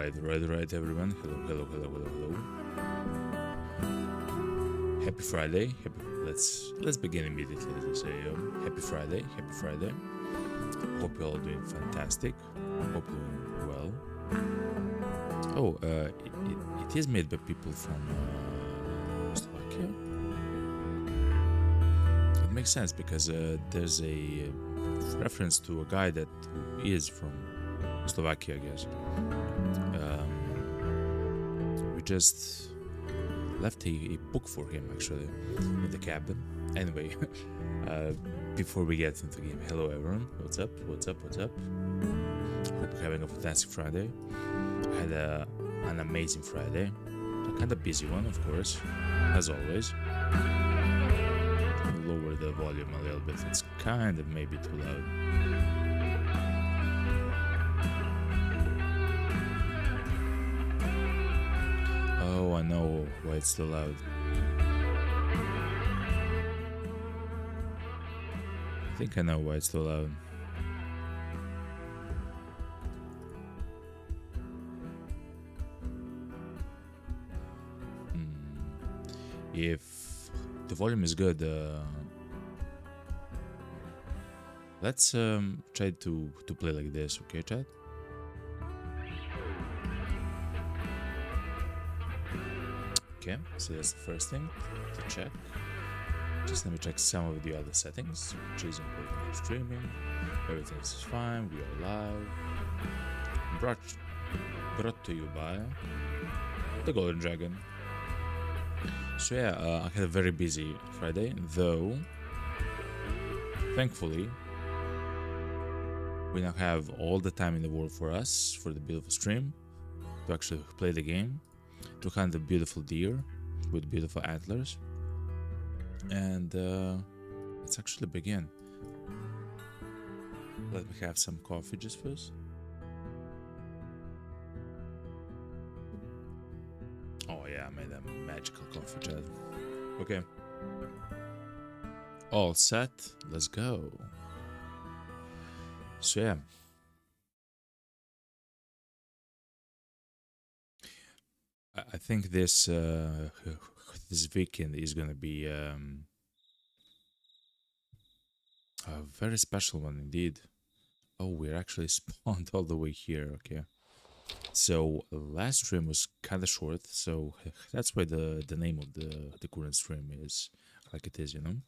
Right, everyone. Hello. Happy Friday. Let's begin immediately, as I say. Happy Friday. Hope you're all doing fantastic. Hope you're doing well. Oh, it is made by people from Slovakia. It makes sense because there's a reference to a guy that is from Slovakia, I guess. We just left a book for him actually in the cabin. Anyway, before we get into the game, hello everyone. What's up? Hope you're having a fantastic Friday. I had an amazing Friday. A kind of busy one, of course, as always. I'll lower the volume a little bit. It's kind of maybe too loud. Oh, I know why it's so loud. I think I know why it's so loud. If the volume is good, let's try to play like this, okay, chat? Okay, so that's the first thing to check. Just let me check some of the other settings, which is important for streaming. Everything's fine, we are live. Brought to you by the Golden Dragon. So yeah, I had a very busy Friday, though thankfully we now have all the time in the world for us, for the beautiful stream, to actually play the game, to hunt a beautiful deer with beautiful antlers, and let's actually begin. Let me have some coffee just first. Oh yeah, I made a magical coffee, chat. Okay. All set, let's go. So yeah. I think this this weekend is gonna be a very special one indeed. Oh, we're actually spawned all the way here, okay. So last stream was kind of short, so that's why the name of the current stream is like it is, you know.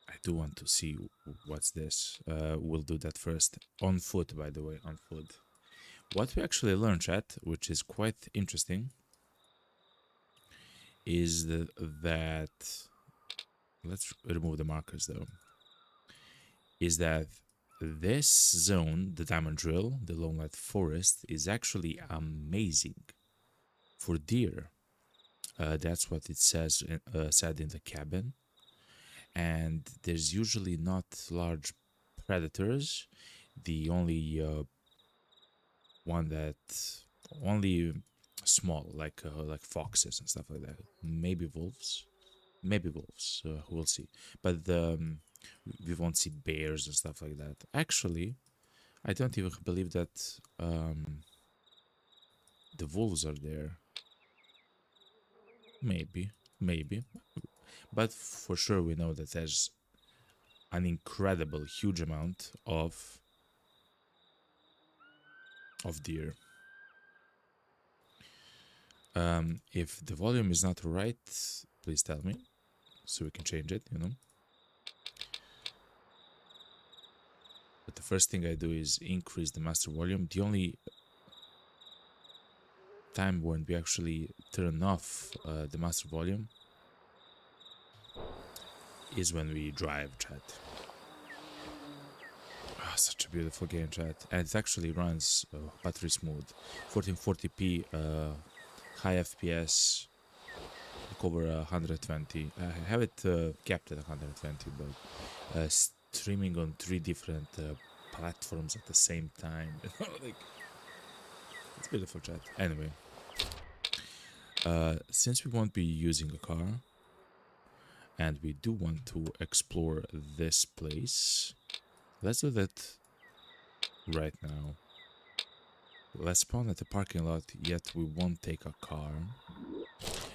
I do want to see what's this. We'll do that first. On foot, by the way, on foot. What we actually learned, chat, which is quite interesting, is that let's remove the markers though. Is that this zone, the Diamond Drill, the Lone Light Forest, is actually amazing for deer. That's what it says said in the cabin. And there's usually not large predators. The only only small, like foxes and stuff like that. Maybe wolves. We'll see. But we won't see bears and stuff like that. Actually, I don't even believe that the wolves are there. Maybe. But for sure we know that there's an incredible, huge amount of deer. If the volume is not right, please tell me, so we can change it, you know. But the first thing I do is increase the master volume. The only time when we actually turn off the master volume is when we drive, chat. Oh, such a beautiful game, chat. And it actually runs battery smooth. 1440p, high FPS, like over 120. I have it capped at 120, but streaming on 3 different platforms at the same time. Like, it's beautiful, chat. Anyway, since we won't be using a car, and we do want to explore this place, let's do that right now. Let's spawn at the parking lot, yet we won't take a car.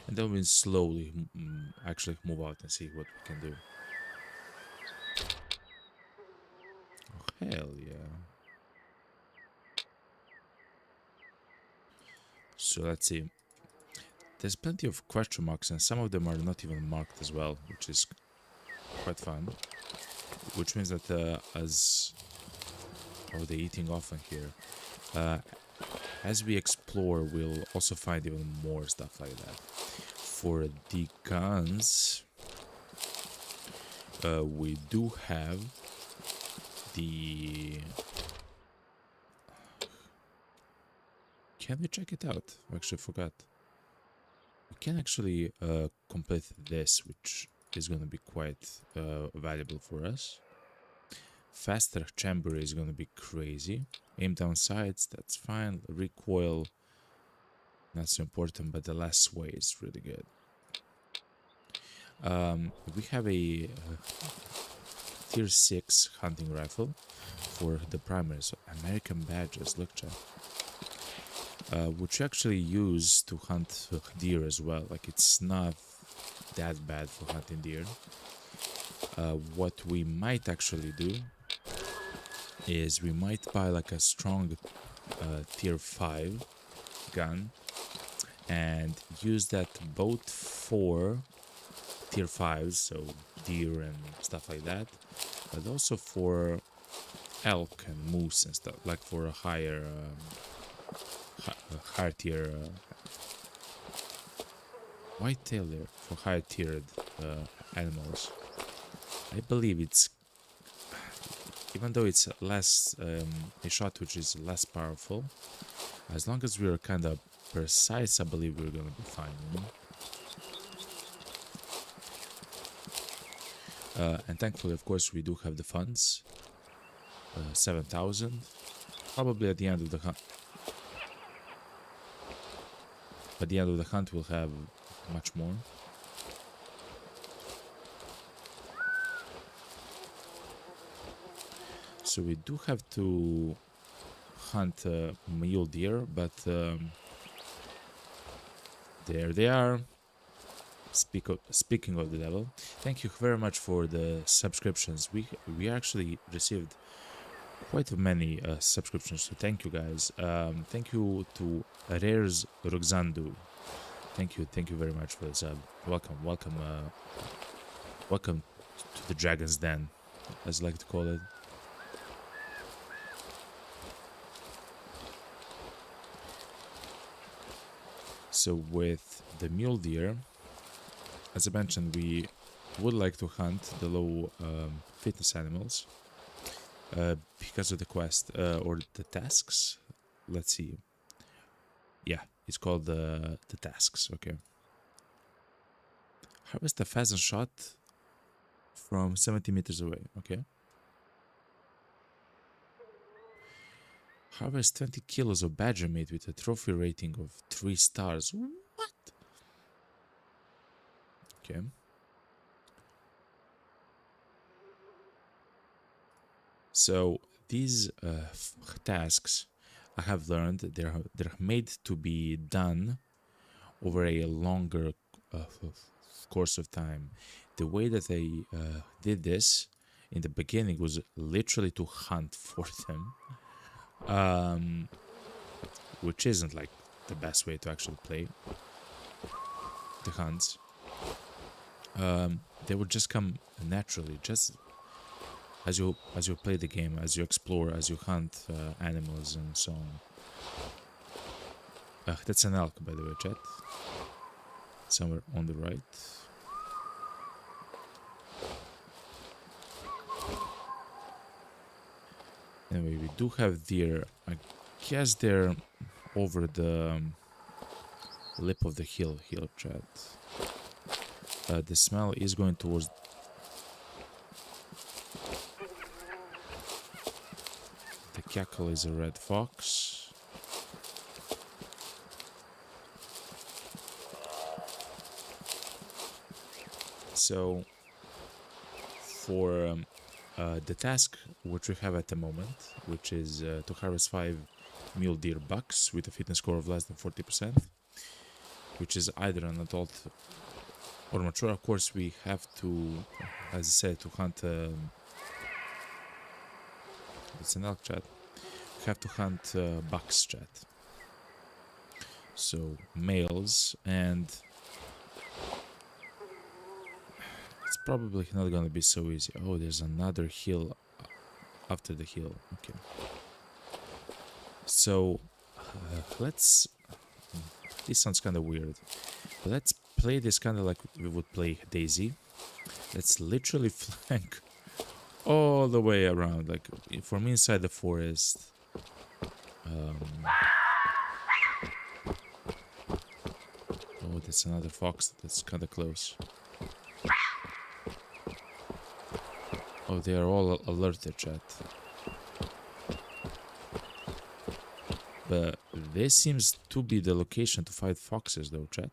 And then we'll slowly actually move out and see what we can do. Oh, hell yeah. So let's see. There's plenty of question marks and some of them are not even marked as well, which is quite fun. Which means that as... Oh, they're eating often here. As we explore, we'll also find even more stuff like that. For the guns, we do have the... Can we check it out? I actually forgot. We can actually complete this, which is going to be quite valuable for us. Faster chamber is going to be crazy. Aim down sights, that's fine. Recoil, not so important, but the last sway is really good. We have a tier 6 hunting rifle for the primary, so American badges, look chat. Which you actually use to hunt deer as well. Like, it's not that bad for hunting deer. What we might actually do is we might buy like a strong tier 5 gun and use that both for tier 5s, so deer and stuff like that, but also for elk and moose and stuff, like for a higher tier whitetail there, for higher tiered animals. I believe it's, even though it's less a shot which is less powerful, as long as we're kind of precise, I believe we're gonna be fine, you know? And thankfully, of course, we do have the funds. 7,000. Probably at the end of the hunt. At the end of the hunt, we'll have much more. So we do have to hunt mule deer, but there they are. Speaking of the devil, thank you very much for the subscriptions. We actually received quite many subscriptions, so thank you guys. Thank you to Rares Roxandu. Thank you very much for the sub. Welcome to the Dragon's Den, as I like to call it. So with the mule deer, as I mentioned, we would like to hunt the low fitness animals because of the quest or the tasks. Let's see. Yeah, it's called the tasks. Okay. Harvest a pheasant shot from 70 meters away. Okay. Harvest 20 kilos of badger meat with a trophy rating of 3 stars. What? Okay. So these tasks, I have learned, they're made to be done over a longer course of time. The way that they did this in the beginning was literally to hunt for them, which isn't like the best way to actually play the hunts. They would just come naturally, just as you play the game, as you explore, as you hunt animals and so on. That's an elk, by the way, chat. Somewhere on the right. Anyway, we do have deer. I guess they're over the lip of the hill here, chat. The smell is going towards... The cackle is a red fox. So, for the task which we have at the moment, which is to harvest 5 mule deer bucks with a fitness score of less than 40%, which is either an adult or mature. Of course, we have to, as I said, to hunt. It's an elk chat. We have to hunt bucks chat. So males, and it's probably not gonna be so easy. Oh, there's another hill after the hill. Okay. So let's. This sounds kind of weird. But let's play this kind of like we would play Daisy. Let's literally flank all the way around, like from inside the forest. Oh, that's another fox. That's kind of close. Oh, they are all alerted, chat. But this seems to be the location to fight foxes, though, chat.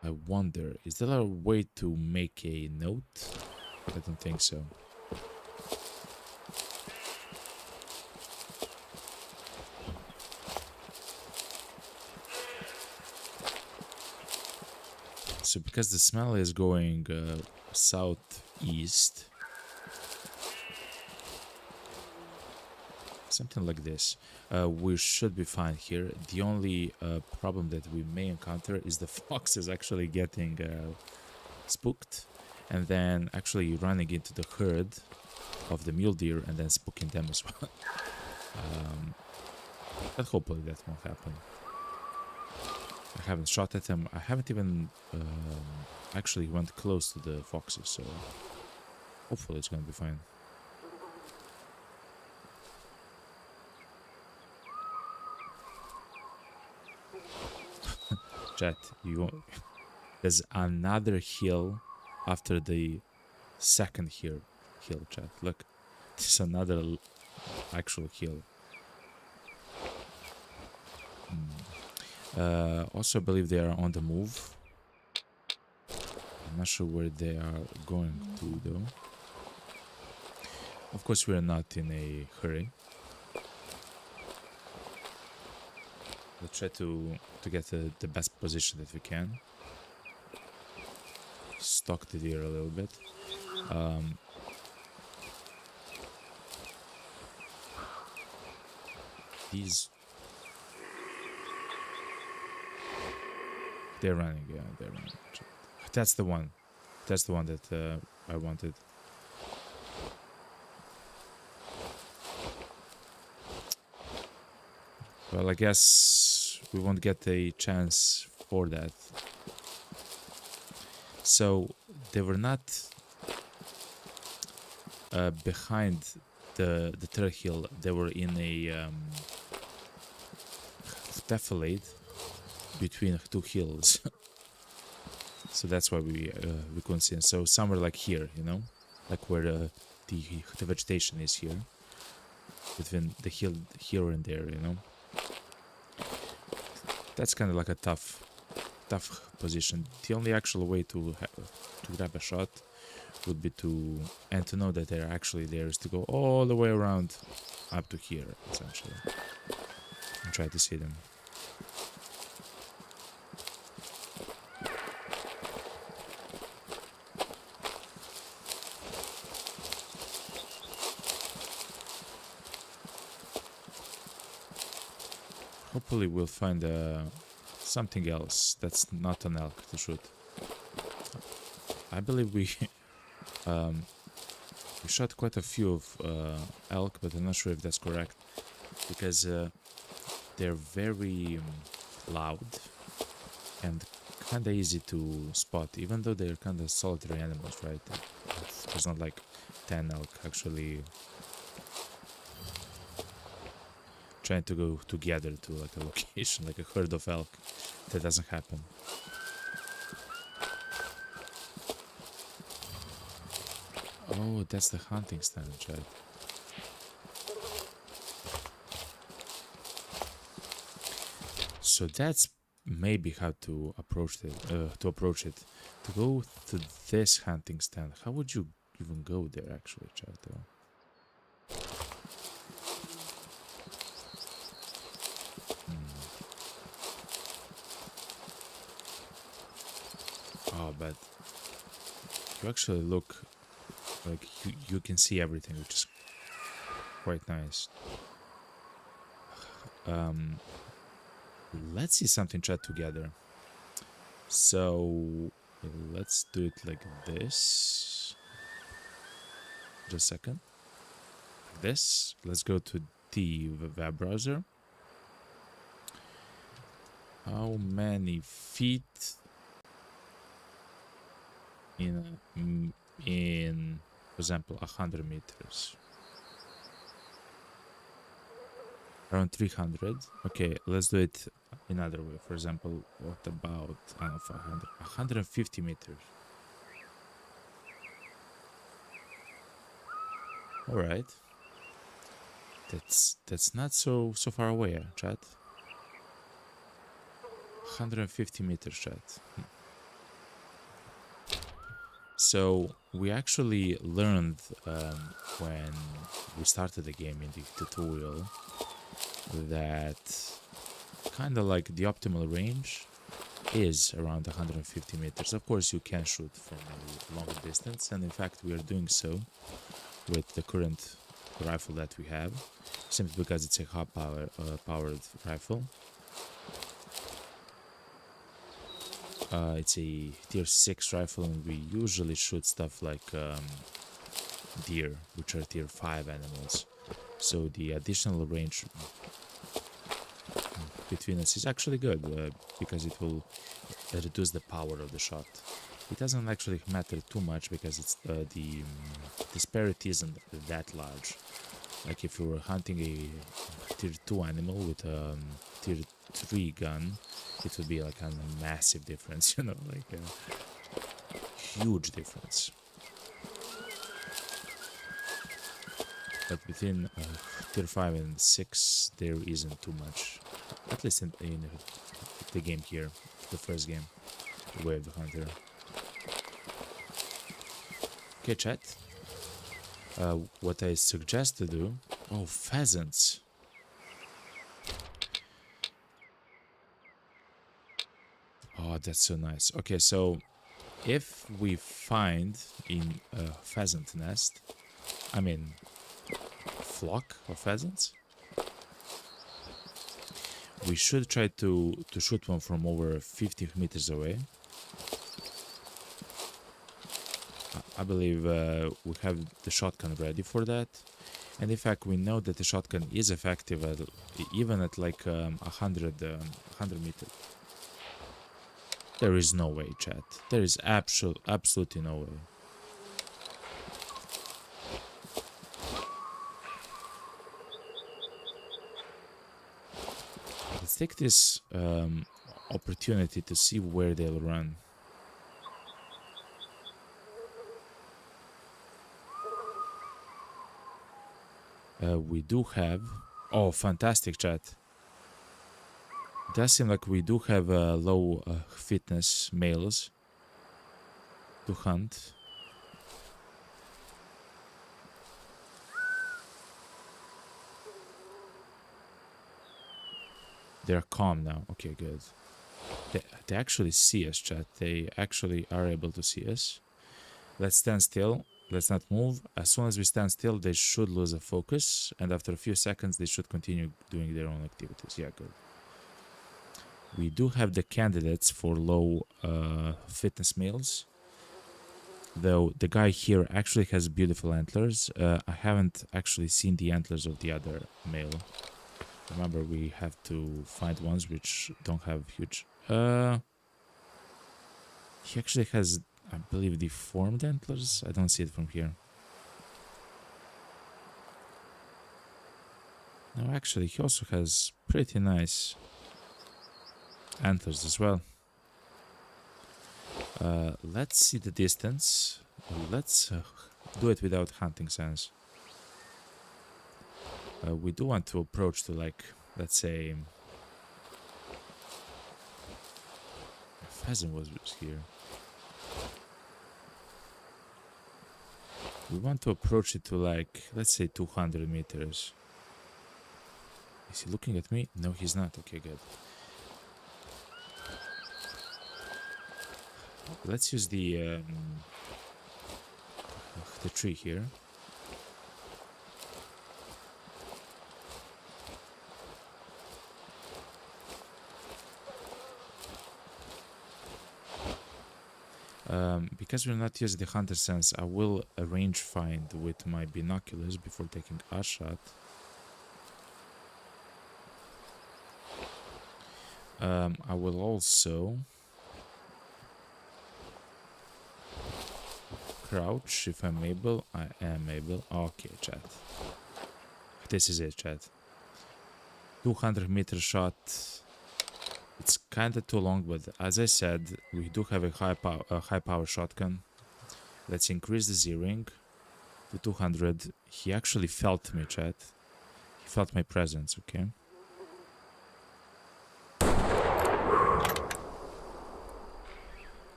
I wonder, is there a way to make a note? I don't think so. So because the smell is going southeast, something like this, we should be fine here. The only problem that we may encounter is the foxes actually getting spooked and then actually running into the herd of the mule deer and then spooking them as well. But hopefully that won't happen. I haven't shot at them. I haven't even actually went close to the foxes, so hopefully it's gonna be fine. Chat, there's another hill after the second hill, chat. Look, there's another actual hill. Also, I believe they are on the move. I'm not sure where they are going to, though. Of course, we are not in a hurry. We'll try to get the best position that we can. Stalk the deer a little bit. These... They're running, yeah, they're running. That's the one. That's the one that I wanted. Well, I guess we won't get a chance for that. So they were not behind the third hill. They were in a defilade between two hills. So that's why we couldn't see them. So somewhere like here, you know, like where the vegetation is here, between the hill here and there, you know. That's kind of like a tough position. The only actual way to grab a shot would be to know that they're actually there is to go all the way around up to here, essentially, and try to see them. Hopefully we'll find something else that's not an elk to shoot. I believe we shot quite a few of elk, but I'm not sure if that's correct, because they're very loud and kind of easy to spot, even though they're kind of solitary animals, right? There's not like 10 elk actually trying to go together to like a location, like a herd of elk. That doesn't happen. Oh, that's the hunting stand, right? So that's maybe how to approach it. To go to this hunting stand, how would you even go there, actually, chat? but you actually look like you can see everything, which is quite nice. Let's see something chat together. So let's do it like this. Just a second. Like this. Let's go to the web browser. How many feet in for example 100 meters? Around 300. Okay, let's do it another way. For example, what about 500, 150 meters? All right, that's not so far away, chat. 150 meters, chat. So we actually learned when we started the game in the tutorial that kind of like the optimal range is around 150 meters. Of course, you can shoot from a longer distance, and in fact, we are doing so with the current rifle that we have, simply because it's a high powered rifle. It's a tier 6 rifle, and we usually shoot stuff like deer, which are tier 5 animals. So the additional range between us is actually good, because it will reduce the power of the shot. It doesn't actually matter too much because it's the disparity isn't that large. Like if you were hunting a tier 2 animal with a tier 3 gun, it would be like a massive difference, you know, like a huge difference. But between tier 5 and 6, there isn't too much. At least in the game here, the first game, the Way of the Hunter. Okay, chat. What I suggest to do... Oh, pheasants! Oh, that's so nice. Okay, so if we find in a pheasant nest, I mean, flock of pheasants, we should try to shoot one from over 50 meters away. I believe we have the shotgun ready for that, and in fact we know that the shotgun is effective at, even at like 100 meters. There is no way, chat. There is absolutely no way. Let's take this opportunity to see where they'll run. We do have... Oh, fantastic, chat. It does seem like we do have low fitness males to hunt. They're calm now. Okay, good. They actually see us, chat. They actually are able to see us. Let's stand still. Let's not move. As soon as we stand still, they should lose a focus, and after a few seconds, they should continue doing their own activities. Yeah, good. We do have the candidates for low fitness males, though the guy here actually has beautiful antlers. I haven't actually seen the antlers of the other male. Remember, we have to find ones which don't have huge... He actually has, I believe, deformed antlers. I don't see it from here. No, actually, he also has pretty nice antlers as well. Let's see the distance. Let's do it without hunting sense. We do want to approach to, like, let's say... A pheasant was here. We want to approach it to, like, let's say 200 meters. Is he looking at me? No, he's not. Okay, good. Let's use the tree here. Because we're not using the hunter sense, I will range find with my binoculars before taking a shot. I will also crouch if I'm able. I am able. Okay, chat. This is it, chat. 200-meter shot. It's kinda too long, but as I said, we do have a high power shotgun. Let's increase the Z-ring to 200. He actually felt me, chat. He felt my presence, okay?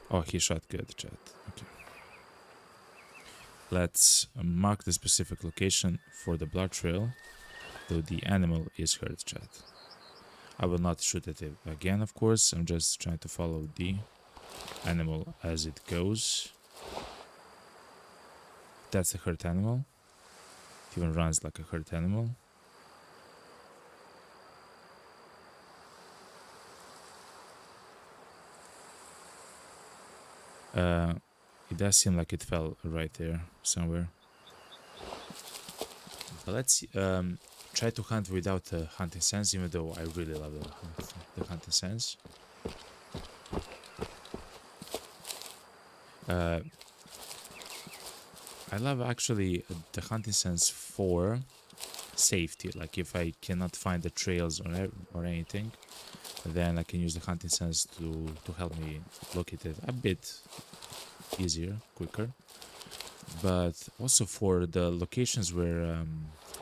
Oh, he shot good, chat. Okay. Let's mark the specific location for the blood trail, though the animal is hurt, chat. I will not shoot at it again, of course. I'm just trying to follow the animal as it goes. That's a hurt animal. It even runs like a hurt animal. It does seem like it fell right there somewhere. But let's try to hunt without a hunting sense, even though I really love the hunting sense. I love actually the hunting sense for safety. Like if I cannot find the trails or anything, then I can use the hunting sense to help me locate it a bit easier, quicker. But also for the locations where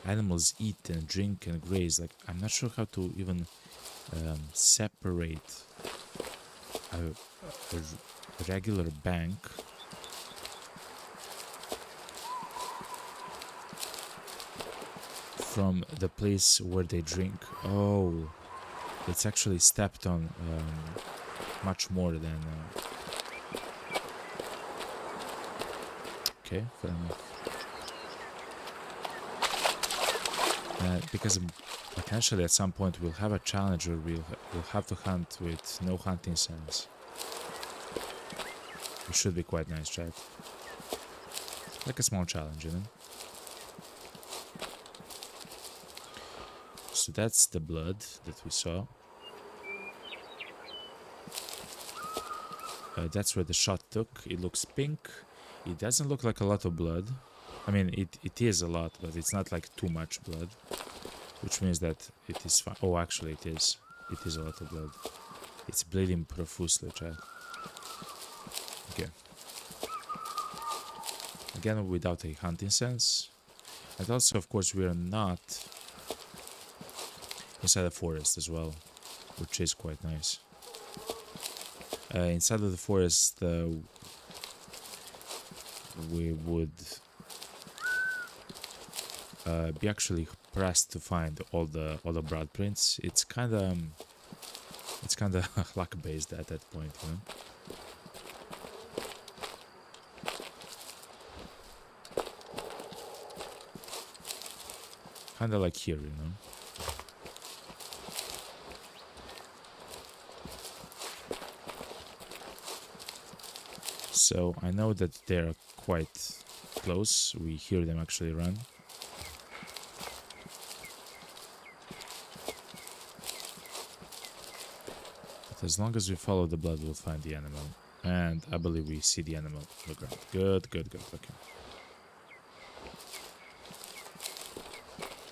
animals eat and drink and graze, like I'm not sure how to even separate a regular bank from the place where they drink. Oh, it's actually stepped on much more than okay, fair enough. Because potentially at some point we'll have a challenge where we'll have to hunt with no hunting sense. It should be quite nice, chat. Like a small challenge, you know? So that's the blood that we saw. That's where the shot took. It looks pink. It doesn't look like a lot of blood. I mean, it is a lot, but it's not like too much blood. Which means that it is fine. Oh, actually it is. It is a lot of blood. It's bleeding profusely, chat. Okay. Again, without a hunting sense. And also, of course, we are not inside the forest as well, which is quite nice. Inside of the forest, we would be actually pressed to find all the blood prints. It's kind of luck based at that point, you know. Kind of like here, you know. So I know that they're quite close. We hear them actually run. But as long as we follow the blood, we'll find the animal. And I believe we see the animal on the ground. Good, good, good. Okay.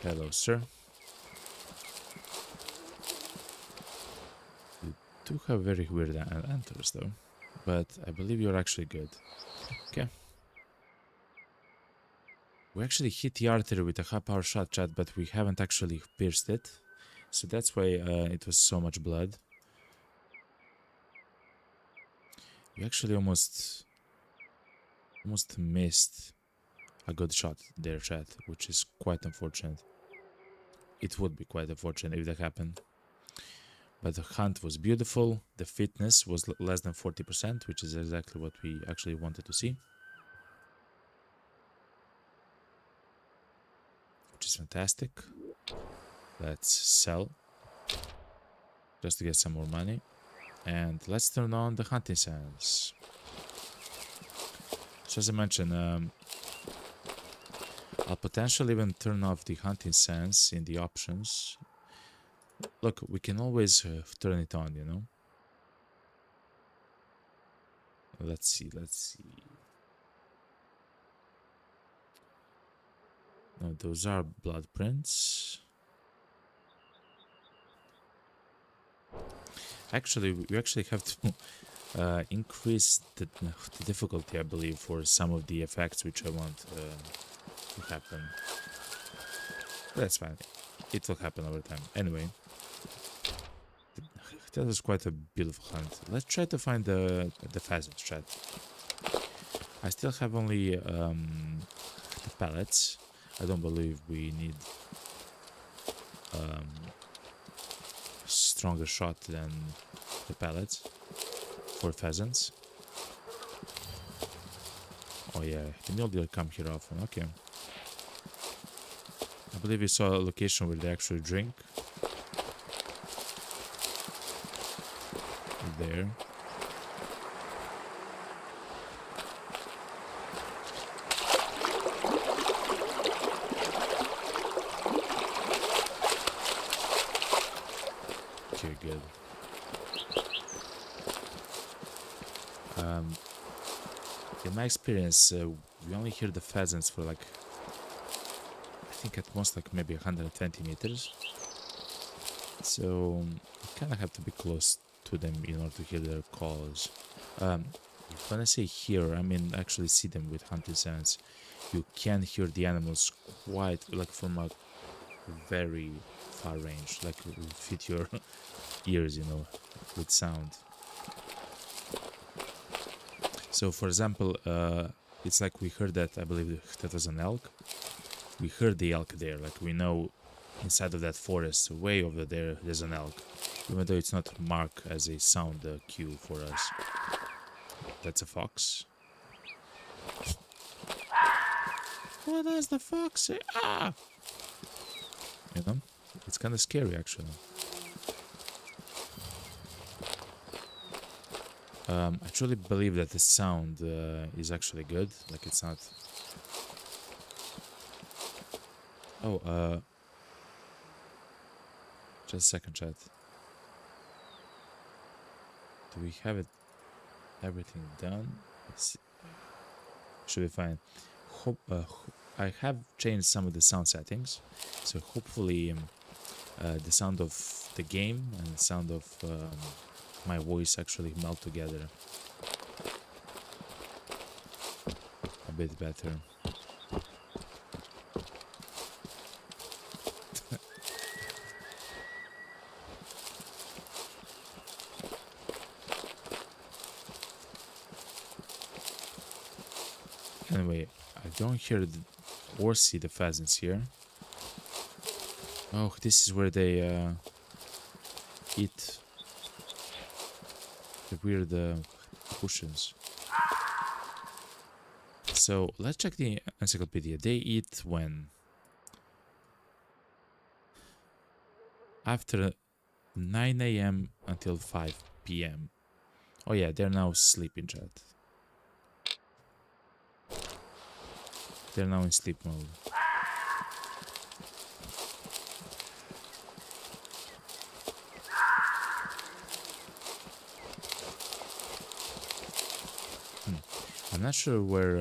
Hello, sir. You do have very weird antlers, though. But I believe you're actually good. Okay. We actually hit the artery with a high power shot, chat, but we haven't actually pierced it. So that's why it was so much blood. We actually almost missed a good shot there, chat, which is quite unfortunate. It would be quite unfortunate if that happened. But the hunt was beautiful. The fitness was less than 40%, which is exactly what we actually wanted to see. Which is fantastic. Let's sell. Just to get some more money. And let's turn on the hunting sense. So as I mentioned, I'll potentially even turn off the hunting sense in the options. Look, we can always turn it on, you know. Let's see. No, those are blood prints. Actually, we actually have to increase the difficulty, I believe, for some of the effects which I want to happen. That's fine. It will happen over time. Anyway, that was quite a beautiful hunt. Let's try to find the pheasant chat. I still have only the pellets. I don't believe we need stronger shot than the pellets for pheasants. Oh yeah, the mule deer come here often. Okay. I believe we saw a location where they actually drink. There. Okay, good. In my experience, we only hear the pheasants for like, I think at most like maybe 120 meters. So you kind of have to be close to them in order to hear their calls. When I say hear, I mean actually see them with hunting sense. You can hear the animals quite like from a very far range, like it will fit your ears, you know, with sound. So for example, it's like we heard that, I believe that was an elk. We heard the elk there, like we know inside of that forest, way over there, there's an elk. Even though it's not marked as a sound cue for us. That's a fox. What does the fox say? Ah! You know, it's kind of scary actually. I truly believe that the sound is actually good. Like it's not. Oh, just a second, chat. Do we have it? Everything done? Should be fine. I have changed some of the sound settings, so hopefully the sound of the game and the sound of my voice actually melt together a bit better. Anyway, I don't hear or see the pheasants here. Oh, this is where they eat the weird cushions. So let's check the encyclopedia. They eat when? After 9 a.m. until 5 p.m. Oh yeah, they're now sleeping, chat. They're now in sleep mode. I'm not sure where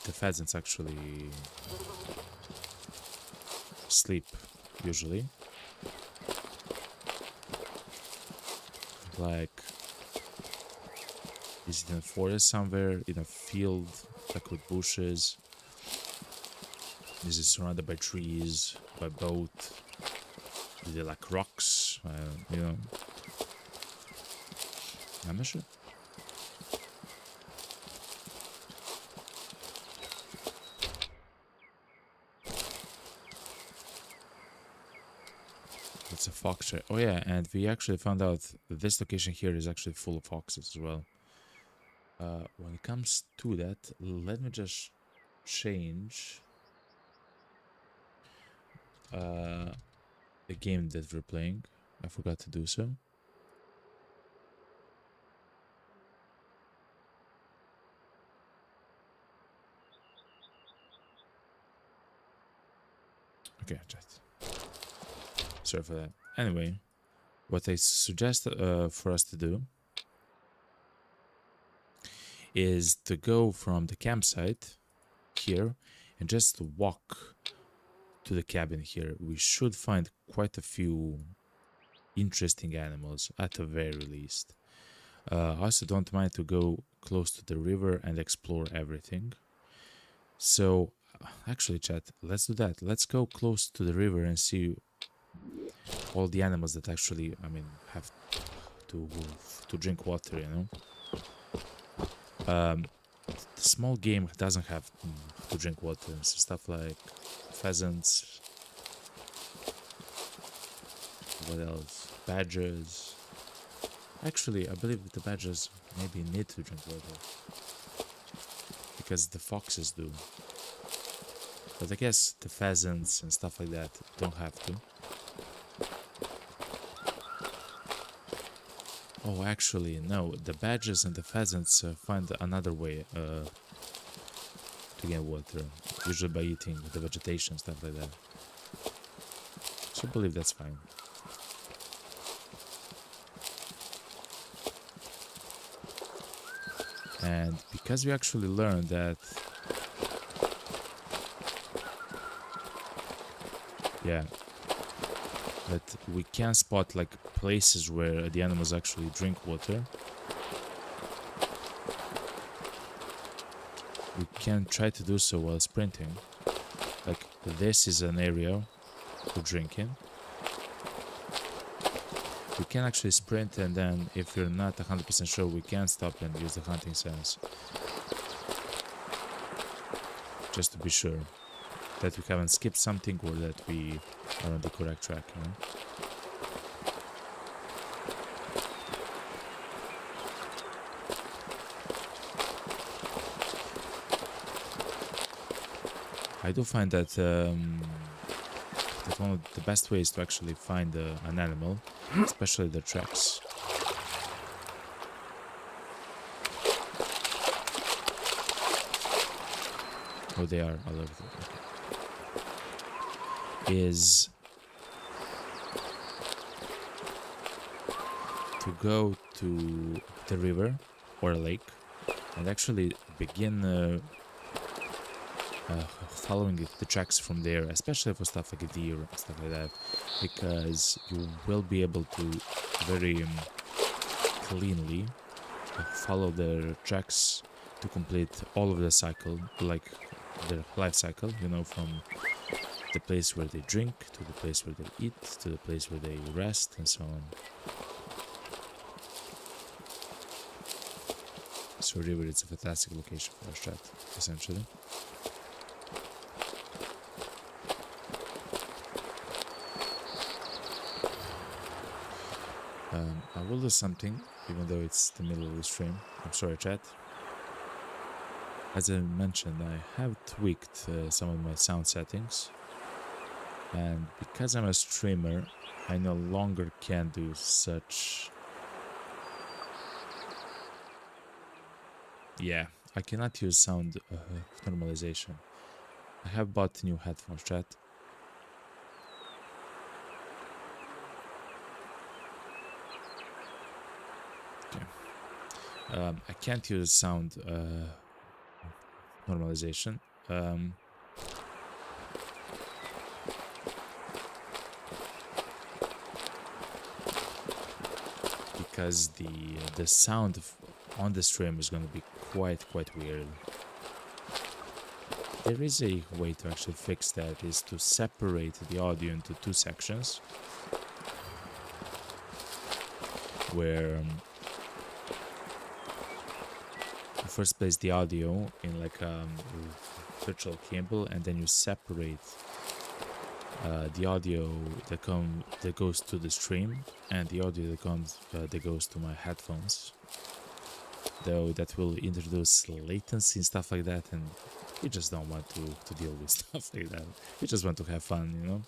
the pheasants actually sleep usually. Like, is it in a forest somewhere, in a field, like with bushes? Is it surrounded by trees, by boat? Is it like rocks? You know, I'm not sure. Let's It's a fox trap. Oh yeah, and we actually found out that this location here is actually full of foxes as well. When it comes to that, let me just change the game that we're playing. I forgot to do so. Okay, chat. Sorry for that. Anyway, what I suggest for us to do is to go from the campsite here and just walk to the cabin here. We should find quite a few interesting animals at the very least. I also don't mind to go close to the river and explore everything. So actually, chat, let's do that. Let's go close to the river and see all the animals that actually, I mean, have to drink water, you know. The small game doesn't have to drink water. So stuff like pheasants. What else? Badgers. Actually, I believe that the badgers maybe need to drink water because the foxes do. But I guess the pheasants and stuff like that don't have to. Oh, actually, no. The badgers and the pheasants find another way to get water, usually by eating the vegetation, stuff like that. So I believe that's fine. And because we actually learned that, yeah, that we can spot like places where the animals actually drink water, we can try to do so while sprinting. Like this is an area for drinking. We can actually sprint, and then if you're not 100% sure, we can stop and use the hunting sense. Just to be sure that we haven't skipped something or that we are on the correct track, you know? I do find that that one of the best ways to actually find an animal, especially the tracks. Oh, they are all over the place. Is to go to the river or a lake and actually begin following the tracks from there, especially for stuff like a deer and stuff like that, because you will be able to very cleanly follow their tracks to complete all of the cycle, like their life cycle, you know, from the place where they drink to the place where they eat to the place where they rest and so on. So river, it's a fantastic location for our strat, essentially. I will do something, even though it's the middle of the stream. I'm sorry, chat. As I mentioned, I have tweaked some of my sound settings. And because I'm a streamer, I no longer can do such... Yeah, I cannot use sound normalization. I have bought new headphones, chat. I can't use sound normalization. Because the sound on the stream is going to be quite weird. There is a way to actually fix that, is to separate the audio into two sections, where you first place the audio in like a virtual cable, and then you separate the audio that goes to the stream and the audio that goes to my headphones. Though that will introduce latency and stuff like that, and we just don't want to deal with stuff like that. We just want to have fun, you know.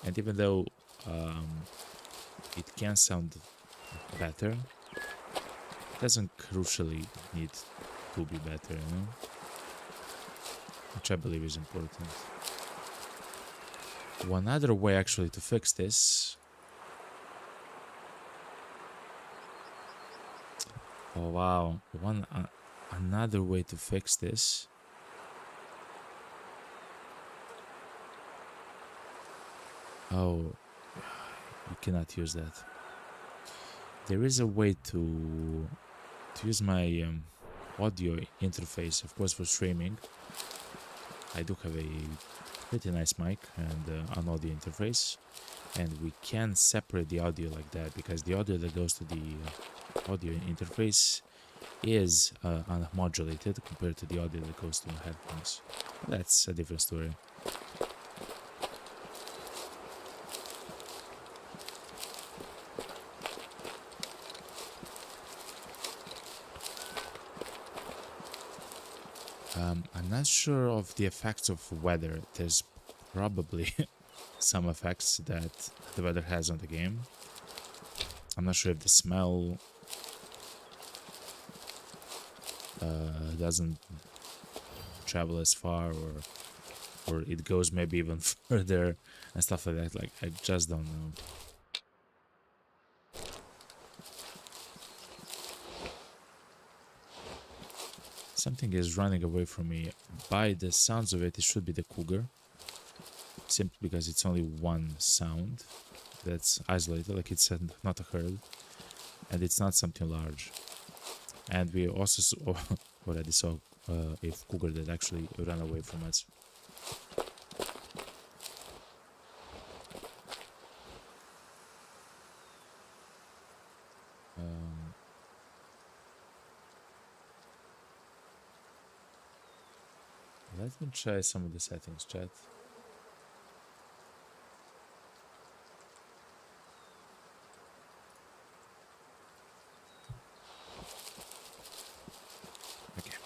And even though it can sound better, it doesn't crucially need to be better, you know, which I believe is important. One other way actually to fix this. Oh wow, another way to fix this. Oh, you cannot use that. There is a way to use my audio interface, of course, for streaming. I do have a pretty nice mic and an audio interface, and we can separate the audio like that, because the audio that goes to the audio interface is unmodulated compared to the audio that goes to the headphones. That's a different story. I'm not sure of the effects of weather. There's probably some effects that the weather has on the game. I'm not sure if the smell doesn't travel as far, or it goes maybe even further and stuff like that. Like, I just don't know. Something is running away from me. By the sounds of it, it should be the cougar. Simply because it's only one sound that's isolated, like it's not a herd. And it's not something large. And we also already saw a cougar that actually ran away from us. Let me try some of the settings, chat. Okay.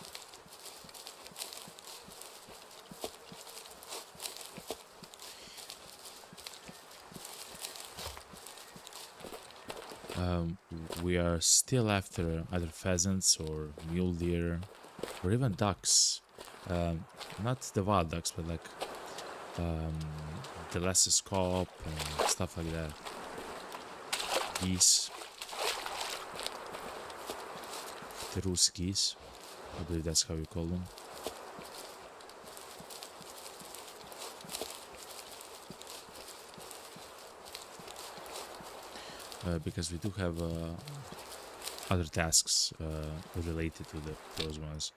We are still after either pheasants or mule deer or even ducks. Not the wild ducks, but like the lesser scaup and stuff like that. Geese. The roost geese. I believe that's how you call them. Because we do have other tasks related to those ones.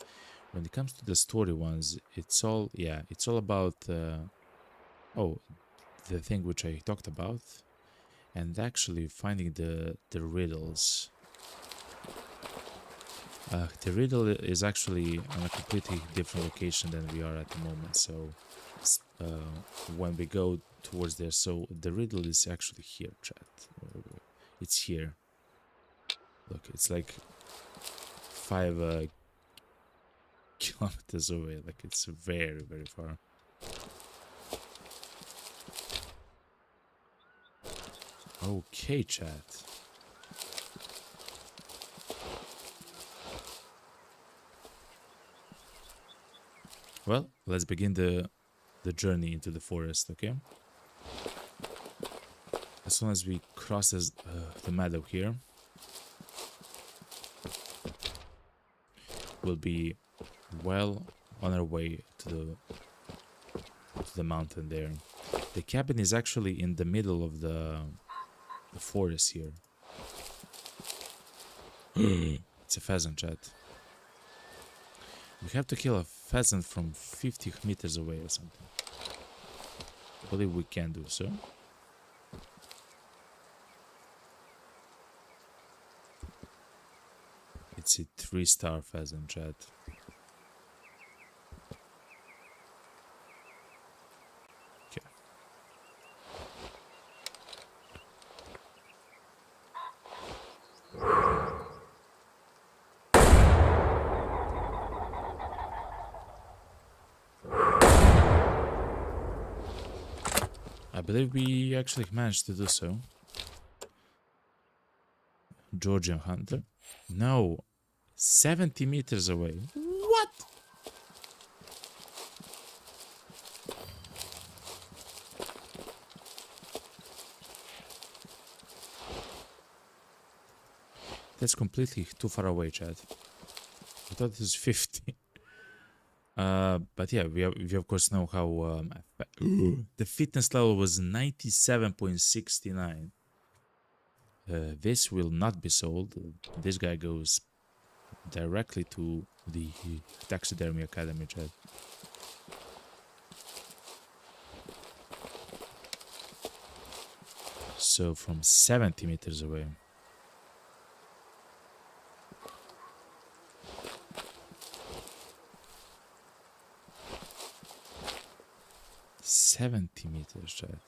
When it comes to the story ones, it's all about the thing which I talked about, and actually finding the riddles. The riddle is actually on a completely different location than we are at the moment. So when we go towards there, so the riddle is actually here, chat. It's here. Look, it's like 5 kilometers away. Like, it's very, very far. Okay, chat. Well, let's begin the journey into the forest, okay? As soon as we cross the meadow here, we'll be well on our way to the mountain there. The cabin is actually in the middle of the forest here. It's a pheasant, chat. We have to kill a pheasant from 50 meters away or something. I believe we can do so. It's a 3-star pheasant, chat. Okay. believe we actually managed to do so. Georgian hunter. No. 70 meters away. What? That's completely too far away, Chad. I thought it was 50. But yeah, we of course know how the fitness level was 97.69. This will not be sold. This guy goes directly to the taxidermy academy, Chad. So from 70 meters away. $70 meters, Chad.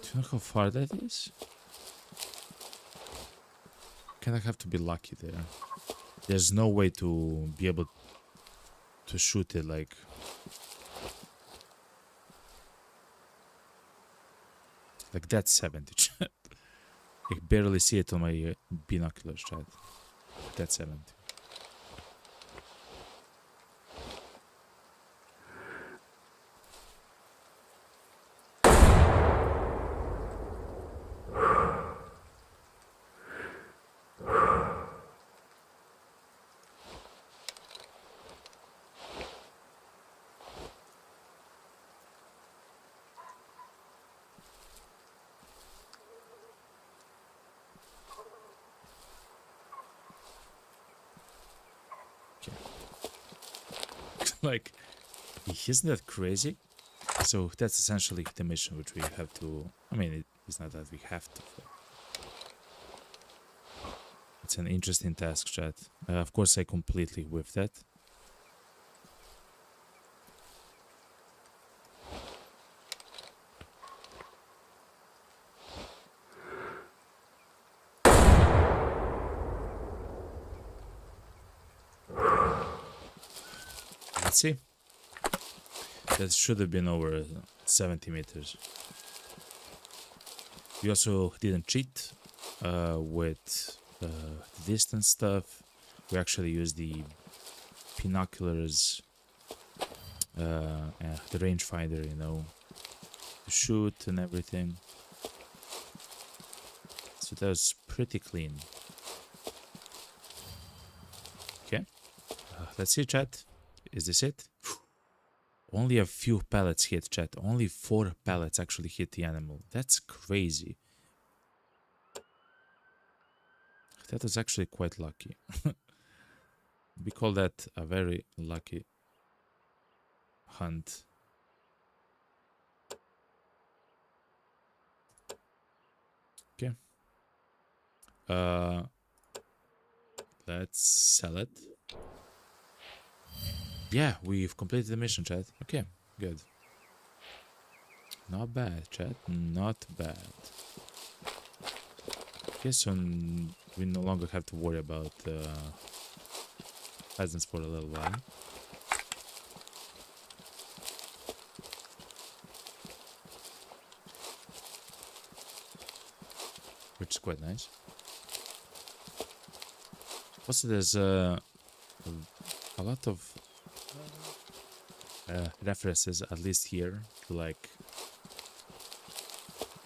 Do you know how far that is? Kinda have to be lucky there. There's no way to be able to shoot it like that 70, Chad. I can barely see it on my binoculars, Chad. That's 70. Like, isn't that crazy? So that's essentially the mission which we have to... I mean, it's not that we have to. It's an interesting task, chat. Of course, I completely whiffed that. Let's see. That should have been over 70 meters. We also didn't cheat with the distance stuff. We actually used the binoculars, the rangefinder, you know, to shoot and everything. So that was pretty clean. Okay, let's see, chat. Is this it? Only a few pellets hit, chat. Only 4 pellets actually hit the animal. That's crazy. That was actually quite lucky. We call that a very lucky hunt. Okay. Let's sell it. Yeah, we've completed the mission, chat. Okay, good. Not bad, chat. Not bad. Okay, so we no longer have to worry about pheasants for a little while. Which is quite nice. Also, there's a lot of references, at least here, to like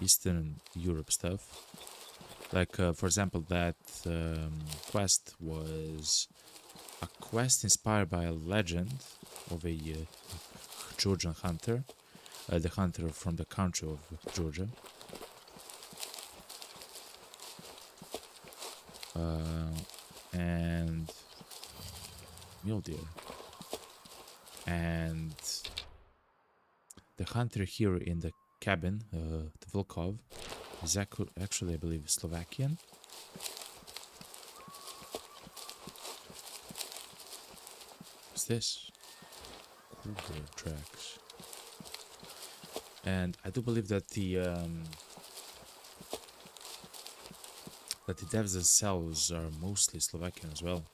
Eastern Europe stuff. Like, for example, that quest was a quest inspired by a legend of a Georgian hunter, the hunter from the country of Georgia. And mule deer. And the hunter here in the cabin, the Volkov, is actually, I believe, Slovakian. What's this? Cougar tracks. And I do believe that the devs themselves are mostly Slovakian as well.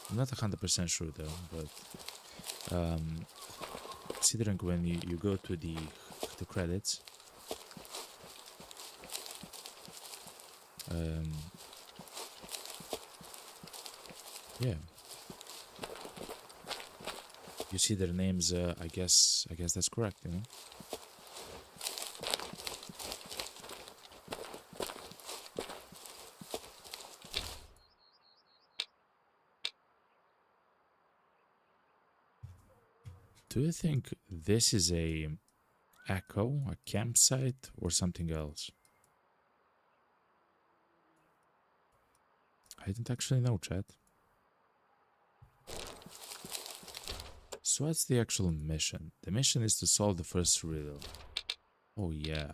I'm not 100% sure though, but considering when you go to the the credits. Yeah. You see their names, I guess that's correct, you know? Do you think this is a echo, a campsite, or something else? I don't actually know, chat. So what's the actual mission? The mission is to solve the first riddle. Oh yeah.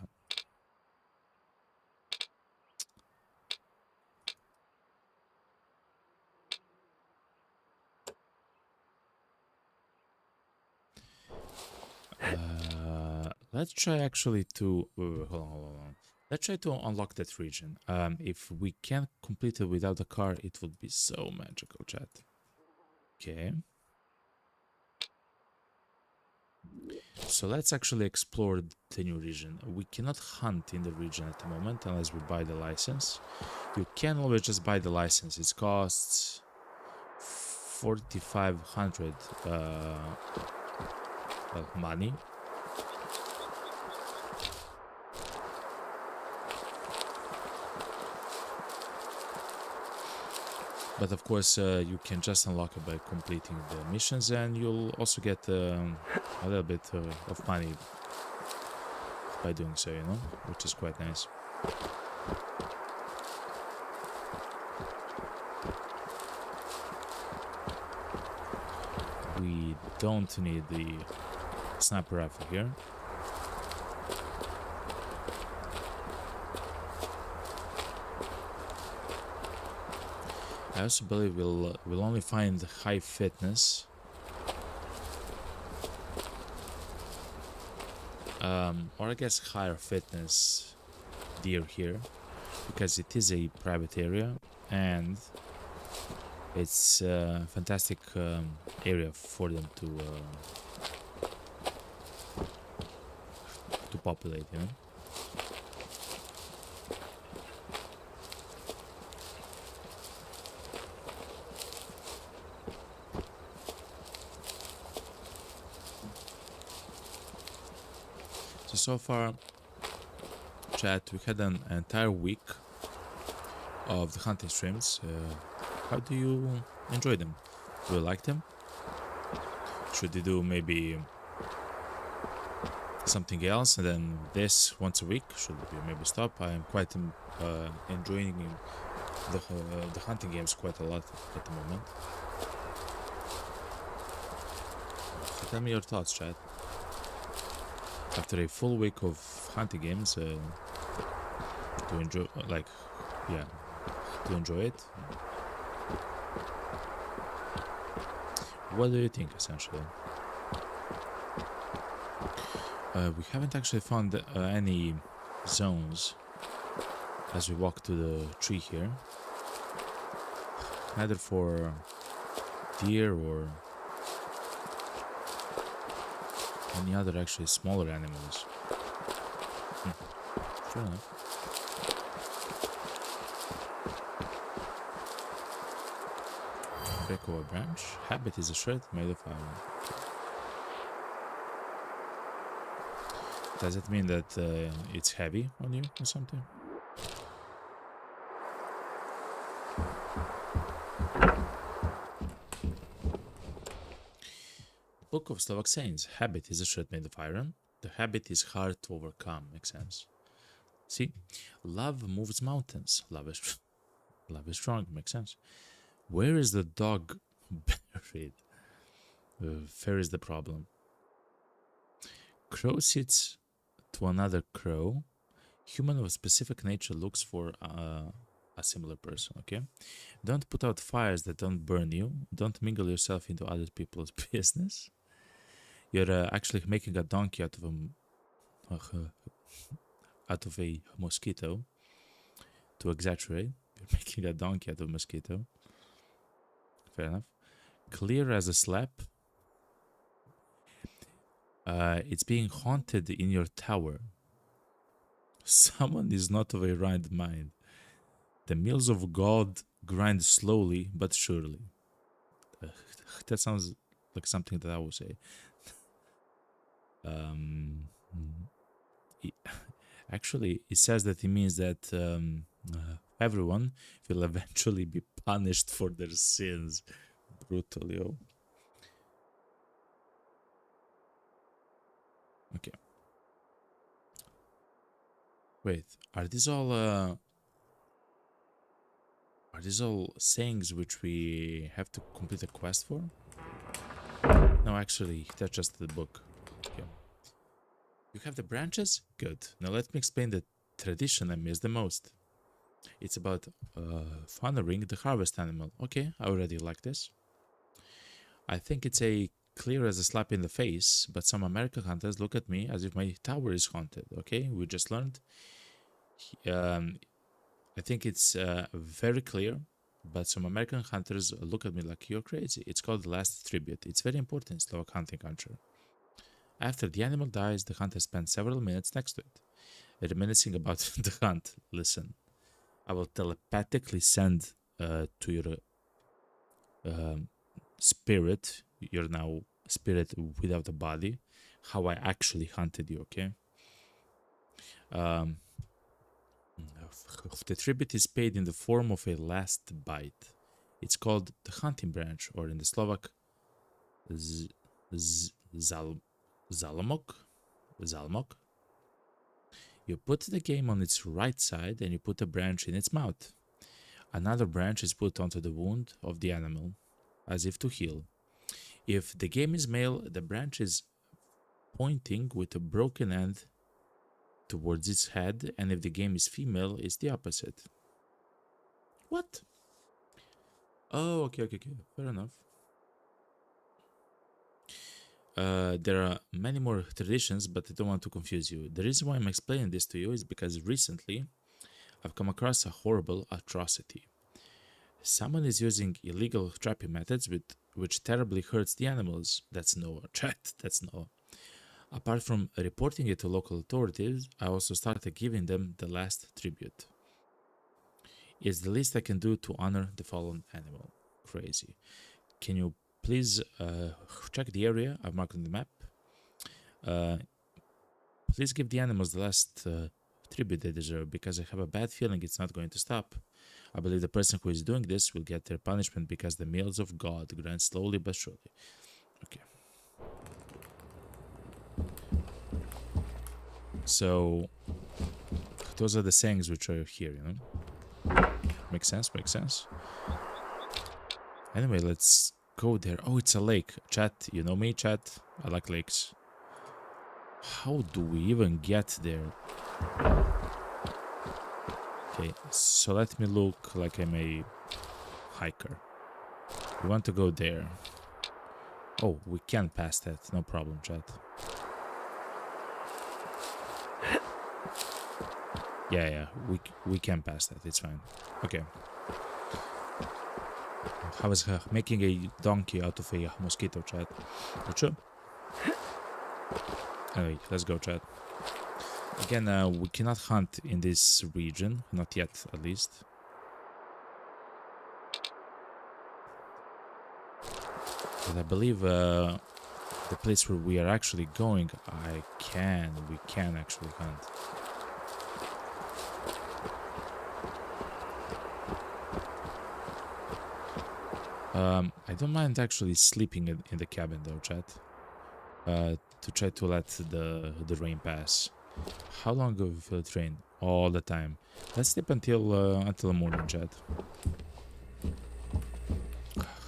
Let's try actually to hold on. Let's try to unlock that region. If we can't complete it without a car, it would be so magical, chat. Okay. So let's actually explore the new region. We cannot hunt in the region at the moment unless we buy the license. You can always just buy the license. It costs 4,500 money. But of course, you can just unlock it by completing the missions, and you'll also get a little bit of money by doing so, you know, which is quite nice. We don't need the sniper rifle here. I also believe we'll only find high fitness. Or I guess higher fitness deer here, because it is a private area and it's a fantastic area for them to populate, you know. So far, chat, we had an entire week of the hunting streams. How do you enjoy them? Do you like them? Should you do maybe something else and then this once a week? Should we maybe stop? I am quite enjoying the hunting games quite a lot at the moment. So tell me your thoughts, chat. After a full week of hunting games, to enjoy, to enjoy it. What do you think, essentially? We haven't actually found any zones as we walk to the tree here. Neither for deer or any other actually smaller animals. Fair enough. Break over branch. Habit is a shirt made of iron. Does it mean that it's heavy on you or something? Book of Slovak Saints. Habit is a shirt made of iron. The habit is hard to overcome. Makes sense. See? Love moves mountains. Love is strong. Makes sense. Where is the dog buried? Fair is the problem. Crow sits to another crow. Human of a specific nature looks for a similar person, okay? Don't put out fires that don't burn you. Don't mingle yourself into other people's business. You're actually making a donkey out of a mosquito. To exaggerate, you're making a donkey out of a mosquito. Fair enough. Clear as a slap. It's being haunted in your tower. Someone is not of a right mind. The mills of God grind slowly but surely. Uh, that sounds like something that I would say. Um, it- Actually, it says that it means that everyone will eventually be punished for their sins. Brutal, yo. Okay. Wait, are these all sayings which we have to complete a quest for? No, actually, that's just the book. Okay. You have the branches? Good. Now let me explain the tradition I miss the most. It's about honoring the harvest animal. Okay, I already like this. I think it's a clear as a slap in the face, but some American hunters look at me as if my tower is haunted. Okay, we just learned. Um, I think it's very clear, but some American hunters look at me like you're crazy. It's called the last tribute. It's very important in Slovak hunting culture. After the animal dies, the hunter spends several minutes next to it, reminiscing about the hunt. Listen, I will telepathically send to your spirit, your now spirit without a body, how I actually hunted you, okay? Um, the tribute is paid in the form of a last bite. It's called the hunting branch, or in the Slovak, z- z- zal- zalmok. Zalmok. You put the game on its right side and you put a branch in its mouth. Another branch is put onto the wound of the animal, as if to heal. If the game is male, the branch is pointing with a broken end towards its head, and if the game is female, it's the opposite. What? Oh, okay. Fair enough. There are many more traditions, but I don't want to confuse you. The reason why I'm explaining this to you is because recently I've come across a horrible atrocity. Someone is using illegal trapping methods which terribly hurts the animals. That's no chat. That's no. Apart from reporting it to local authorities, I also started giving them the last tribute. It's the least I can do to honor the fallen animal. Crazy. Can you please check the area I've marked on the map? Uh, please give the animals the last tribute they deserve, because I have a bad feeling it's not going to stop. I believe the person who is doing this will get their punishment because the meals of God grind slowly but surely. Okay. So, those are the sayings which are here, you know? Makes sense. Anyway, let's go there. Oh, it's a lake. Chat, you know me, chat? I like lakes. How do we even get there? Okay, so let me look like I'm a hiker. We want to go there. Oh, we can pass that. No problem, chat. Yeah, we can pass that. It's fine. Okay. I was making a donkey out of a mosquito, chat. Sure. Anyway, let's go, chat. Again, we cannot hunt in this region. Not yet, at least. But I believe the place where we are actually going, we can actually hunt. I don't mind actually sleeping in the cabin though, chat. To try to let the rain pass. How long will it rain? All the time. Let's sleep until the morning, chat.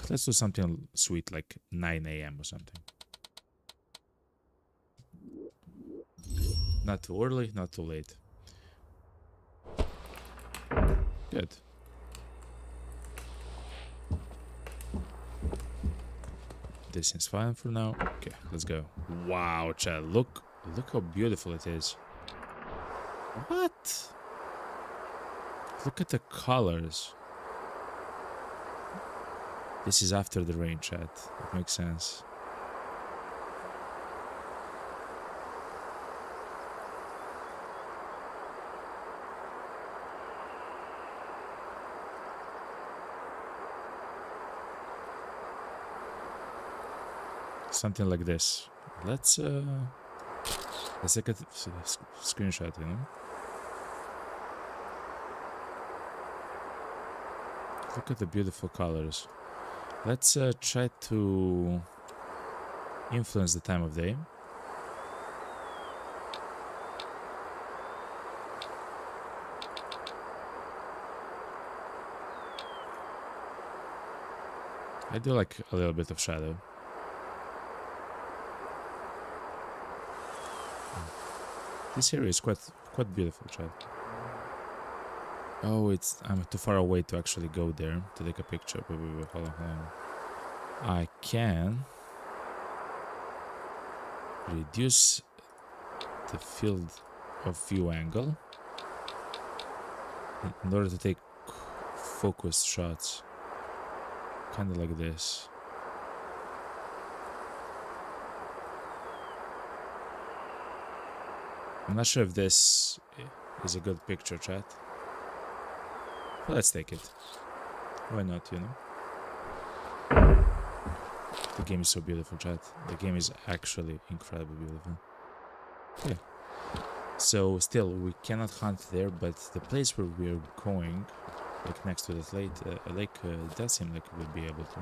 Let's do something sweet like 9 a.m. or something. Not too early, not too late. Good. This is fine for now. Okay, let's go. Wow, chat, look how beautiful it is. What? Look at the colors. This is after the rain, chat. It makes sense. something like this. Let's take a screenshot, you know. Look at the beautiful colors. Let's try to influence the time of day. I do like a little bit of shadow. This area is quite beautiful, Chad. Oh, I'm too far away to actually go there to take a picture. Wait, hold on. I can reduce the field of view angle in order to take focused shots. Kind of like this. I'm not sure if this is a good picture, chat. But let's take it. Why not, you know? The game is so beautiful, chat. The game is actually incredibly beautiful. Okay. So still, we cannot hunt there, but the place where we're going, like next to that lake, does seem like we'll be able to.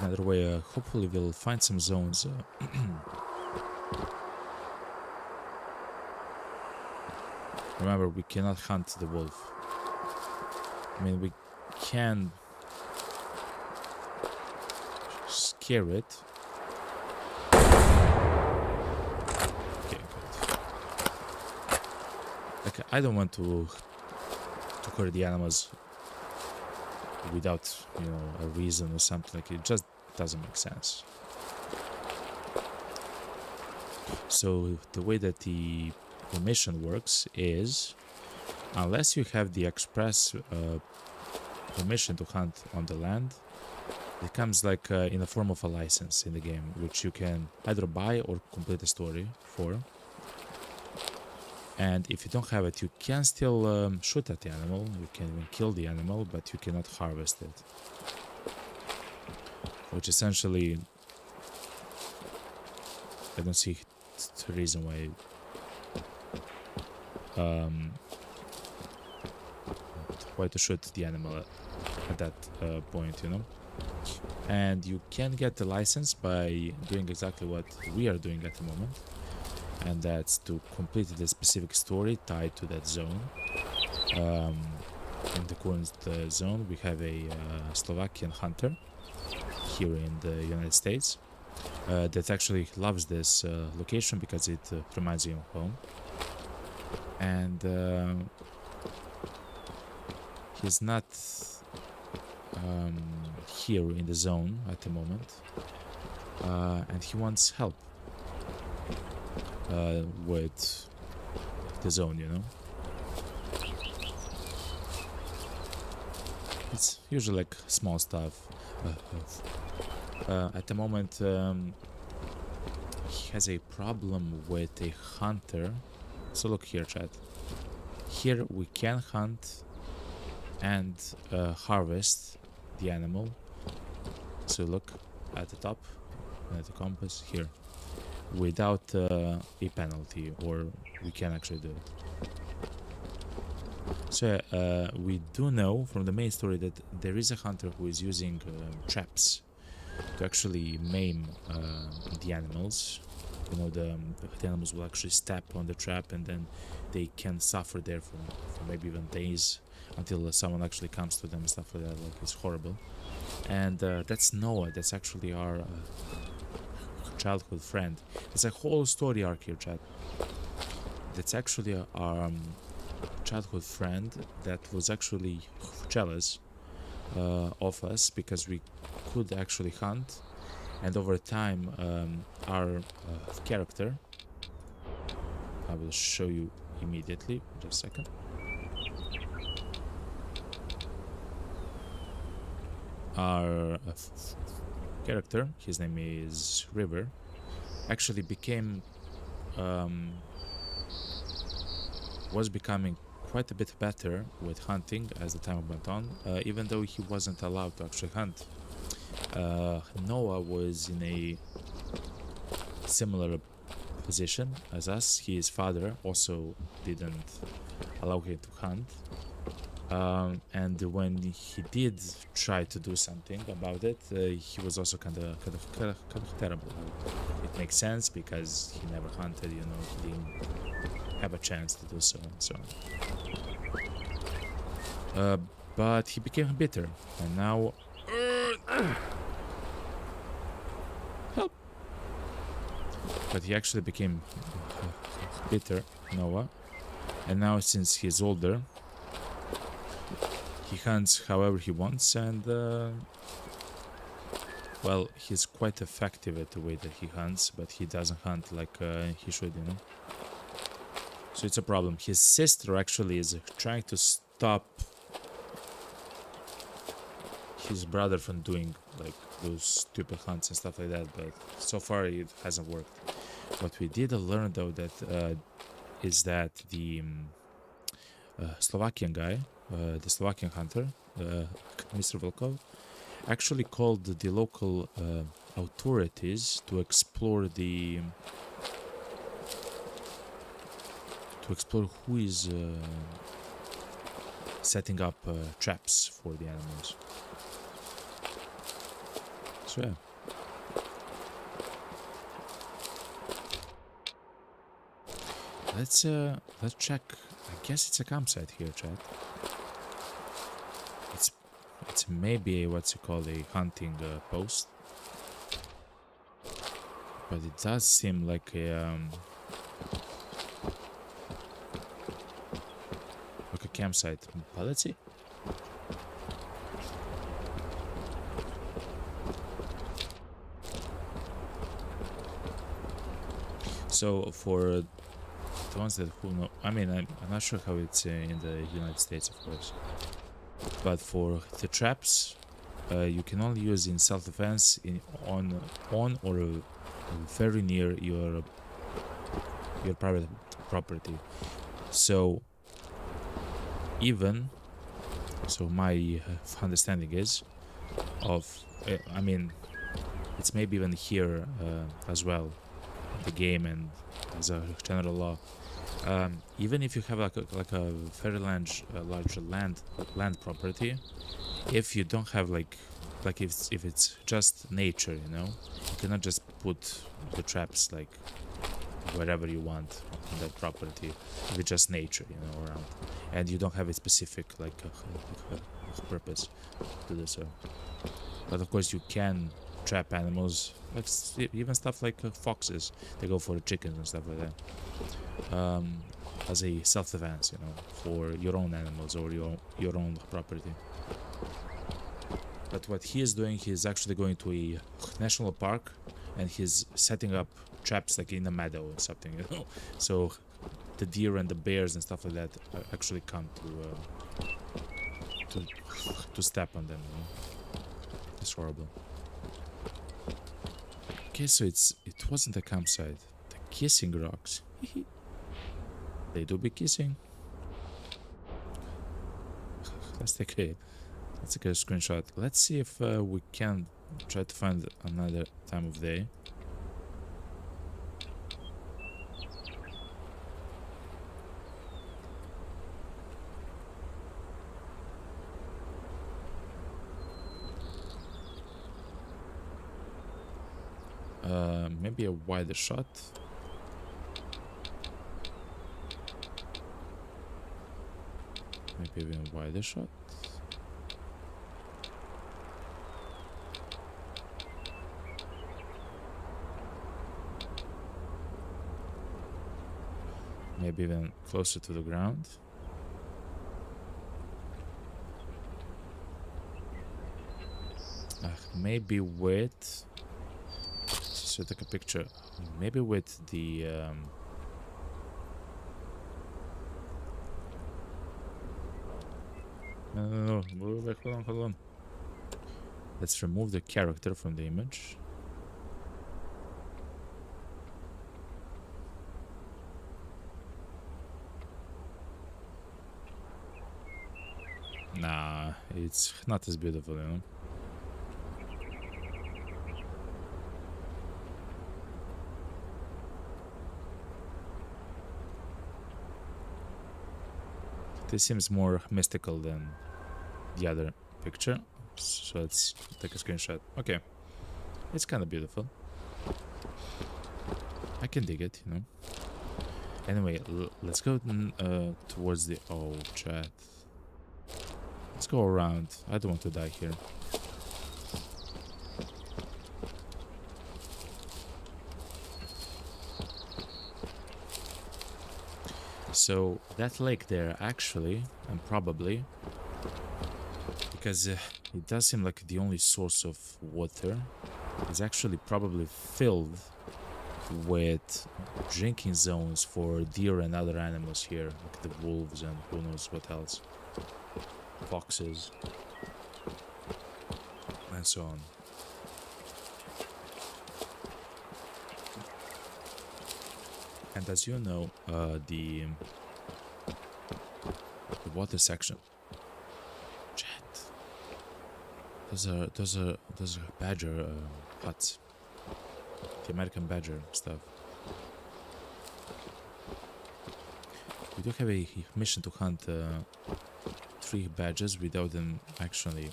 Another way, hopefully we'll find some zones. Remember, we cannot hunt the wolf. I mean, we can scare it. Okay, good. Like, I don't want to hurt the animals without, you know, a reason or something. Like, it just doesn't make sense. So the way that the permission works is, unless you have the express permission to hunt on the land, it comes like in the form of a license in the game, which you can either buy or complete a story for. And if you don't have it, you can still shoot at the animal, you can even kill the animal, but you cannot harvest it. Which essentially, I don't see the reason why to shoot the animal at that point, you know. And you can get the license by doing exactly what we are doing at the moment, and that's to complete the specific story tied to that zone. In the current zone, we have a Slovakian hunter here in the United States that actually loves this location because it reminds him of home. And he's not here in the zone at the moment, and he wants help with the zone, you know. It's usually like small stuff. At the moment, he has a problem with a hunter. So look here, chat. Here we can hunt and harvest the animal. So look at the top, at the compass here, without a penalty, or we can actually do it. So we do know from the main story that there is a hunter who is using traps to actually maim the animals. You know, the animals will actually step on the trap, and then they can suffer there for maybe even days until someone actually comes to them and stuff like that. Like, it's horrible. And that's Noah. That's actually our childhood friend. It's a whole story arc here, chat. That's actually our childhood friend that was actually jealous of us because we could actually hunt. And over time, our character, I will show you immediately, just a second. Our character, his name is River, actually was becoming quite a bit better with hunting as the time went on, even though he wasn't allowed to actually hunt. Noah was in a similar position as us. His father also didn't allow him to hunt. And when he did try to do something about it, he was also kind of terrible. It makes sense because he never hunted, you know, he didn't have a chance to do so and so on. But he became bitter, and now help. But he actually became bitter, Noah, and now since he's older, he hunts however he wants, and well, he's quite effective at the way that he hunts, but he doesn't hunt like he should, you know. So it's a problem. His sister actually is trying to stop his brother from doing like those stupid hunts and stuff like that, but so far it hasn't worked. What we did learn though that is that the Slovakian guy, the Slovakian hunter, Mr. Volkov, actually called the local authorities to explore who is setting up traps for the animals. So yeah. Let's check. I guess it's a campsite here, chat. It's maybe what's it called, a hunting post, but it does seem like a campsite. But let's see. So for the ones that who know, I mean, I'm not sure how it's in the United States, of course. But for the traps, you can only use in self-defense on or very near your private property. So my understanding is I mean, it's maybe even here as well, the game and as a general law. Even if you have like a very large land property, if you don't have like if it's just nature, you know, you cannot just put the traps like wherever you want on that property. If it's just nature, you know, around, and you don't have a specific like purpose to do so. But of course, you can trap animals, like even stuff like foxes. They go for chickens and stuff like that, as a self-defense, you know, for your own animals or your own property. But what he is doing, he's actually going to a national park, and he's setting up traps like in a meadow or something, you know. So the deer and the bears and stuff like that actually come to step on them, you know. It's horrible. Okay, so it wasn't a campsite. The kissing rocks. They do be kissing. Let's take a screenshot. Let's see if we can try to find another time of day. Maybe a wider shot. Maybe even a wider shot. Maybe even closer to the ground. Maybe with... So take a picture. Maybe with the... No. Hold on. Let's remove the character from the image. Nah, it's not as beautiful, you know. This seems more mystical than the other picture. So let's take a screenshot. Okay. It's kind of beautiful. I can dig it, you know. Anyway, let's go towards the... Oh, chat. Let's go around. I don't want to die here. So, that lake there, actually, and probably, because it does seem like the only source of water, is actually probably filled with drinking zones for deer and other animals here, like the wolves and who knows what else. Foxes. And so on. And as you know, the water section. Chat. Those are badger huts. The American badger stuff. We do have a mission to hunt 3 badgers without them actually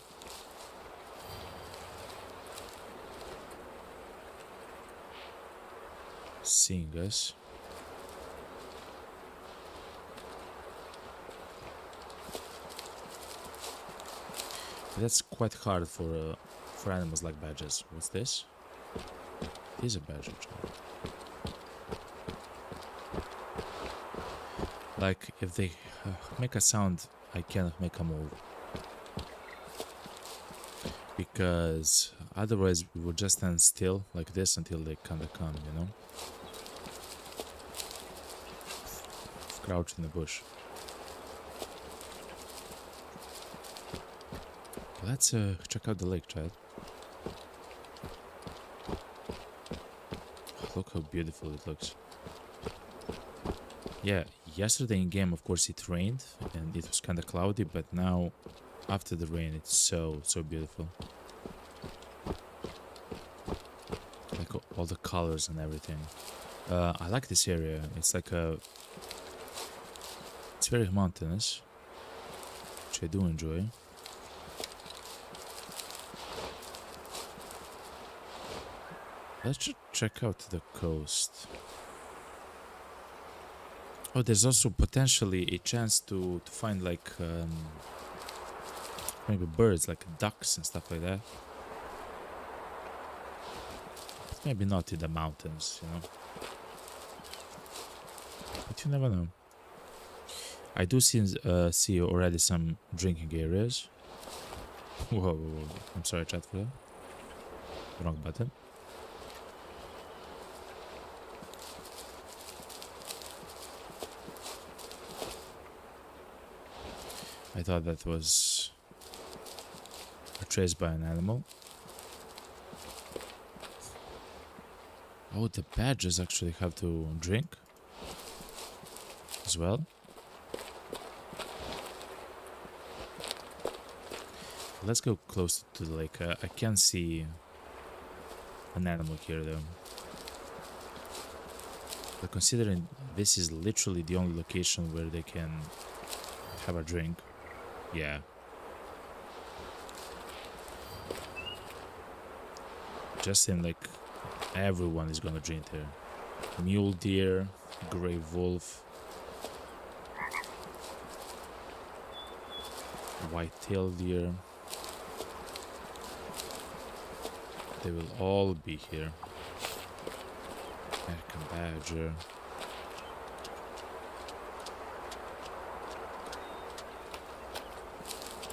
seeing us. That's quite hard for animals like badgers. What's this? It is a badger. Like, if they make a sound, I cannot make a move. Because otherwise we would just stand still like this until they kinda come, you know? Crouch in the bush. Let's check out the lake, Chad. Look how beautiful it looks. Yeah, yesterday in game, of course, it rained and it was kind of cloudy, but now, after the rain, it's so beautiful. Like all the colors and everything. I like this area. It's like it's very mountainous, which I do enjoy. Let's just check out the coast. Oh, there's also potentially a chance to find like maybe birds, like ducks and stuff like that. Maybe not in the mountains, you know. But you never know. I do see already some drinking areas. Whoa. I'm sorry, chat, for that. Wrong button. I thought that was chased by an animal. Oh, the badgers actually have to drink as well. Let's go closer to the lake. I can see an animal here though. But considering this is literally the only location where they can have a drink. Yeah. Just seems like everyone is gonna drink there. Mule deer, gray wolf, white-tailed deer. They will all be here. American badger.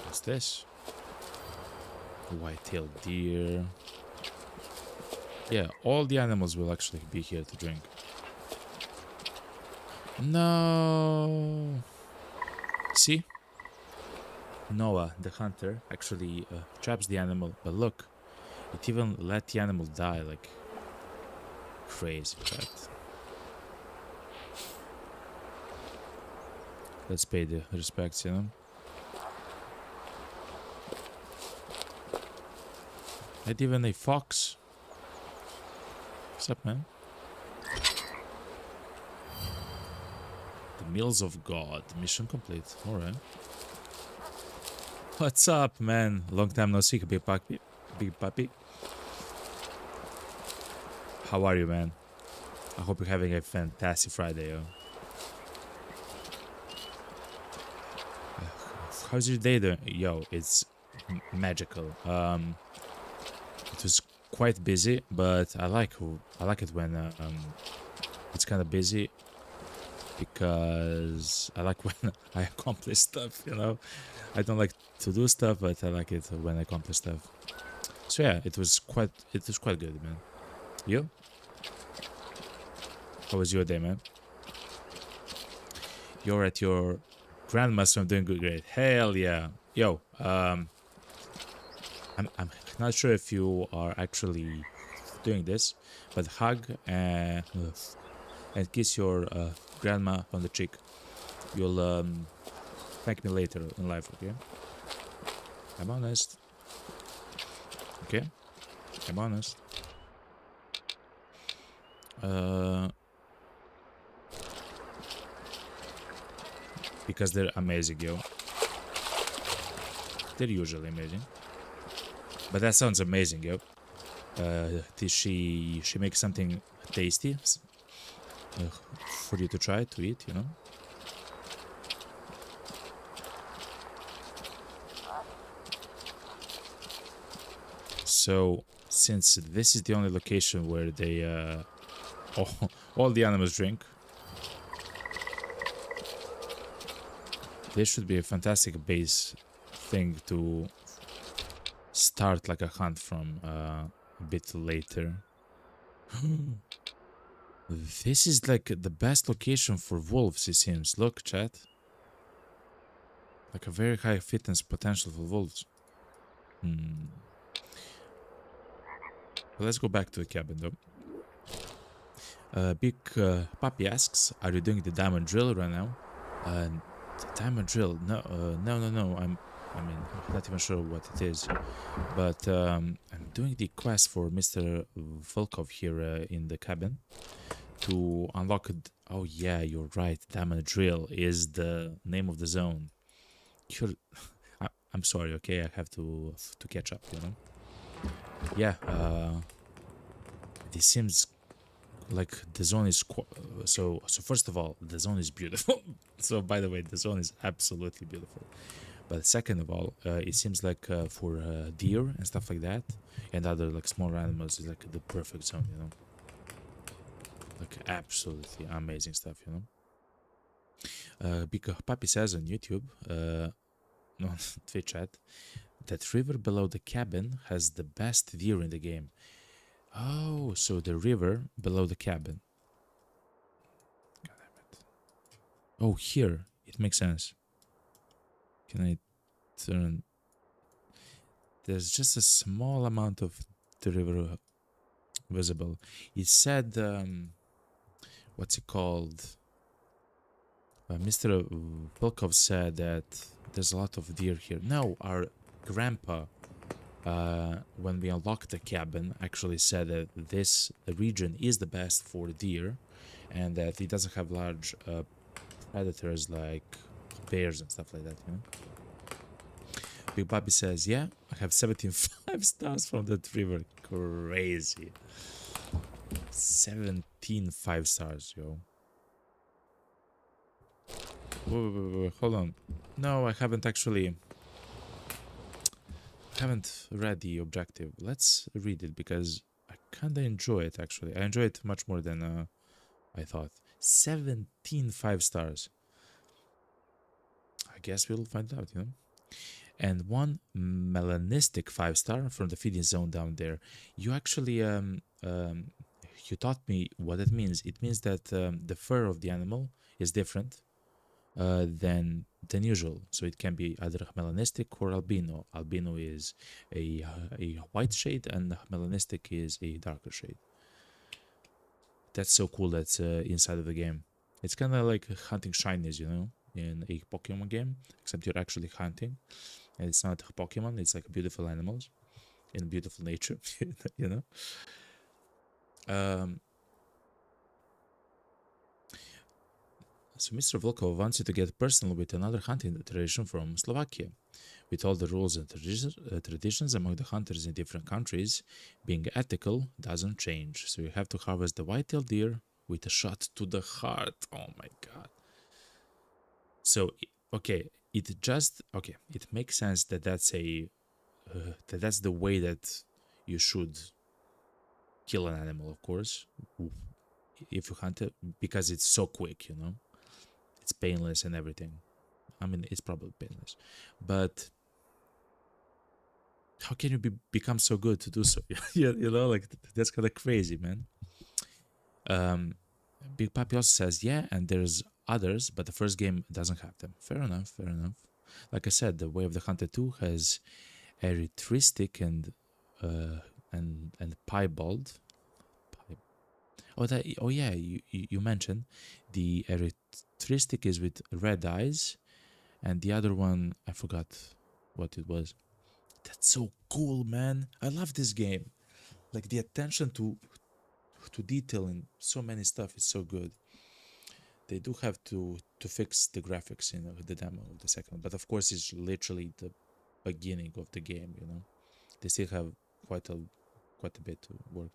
What's this? White-tailed deer. Yeah, all the animals will actually be here to drink. No. See? Noah, the hunter, actually traps the animal, but look, it even let the animal die, like crazy, chat. Let's pay the respects, you know. And even a fox. What's up, man? The Meals of God. Mission complete. Alright. What's up, man? Long time no see, big puppy. Big puppy. How are you, man? I hope you're having a fantastic Friday, yo. How's your day doing? Yo, it's magical. It was quite busy, but I like it when it's kind of busy, because I like when I accomplish stuff, you know. I don't like to do stuff, but I like it when I accomplish stuff. So yeah, it was quite good, man. You? How was your day, man? You're at your grandma's, so I'm doing good, great. Hell yeah. Yo, I'm not sure if you are actually doing this, but hug and kiss your grandma on the cheek. You'll thank me later in life, okay? I'm honest. Okay? I'm honest. Because they're amazing, yo. They're usually amazing. But that sounds amazing, yo. She makes something tasty for you to try to eat, you know. So since this is the only location where they all the animals drink, this should be a fantastic base thing to start like a hunt from a bit later. This is like the best location for wolves, it seems. Look, chat. Like a very high fitness potential for wolves. Let's go back to the cabin though. Big Papi asks, are you doing the diamond drill right now? The diamond drill? No, no. I'm not even sure what it is. But I'm doing the quest for Mr. Volkov here in the cabin to unlock it. Oh yeah, you're right. Diamond drill is the name of the zone. I'm sorry, okay? I have to catch up, you know? Yeah, this seems like the zone is so first of all, the zone is beautiful. So by the way, the zone is absolutely beautiful. But second of all, it seems like for deer and stuff like that, and other like smaller animals, is like the perfect zone, you know. Like absolutely amazing stuff, you know. Big Papi says on YouTube, on Twitch chat, that river below the cabin has the best deer in the game. Oh, so the river below the cabin. God damn it. Oh, here. It makes sense. Can I turn? There's just a small amount of the river visible. It said, what's it called? Mr. Volkov said that there's a lot of deer here. No, our grandpa, when we unlocked the cabin, actually said that this region is the best for deer, and that it doesn't have large predators like bears and stuff like that, you know. Big Bobby says, yeah, I have 17 stars from that river. Crazy. 17 5 stars, yo. Wait, hold on. No, I haven't read the objective. Let's read it because I kinda enjoy it, actually. I enjoy it much more than I thought. 17 5 stars. I guess we'll find out, you know. And one melanistic 5-star from the feeding zone down there. You actually you taught me what it means. It means that the fur of the animal is different than usual. So it can be either melanistic or albino. Albino is a white shade, and melanistic is a darker shade. That's so cool. That's inside of the game. It's kind of like hunting shinies, you know, in a Pokemon game, except you're actually hunting. And it's not a Pokemon, it's like beautiful animals in beautiful nature, you know. So Mr. Volkov wants you to get personal with another hunting tradition from Slovakia. With all the rules and traditions among the hunters in different countries, being ethical doesn't change. So you have to harvest the white-tailed deer with a shot to the heart. Oh my god. So, okay, it makes sense that that's the way that you should kill an animal, of course, if you hunt it, because it's so quick, it's painless and everything. I mean, it's probably painless, but how can you become so good to do so? Like that's kind of crazy, man. Big Papi also says, yeah, and there's others, but the first game doesn't have them. Fair enough, fair enough. Like I said, the Way of the Hunter 2 has Erythristic and Piebald. Oh yeah, you mentioned the Erythristic is with red eyes, and the other one I forgot what it was. That's so cool, man. I love this game. Like the attention to detail in so many stuff is so good. They do have to fix the graphics in the demo of the second, but of course it's literally the beginning of the game. They still have quite a bit to work.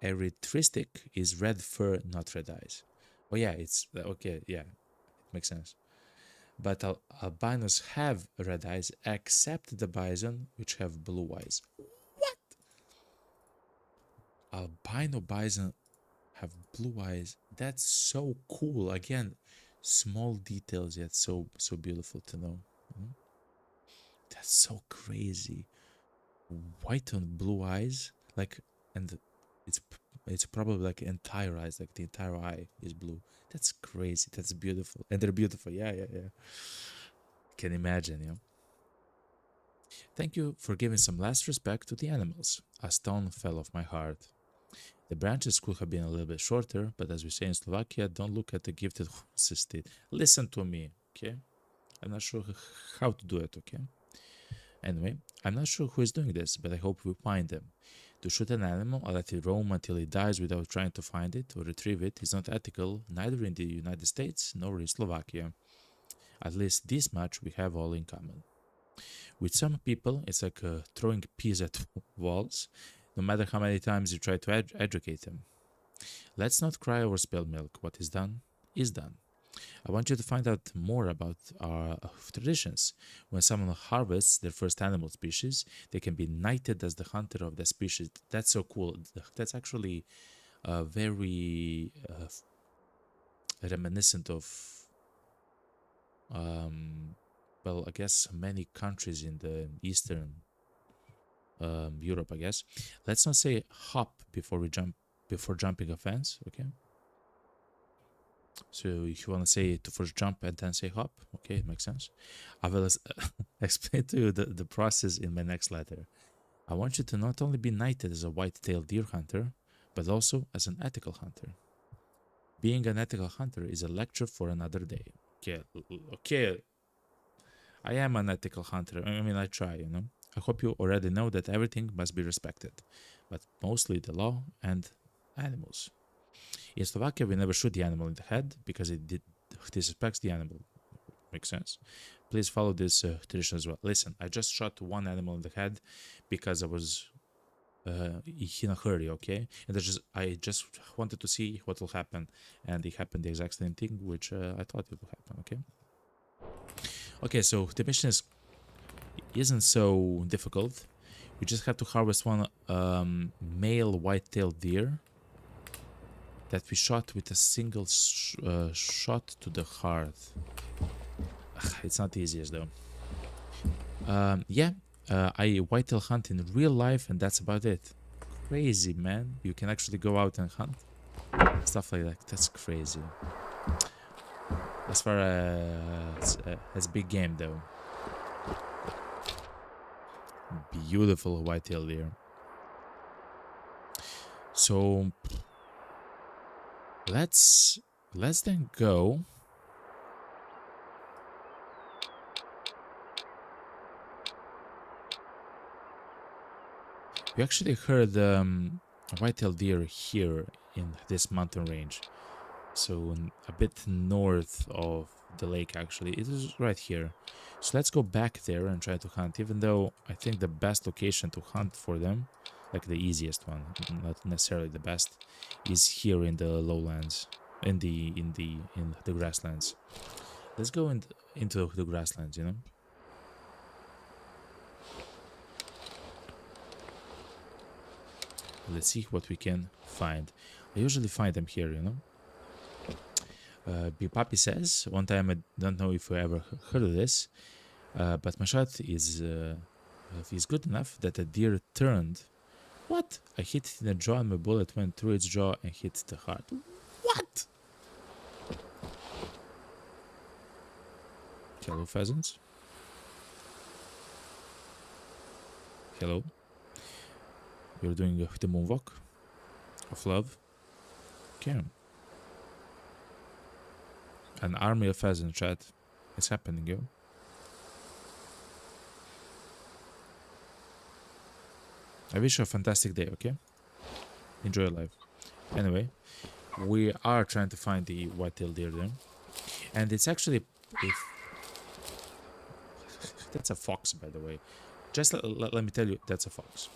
Erythristic is red fur, not red eyes. Oh yeah, it's okay. Yeah, it makes sense. But albinos have red eyes, except the bison, which have blue eyes. What? Albino bison have blue eyes. That's so cool. Again, small details yet so beautiful to know. That's so crazy. White on blue eyes, like, and it's it's probably like entire eyes, like the entire eye is blue. That's crazy. That's beautiful, and they're beautiful. Yeah. Can imagine, Thank you for giving some last respect to the animals. A stone fell off my heart. The branches could have been a little bit shorter, but as we say in Slovakia, don't look at the gifted horses. Listen to me, okay? I'm not sure how to do it, okay? Anyway, I'm not sure who is doing this, but I hope we find them. To shoot an animal or let it roam until it dies without trying to find it or retrieve it is not ethical, neither in the United States nor in Slovakia. At least this much we have all in common. With some people, it's like throwing peas at walls, no matter how many times you try to educate them. Let's not cry over spilled milk. What is done is done. I want you to find out more about our traditions. When someone harvests their first animal species, they can be knighted as the hunter of the species. That's so cool. That's actually very reminiscent of, well, I guess many countries in the Eastern Europe, I guess. Let's not say hop before jumping a fence, okay? So if you want to say to first jump and then say hop, okay, it makes sense. I will explain to you the process in my next letter. I want you to not only be knighted as a white-tailed deer hunter, but also as an ethical hunter. Being an ethical hunter is a lecture for another day. Okay. I am an ethical hunter. I mean, I try, I hope you already know that everything must be respected, but mostly the law and animals. In Slovakia, we never shoot the animal in the head because it disrespects the animal. Makes sense? Please follow this tradition as well. Listen, I just shot one animal in the head because I was in a hurry, okay? And I just wanted to see what will happen, and it happened the exact same thing which I thought it would happen, okay? Okay, so the mission isn't so difficult. We just have to harvest one male white-tailed deer that we shot with a single shot to the heart. It's not the easiest though. I whitetail hunt in real life, and that's about it. Crazy, man. You can actually go out and hunt. Stuff like that. That's crazy. As far as big game though. Beautiful whitetail deer. So let's then go. We actually heard a white-tailed deer here in this mountain range. So a bit north of the lake, actually. It is right here. So let's go back there and try to hunt, even though I think the best location to hunt for them, like the easiest one, not necessarily the best, is here in the lowlands, in the grasslands. Let's go into the grasslands, you know? Let's see what we can find. I usually find them here, you know? Papi says, one time, I don't know if you ever heard of this, but my shot is good enough that a deer turned. What? I hit it in the jaw and my bullet went through its jaw and hit the heart. What? Hello, pheasants. Hello. You're doing the moonwalk of love. Okay. An army of pheasants, chat. It's happening, yo. I wish you a fantastic day, okay? Enjoy your life. Anyway, we are trying to find the white-tailed deer there. And it's actually... That's a fox, by the way. Just let me tell you, that's a fox.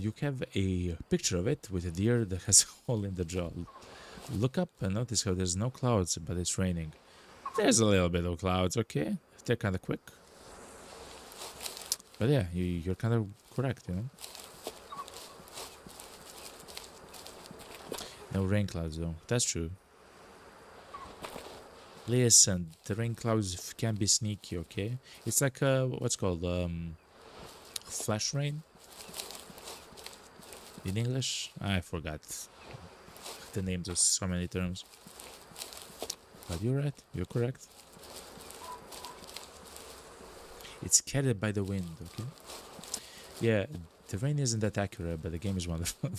You have a picture of it with a deer that has a hole in the jaw. Look up and notice how there's no clouds, but it's raining. There's a little bit of clouds, okay? They're kind of quick. But yeah, you're kind of correct, you know? No rain clouds, though. That's true. Listen, the rain clouds can be sneaky, okay? It's like, what's called, flash rain? In English? I forgot the names of so many terms. But you're right, you're correct. It's carried by the wind, okay? Yeah, the rain isn't that accurate, but the game is wonderful.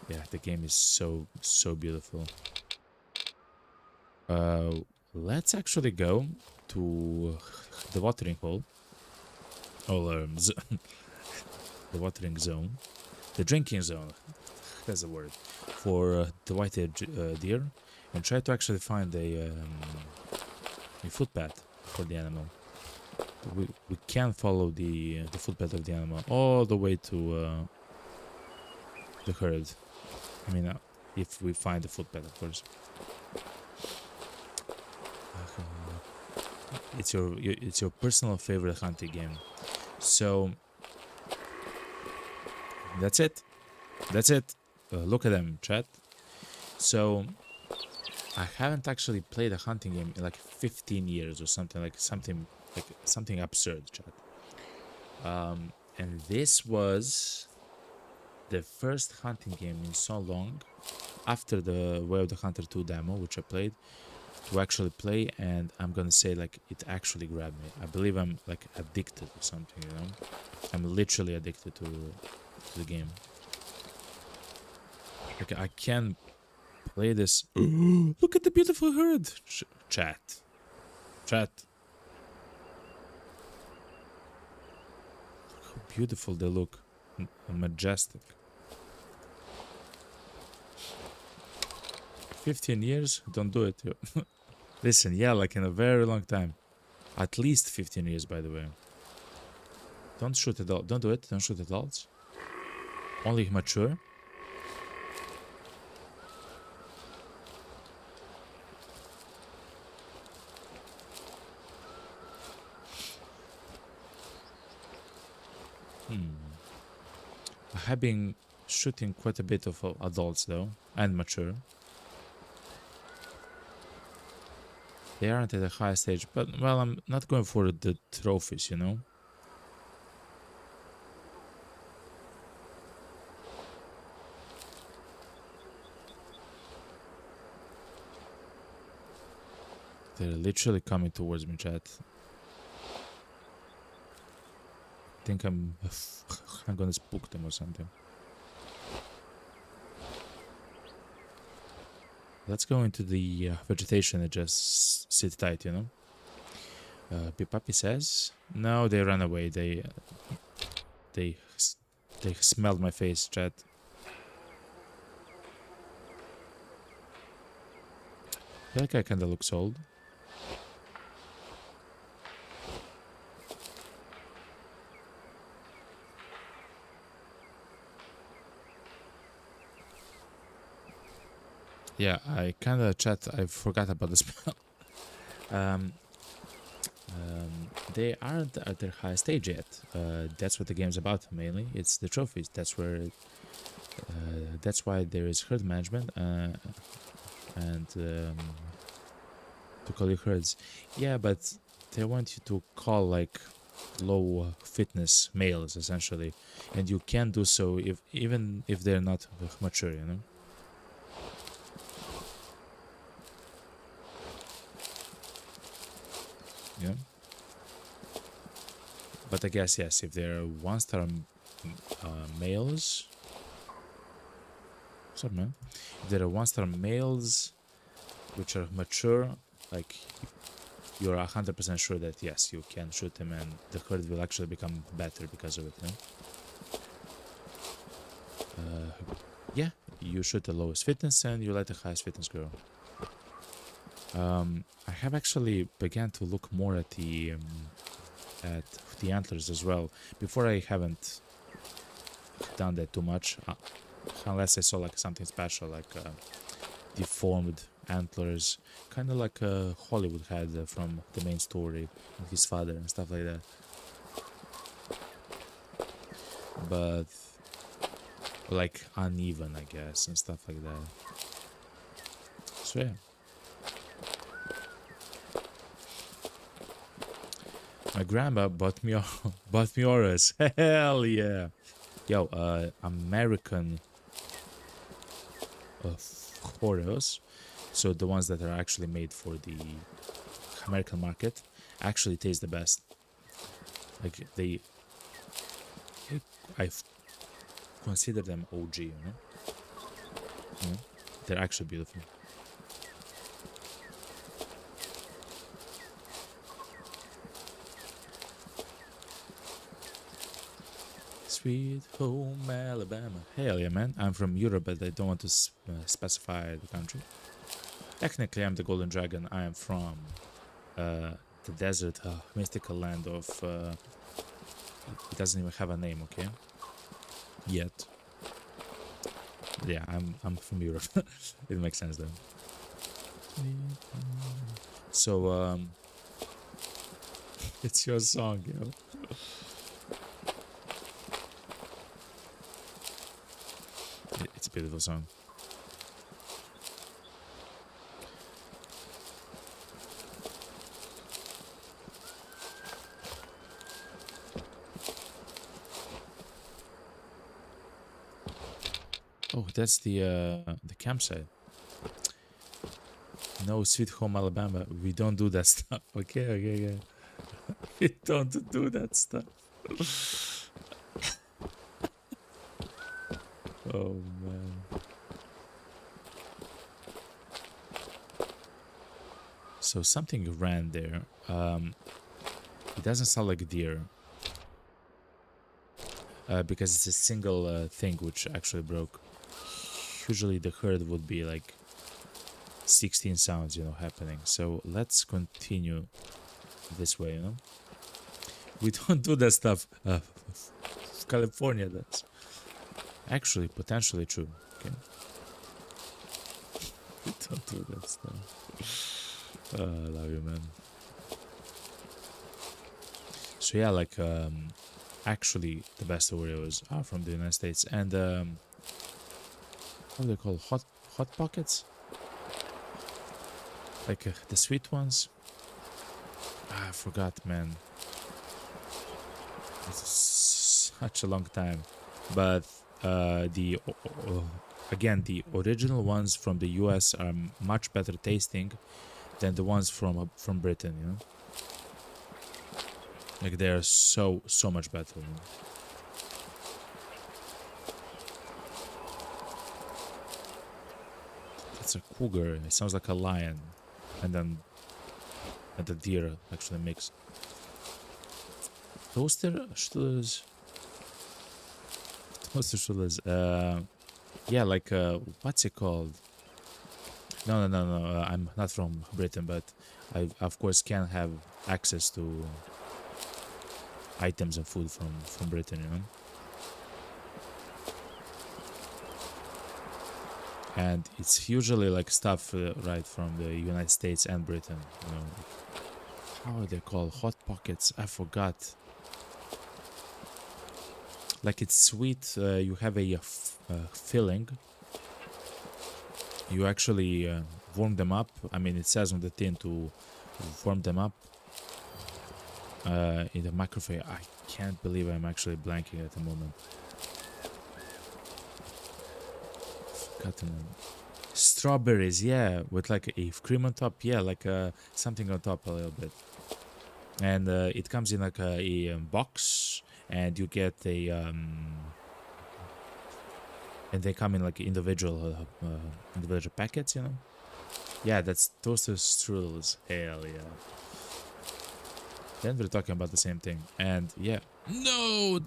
Yeah, the game is so beautiful. Let's actually go to the watering hole. Or the watering zone. The drinking zone. That's the word. For the white-tailed deer. And try to actually find a footpath for the animal. We can follow the footpath of the animal all the way to the herd. I mean, if we find the footpath, of course. It's your personal favorite hunting game. So that's it. That's it. Look at them, chat. So I haven't actually played a hunting game in like 15 years or something something absurd, chat. And this was the first hunting game in so long after the Way of the Hunter 2 demo, which I played, to actually play, and I'm gonna say like it actually grabbed me. I believe I'm like addicted or something, you know? I'm literally addicted to the game. Okay, I can play this. Look at the beautiful herd! Chat. How beautiful they look. Majestic. 15 years? Don't do it. Listen, yeah, like in a very long time. At least 15 years, by the way. Don't shoot adults. Don't do it. Don't shoot adults. Only mature. I have been shooting quite a bit of adults, though, and mature. They aren't at the highest stage, but, well, I'm not going for the trophies, you know? They're literally coming towards me, chat. I think I'm gonna spook them or something. Let's go into the vegetation and just sit tight, you know? Big Puppy says, no, they ran away. They they smelled my face, chat. I feel like I kinda looks old. Yeah, I kinda chat. I forgot about the spell. um, they aren't at their high stage yet. That's what the game's about mainly. It's the trophies. That's where. That's why there is herd management and to call you herds. Yeah, but they want you to call like low fitness males essentially, and you can do so if even if they're not mature. You know. Yeah. But I guess yes, if they're one-star males. Sorry, man. If there are one-star males which are mature, like you're 100% sure that yes, you can shoot them and the herd will actually become better because of it. You know? Yeah, you shoot the lowest fitness and you let the highest fitness grow. I have actually began to look more at the antlers as well. Before I haven't done that too much, unless I saw like something special, like deformed antlers, kind of like Hollywood had from the main story with his father and stuff like that. But like uneven, I guess, and stuff like that. So yeah. My grandma bought me Oras. Hell yeah. Yo, American Oreos, so the ones that are actually made for the American market, actually taste the best. Like I consider them OG, you know? They're actually beautiful. Sweet home Alabama. Hell yeah, man. I'm from Europe, but I don't want to specify the country. Technically, I'm the Golden Dragon. I am from the desert, mystical land of... it doesn't even have a name, okay? Yet. Yeah, I'm from Europe. It makes sense, though. So, it's your song, yo. It's a beautiful song. Oh, that's the campsite. No, Sweet Home Alabama. We don't do that stuff. Okay. We don't do that stuff. Oh man. So something ran there. It doesn't sound like a deer. Because it's a single thing which actually broke. Usually the herd would be like 16 sounds, happening. So let's continue this way, We don't do that stuff. California does. Actually, potentially true. Okay. We don't do that stuff. I love you, man. So yeah, like actually the best Oreos are from the United States, and what do they call hot pockets? Like the sweet ones. I forgot, man. It's such a long time, but the original ones from the US are much better tasting than the ones from Britain, Like they are so much better. It's a cougar. It sounds like a lion, and then that the deer actually makes. Toaster strudels. Toaster strudels. Yeah, like what's it called? No. I'm not from Britain, but I of course can have access to items and food from Britain, you know. And it's usually like stuff right from the United States and Britain, you know. How are they called? Hot pockets. I forgot. Like it's sweet. You have a filling. You actually warm them up. I mean, it says on the tin to warm them up in the microwave. I can't believe I'm actually blanking at the moment. Forgotten. Strawberries, yeah, with like a cream on top. Yeah, like something on top a little bit. And it comes in like a box, and you get a and they come in like individual packets, you know. Yeah, that's toaster strudels. Hell yeah. Then we're talking about the same thing. And yeah, no,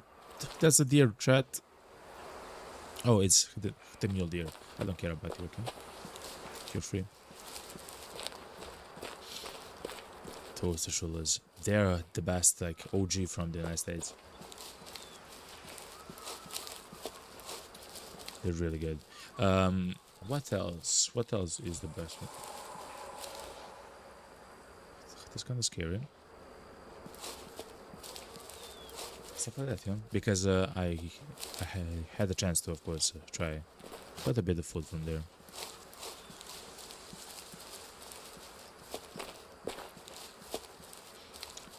that's a deer, chat. Oh, it's the mule deer. I don't care about you, okay? You're free. Toaster strudels. They're the best, like OG from the United States. They're really good. What else? What else is the best one? That's kind of scary. Stuff like that, you know? Because I had a chance to, of course, try quite a bit of food from there.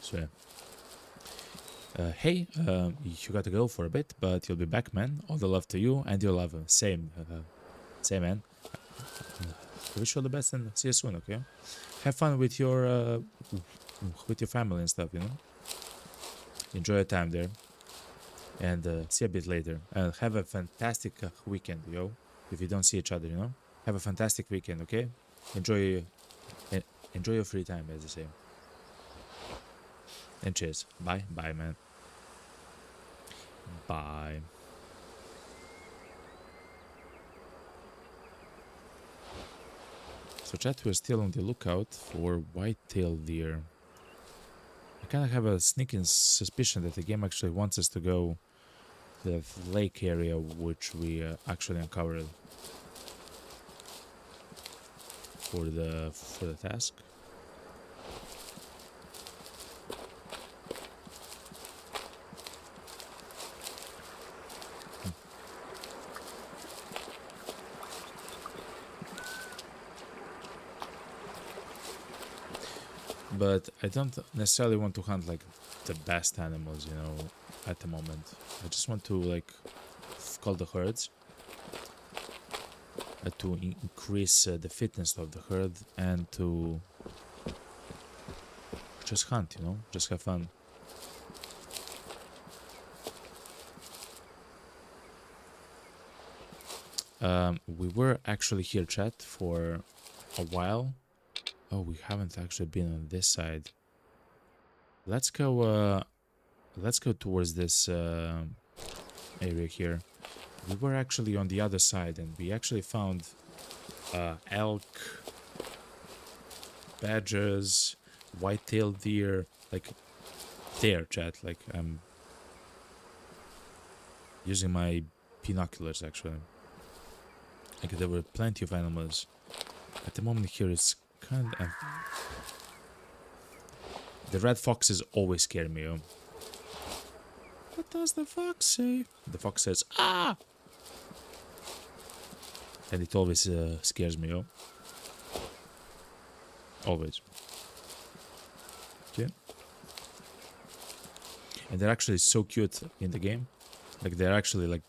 So yeah. Hey, you gotta go for a bit, but you'll be back, man. All the love to you and your love. Same, man. I wish you all the best and see you soon, okay? Have fun with your family and stuff, you know? Enjoy your time there. And see you a bit later. And have a fantastic weekend, yo. If you don't see each other, you know? Have a fantastic weekend, okay? Enjoy your free time, as they say. And cheers. Bye. Bye, man. Bye. So chat, we're still on the lookout for white-tailed deer. I kind of have a sneaking suspicion that the game actually wants us to go to the lake area, which we actually uncovered for the task. But I don't necessarily want to hunt like the best animals, you know, at the moment. I just want to like cull the herds to increase the fitness of the herd and to just hunt, you know, just have fun. We were actually here, chat, for a while. Oh, we haven't actually been on this side. Let's go towards this area here. We were actually on the other side, and we actually found elk, badgers, white-tailed deer, like there, chat. Like I'm using my binoculars actually. Like there were plenty of animals. At the moment here, it's kind of the red foxes always scare me. Oh. What does the fox say? The fox says, "Ah!" And it always scares me. Oh. Always. Okay. And they're actually so cute in the game. Like they're actually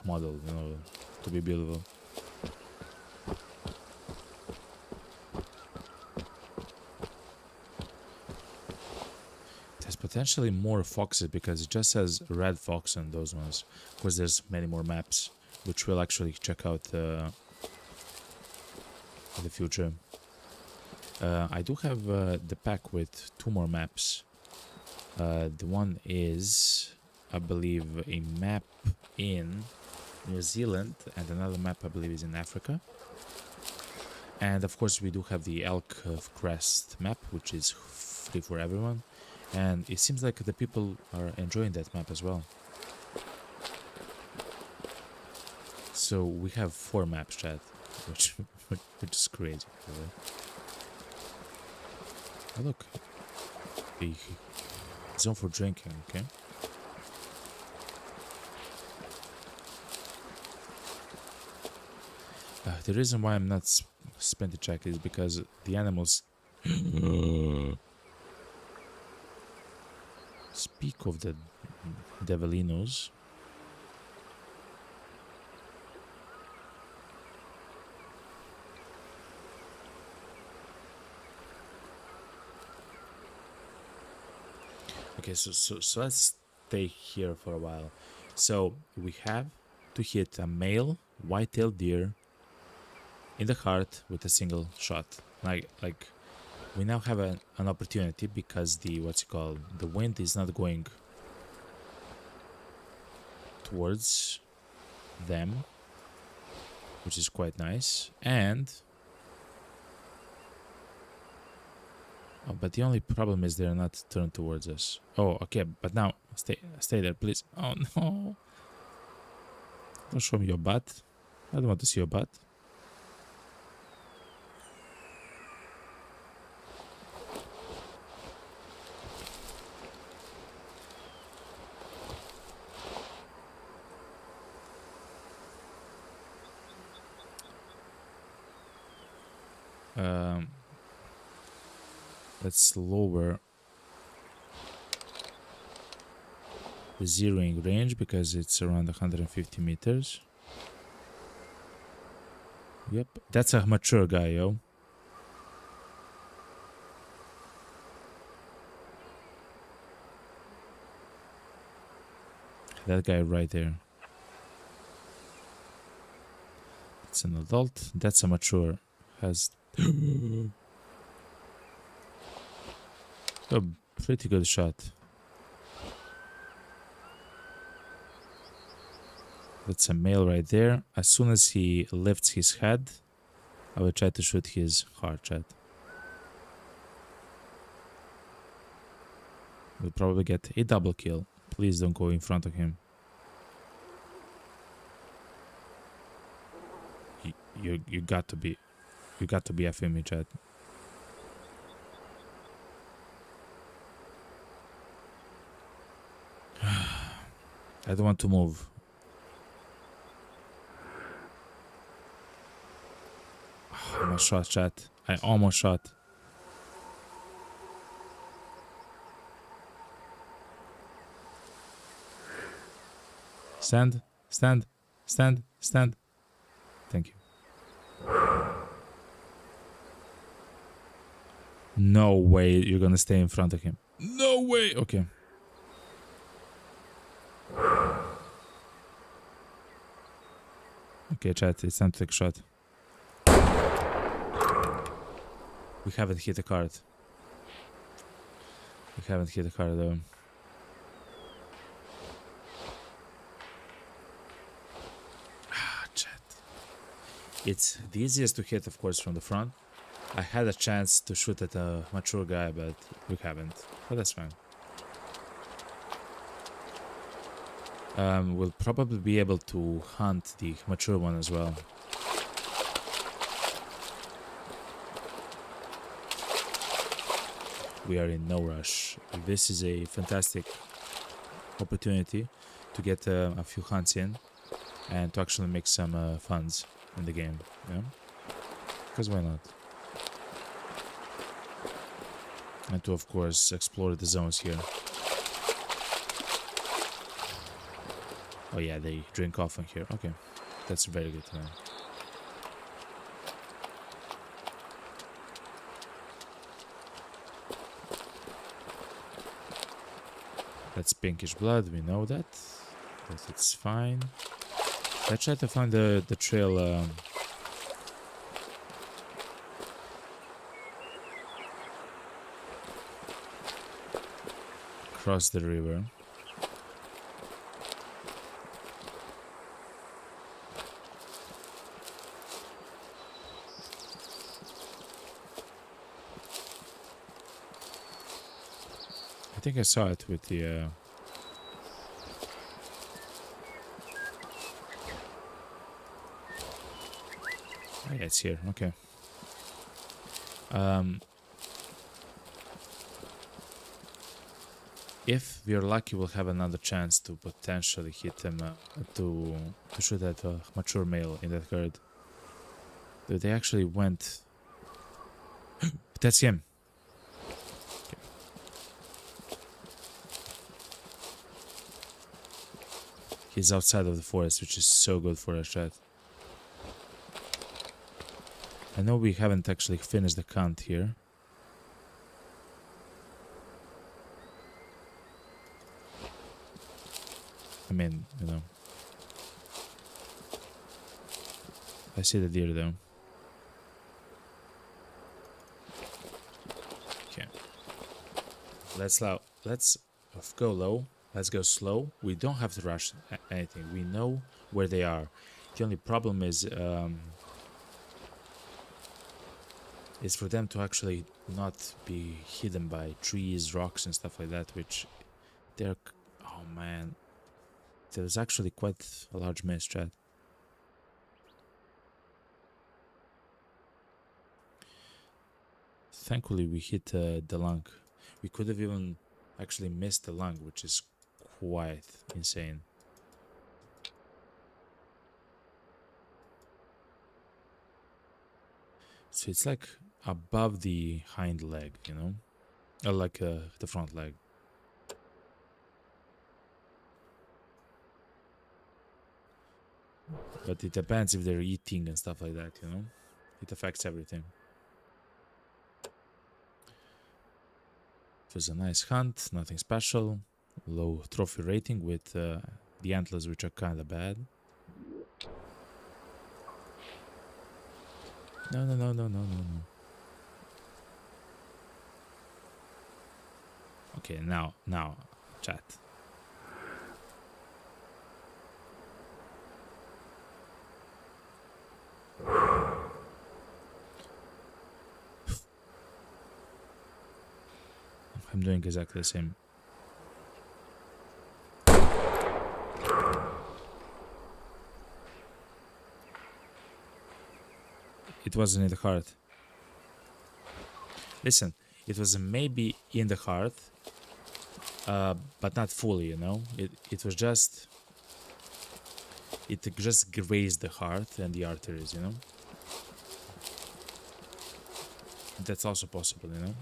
modeled, you know, to be beautiful. There's potentially more foxes because it just says red fox on those ones. Of course, there's many more maps, which we'll actually check out in the future. I do have the pack with 2 more maps. The one is, I believe, a map in New Zealand, and another map, I believe, is in Africa. And of course, we do have the Elk Crest map, which is free for everyone. And it seems like the people are enjoying that map as well. So we have 4 maps, chat, which is crazy. Really. Oh, look, a zone for drinking. Okay. The reason why I'm not spending check is because the animals. Speak of the devilinos. Okay, so let's stay here for a while. So we have to hit a male white-tailed deer in the heart with a single shot. Like we now have an opportunity because the the wind is not going towards them, which is quite nice. And but the only problem is they're not turned towards us. Oh, okay, but now stay there, please. Oh no! Don't show me your butt. I don't want to see your butt. Let's lower the zeroing range because it's around 150 meters. Yep, that's a mature guy, yo. That guy right there. It's an adult. That's a mature. Has a pretty good shot. That's a male right there. As soon as he lifts his head, I will try to shoot his heart, chat. We'll probably get a double kill. Please don't go in front of him. You got to be effing me, chat. I don't want to move. I almost shot, chat. I almost shot. Stand, stand, stand, stand. Thank you. No way you're gonna stay in front of him. No way. Okay. Okay, chat, it's time to take a shot. We haven't hit a card. We haven't hit a card though. Chat. It's the easiest to hit, of course, from the front. I had a chance to shoot at a mature guy, but we haven't. But that's fine. We'll probably be able to hunt the mature one as well. We are in no rush. This is a fantastic opportunity to get a few hunts in and to actually make some funds in the game. Yeah? Because why not? And to, of course, explore the zones here. Oh yeah, they drink often here. Okay, that's very good to know. That's pinkish blood, we know that. But it's fine. Let's try to find the trail. across the river. I think I saw it with the oh yeah, it's here. Okay. If we're lucky, we'll have another chance to potentially hit him, to shoot at a mature male in that herd. Dude, they actually went... That's him! Okay. He's outside of the forest, which is so good for a shot. I know we haven't actually finished the count here. I mean, you know. I see the deer though. Okay. Let's go low. Let's go slow. We don't have to rush anything. We know where they are. The only problem is for them to actually not be hidden by trees, rocks, and stuff like that. Which they're. Oh man. There's actually quite a large miss, chat. Thankfully, we hit the lung. We could have even actually missed the lung, which is quite insane. So it's like above the hind leg, you know? Or like the front leg. But it depends if they're eating and stuff like that, you know? It affects everything. It was a nice hunt, nothing special. Low trophy rating with the antlers, which are kind of bad. No. Okay, now, chat. I'm doing exactly the same. It wasn't in the heart. Listen, it was maybe in the heart, but not fully, you know? It was just... It just grazed the heart and the arteries, you know? That's also possible, you know?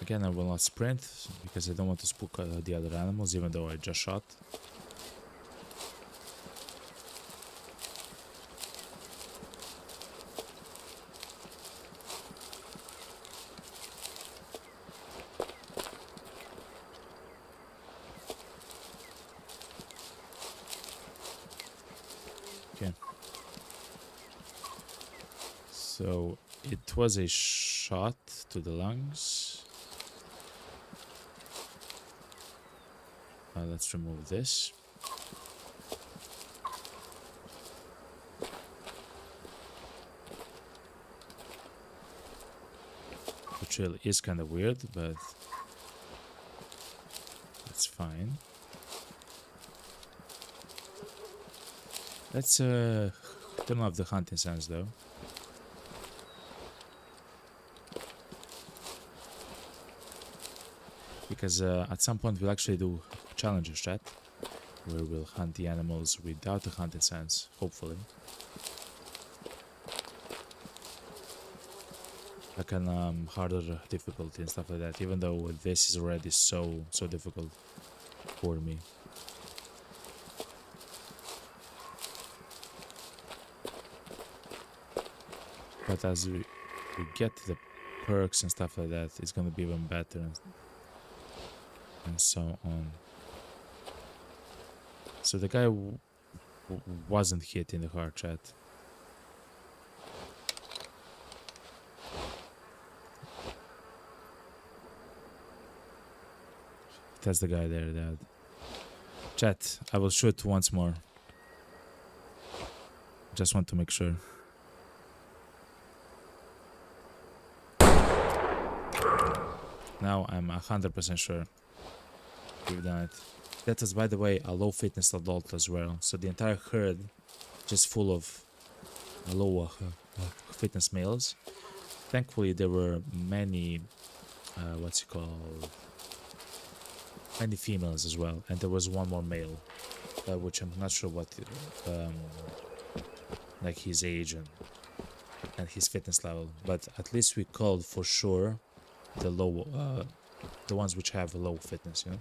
Again, I will not sprint, because I don't want to spook the other animals, even though I just shot. Okay. So, it was a shot to the lungs. Let's remove this. Which really is kind of weird, but it's fine. Let's turn off the hunting sense though. Because at some point we'll actually do challenges, chat, where we'll hunt the animals without the hunting sense, hopefully. Like an harder difficulty and stuff like that, even though this is already so difficult for me. But as we get the perks and stuff like that, it's gonna be even better and so on. So the guy wasn't hit in the heart, chat. That's the guy there, Dad. Chat, I will shoot once more. Just want to make sure. Now I'm 100% sure we've done it. That was, by the way, a low fitness adult as well. So the entire herd just full of low fitness males. Thankfully, there were many, what's it called? Many females as well. And there was one more male, which I'm not sure what, like his age and his fitness level. But at least we called for sure the low, the ones which have low fitness, you know?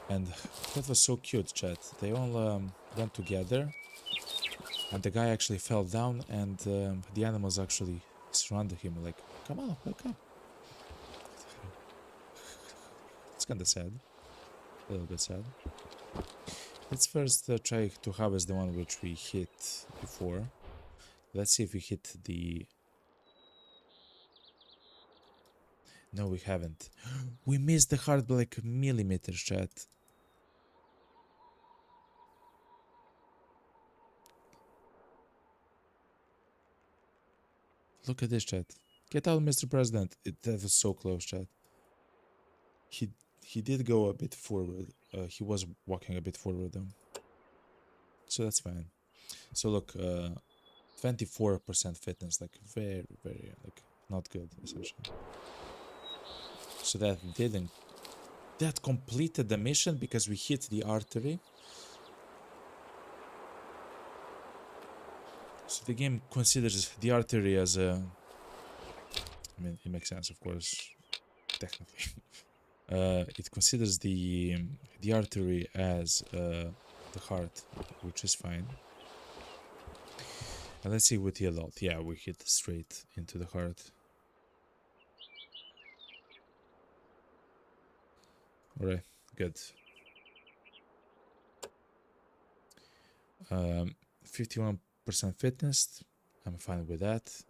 And that was so cute, chat. They all went together, and the guy actually fell down, and the animals actually surrounded him, like, come on, wake up. It's kinda sad. A little bit sad. Let's first try to harvest the one which we hit before. Let's see if we hit the... No, we haven't. We missed the heart by like millimeters, chat. Look at this, chat. Get out, Mr. President. That was so close, chat. He did go a bit forward. He was walking a bit forward though. So that's fine. So look, 24% fitness, like very, very, like not good, essentially. So that didn't... That completed the mission because we hit the artery. So the game considers the artery as a... I mean, it makes sense, of course, technically. It considers the artery as the heart, which is fine. And let's see with the adult. Yeah, we hit straight into the heart. Alright, good. 51% fitness. I'm fine with that.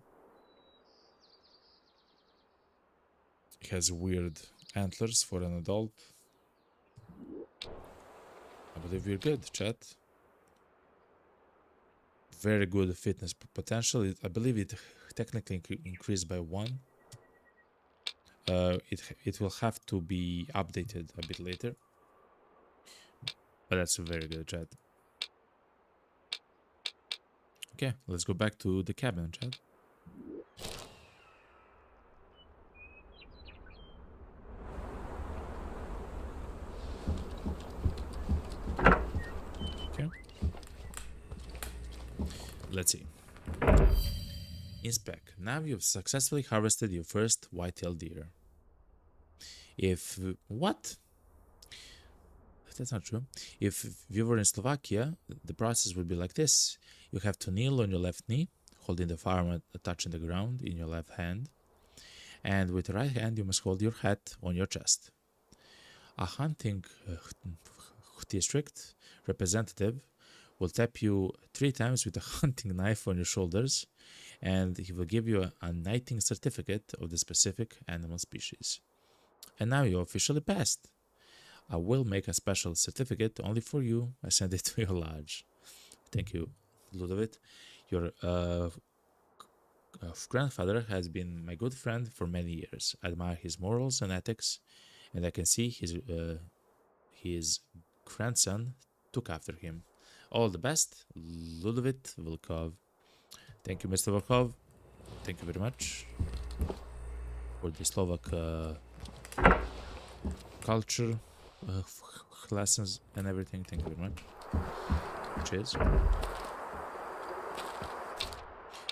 It has weird antlers for an adult. I believe we're good, chat. Very good fitness potential. I believe it technically increased by 1. It will have to be updated a bit later. But that's a very good, chat. Okay, let's go back to the cabin, chat. Okay. Let's see. Inspect. Now you've successfully harvested your first white-tailed deer. If... What? That's not true. If we were in Slovakia, the process would be like this. You have to kneel on your left knee, holding the firearm touching the ground in your left hand. And with the right hand, you must hold your hat on your chest. A hunting district representative will tap you 3 times with a hunting knife on your shoulders, and he will give you a knighting certificate of the specific animal species. And now you officially passed. I will make a special certificate only for you. I send it to your lodge. Thank you, Ludovic. Your grandfather has been my good friend for many years. I admire his morals and ethics, and I can see his grandson took after him. All the best, Ludovic Volkov. Thank you, Mr. Volkov. Thank you very much for the Slovak culture lessons and everything. Thank you very much. Cheers.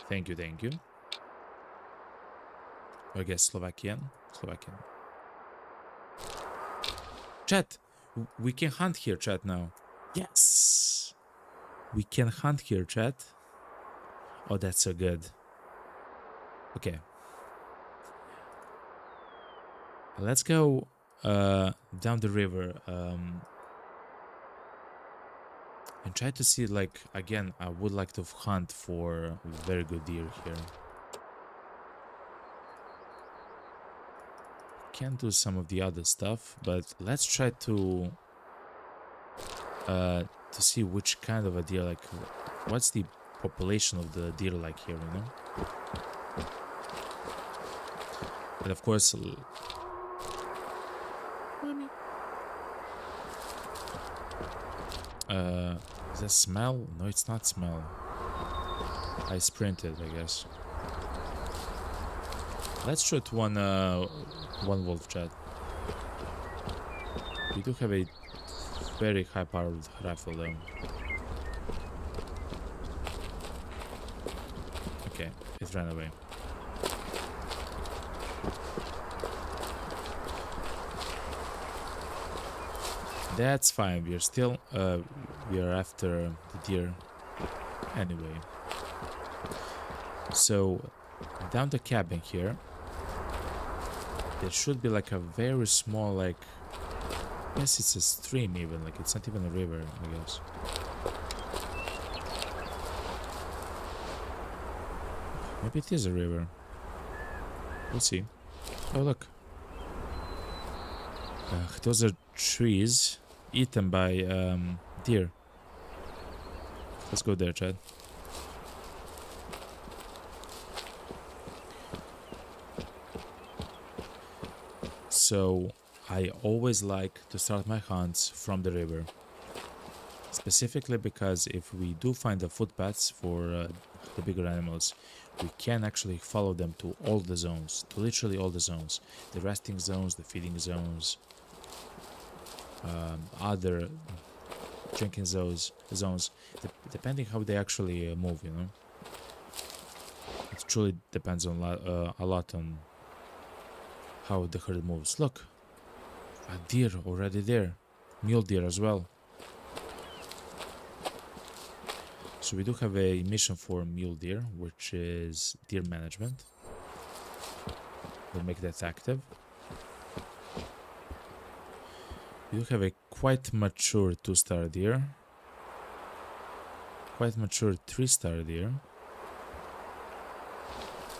Thank you, thank you. I guess Slovakian. Chat, we can hunt here, chat, now. Yes! We can hunt here, chat. Oh, that's so good. Okay. Let's go down the river. And try to see, like, again, I would like to hunt for very good deer here. Can do some of the other stuff, but let's try to see which kind of a deer, like, what's the population of the deer like here, you know? But of course, is that smell? No, it's not smell. I sprinted, I guess. Let's shoot one wolf, chat. We do have a very high-powered rifle, though. Okay, it ran away. That's fine. We're still we are after the deer anyway. So down the cabin here, there should be like a very small, like, I guess it's a stream even, like it's not even a river, I guess. Maybe it is a river. We'll see. Oh, look. Those are trees eaten by deer. Let's go there, Chad. So I always like to start my hunts from the river. Specifically because if we do find the footpaths for the bigger animals, we can actually follow them to all the zones, to literally all the zones. The resting zones, the feeding zones, other drinking zones, depending how they actually move, you know. It truly depends on a lot on how the herd moves. Look, a deer already there, mule deer as well. So we do have a mission for mule deer, which is deer management. We'll make that active. We do have a quite mature 2-star deer, quite mature 3-star deer.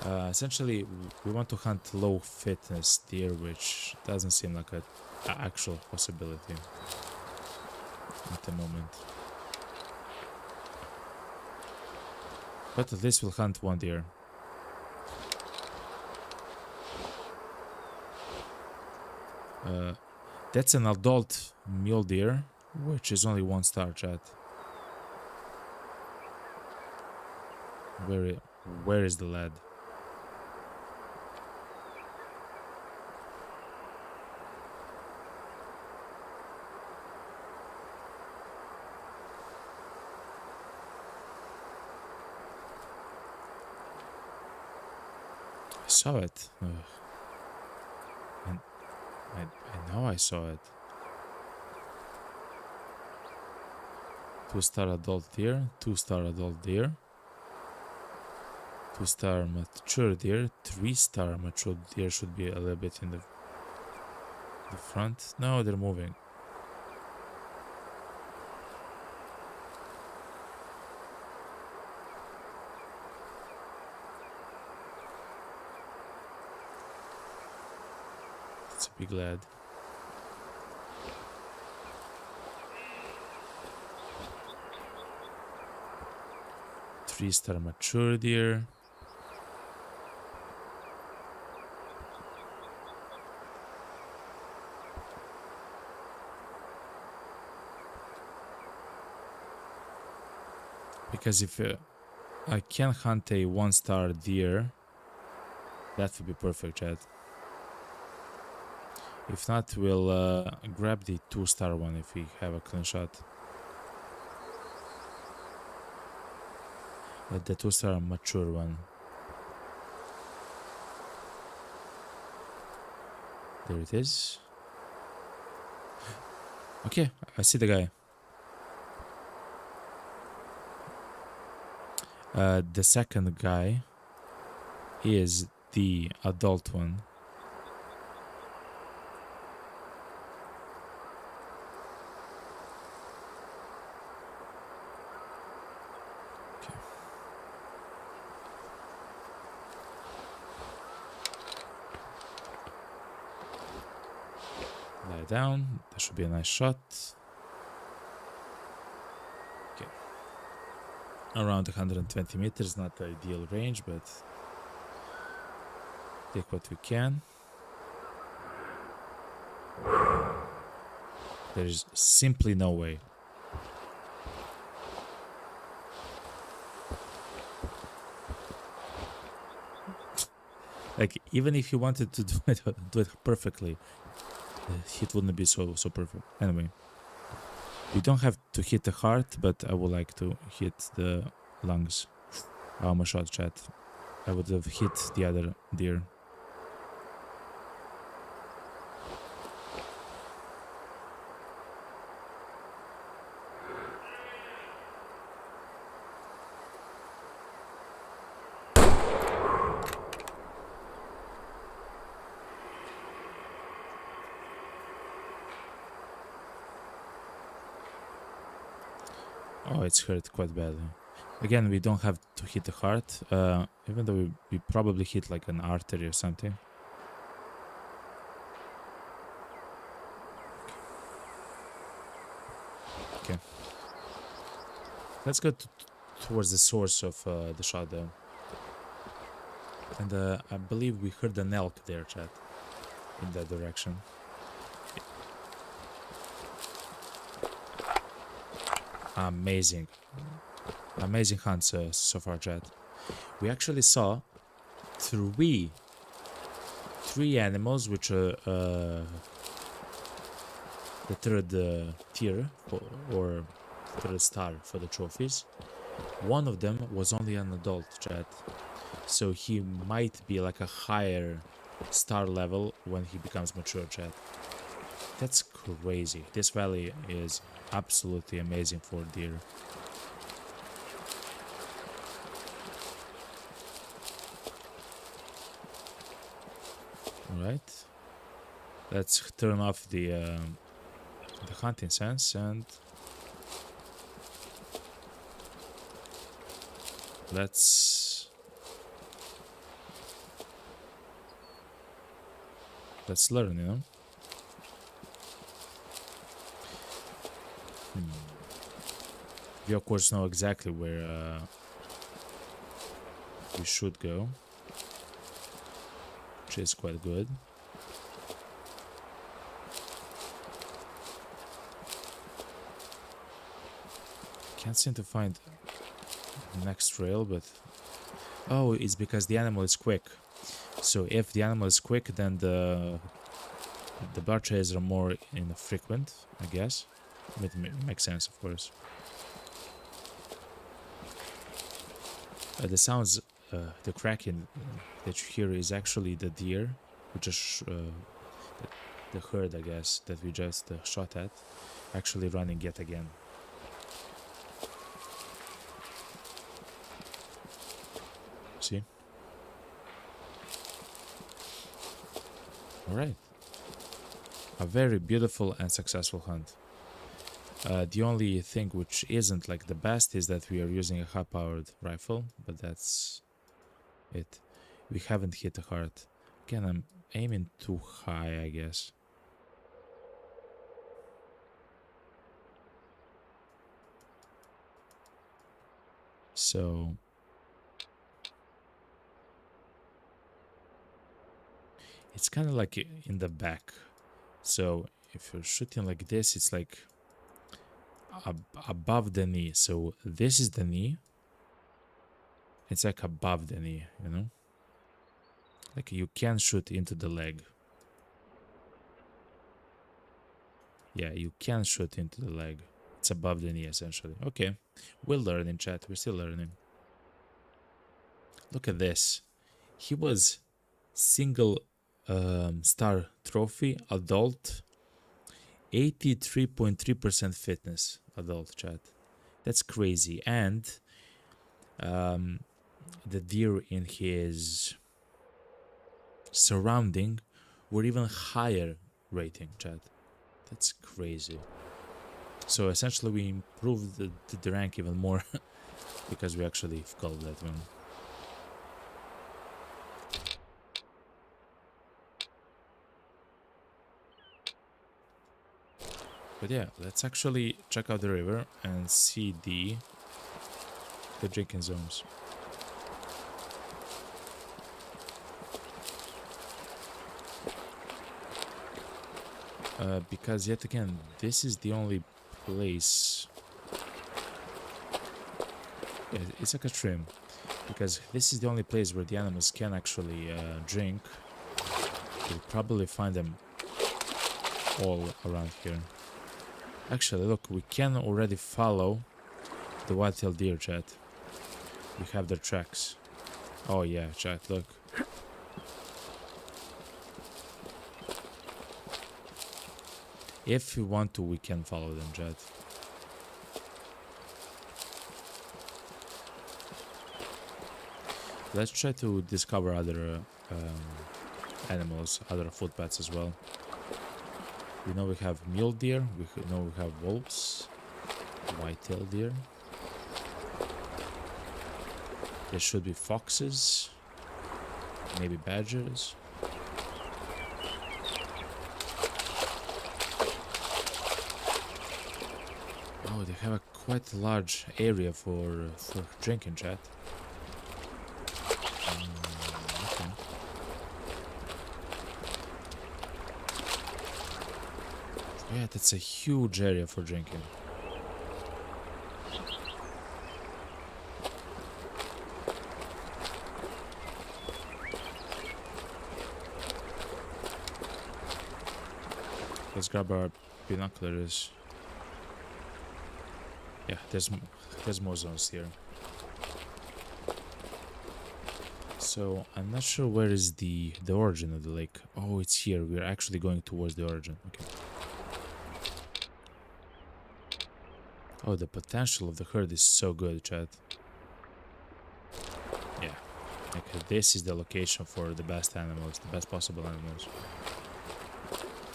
Essentially, we want to hunt low fitness deer, which doesn't seem like an actual possibility at the moment. But at least we'll hunt one deer. That's an adult mule deer, which is only 1-star, chat. Where is the lad? I saw it. I know I saw it. 2-star adult deer, 2-star adult deer, 2-star mature deer, 3-star mature deer should be a little bit in the front. No, they're moving. It's a big lad. Three-star mature deer. Because if I can hunt a 1-star deer, that would be perfect, chat. If not, we'll grab the 2-star one if we have a clean shot. The 2-star mature one. There it is. Okay, I see the guy. The second guy is the adult one. down. That should be a nice shot. Okay. Around 120 meters, not the ideal range, but take what we can. There is simply no way. Like, even if you wanted to do it perfectly, the hit wouldn't be so perfect. Anyway, we don't have to hit the heart, but I would like to hit the lungs. My shot, chat. I would have hit the other deer. Oh, it's hurt quite badly. Again, we don't have to hit the heart, even though we probably hit like an artery or something. Okay. Let's go towards the source of the shot though. And I believe we heard an elk there, chat, in that direction. Amazing. Amazing hunts so far, chat. We actually saw three animals, which are the third tier or third star for the trophies. One of them was only an adult, chat. So he might be like a higher star level when he becomes mature, chat. That's crazy. This valley is absolutely amazing for deer. Alright. Let's turn off the hunting sense and let's learn, you know. We of course know exactly where we should go, which is quite good. Can't seem to find the next trail, but oh, it's because the animal is quick. So if the animal is quick, then the blood trails are more infrequent, I guess. It makes sense, of course. The sounds, the cracking that you hear is actually the deer, which is the herd, I guess, that we just shot at, actually running yet again. See? Alright. A very beautiful and successful hunt. The only thing which isn't like the best is that we are using a high-powered rifle, but that's it. We haven't hit the heart. Again, I'm aiming too high, I guess. So it's kind of like in the back. So if you're shooting like this, it's like above the knee. So this is the knee. It's like above the knee, you know? Like you can shoot into the leg. Yeah, you can shoot into the leg. It's above the knee, essentially. Okay, we're learning, chat. We're still learning. Look at this. He was single star trophy, adult, 83.3% fitness, adult, chat. That's crazy. And the deer in his surrounding were even higher rating, chat. That's crazy. So essentially we improved the rank even more because we actually called that one. But yeah, let's actually check out the river and see the drinking zones. Because yet again, this is the only place. Yeah, it's like a trim, because this is the only place where the animals can actually drink. You'll probably find them all around here. Actually, look, we can already follow the white-tailed deer, chat. We have their tracks. Oh yeah, chat, look. If we want to, we can follow them, chat. Let's try to discover other animals, other footpaths as well. We know we have mule deer, we know we have wolves, white-tailed deer. There should be foxes, maybe badgers. Oh, they have a quite large area for drinking, chat. Okay. Yeah, that's a huge area for drinking. Let's grab our binoculars. Yeah, there's more zones here. So I'm not sure where is the origin of the lake. Oh, it's here. We're actually going towards the origin. Okay. Oh, the potential of the herd is so good, chat. Yeah. Okay, this is the location for the best animals, the best possible animals.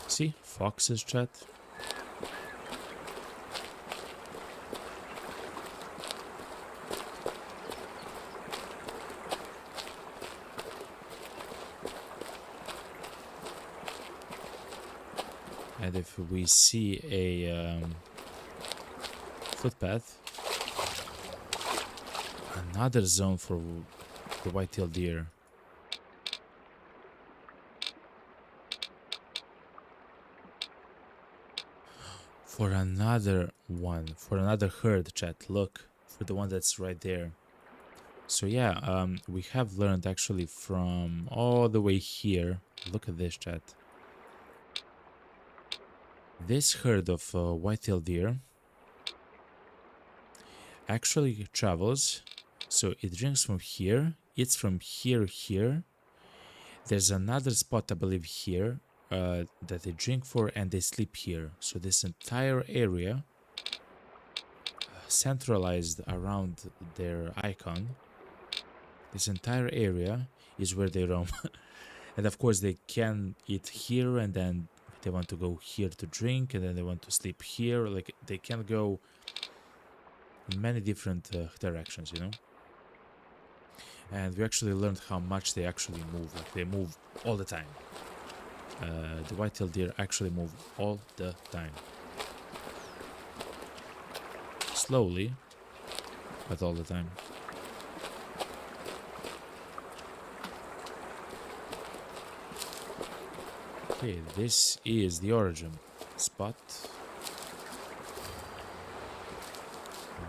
See? Foxes, chat. And if we see a footpath, another zone for the white-tailed deer. For another one, for another herd, chat, look, for the one that's right there. So yeah, we have learned actually from all the way here. Look at this, chat. This herd of white-tailed deer actually travels, so it drinks from here, eats from here. There's another spot, I believe, here that they drink for, and they sleep here. So this entire area centralized around their icon, this entire area is where they roam. And of course they can eat here, and then they want to go here to drink, and then they want to sleep here. Like, they can go in many different directions, you know. And we actually learned how much they actually move. Like, they move all the time. The white-tailed deer actually move all the time. Slowly, but all the time. Okay, this is the origin spot.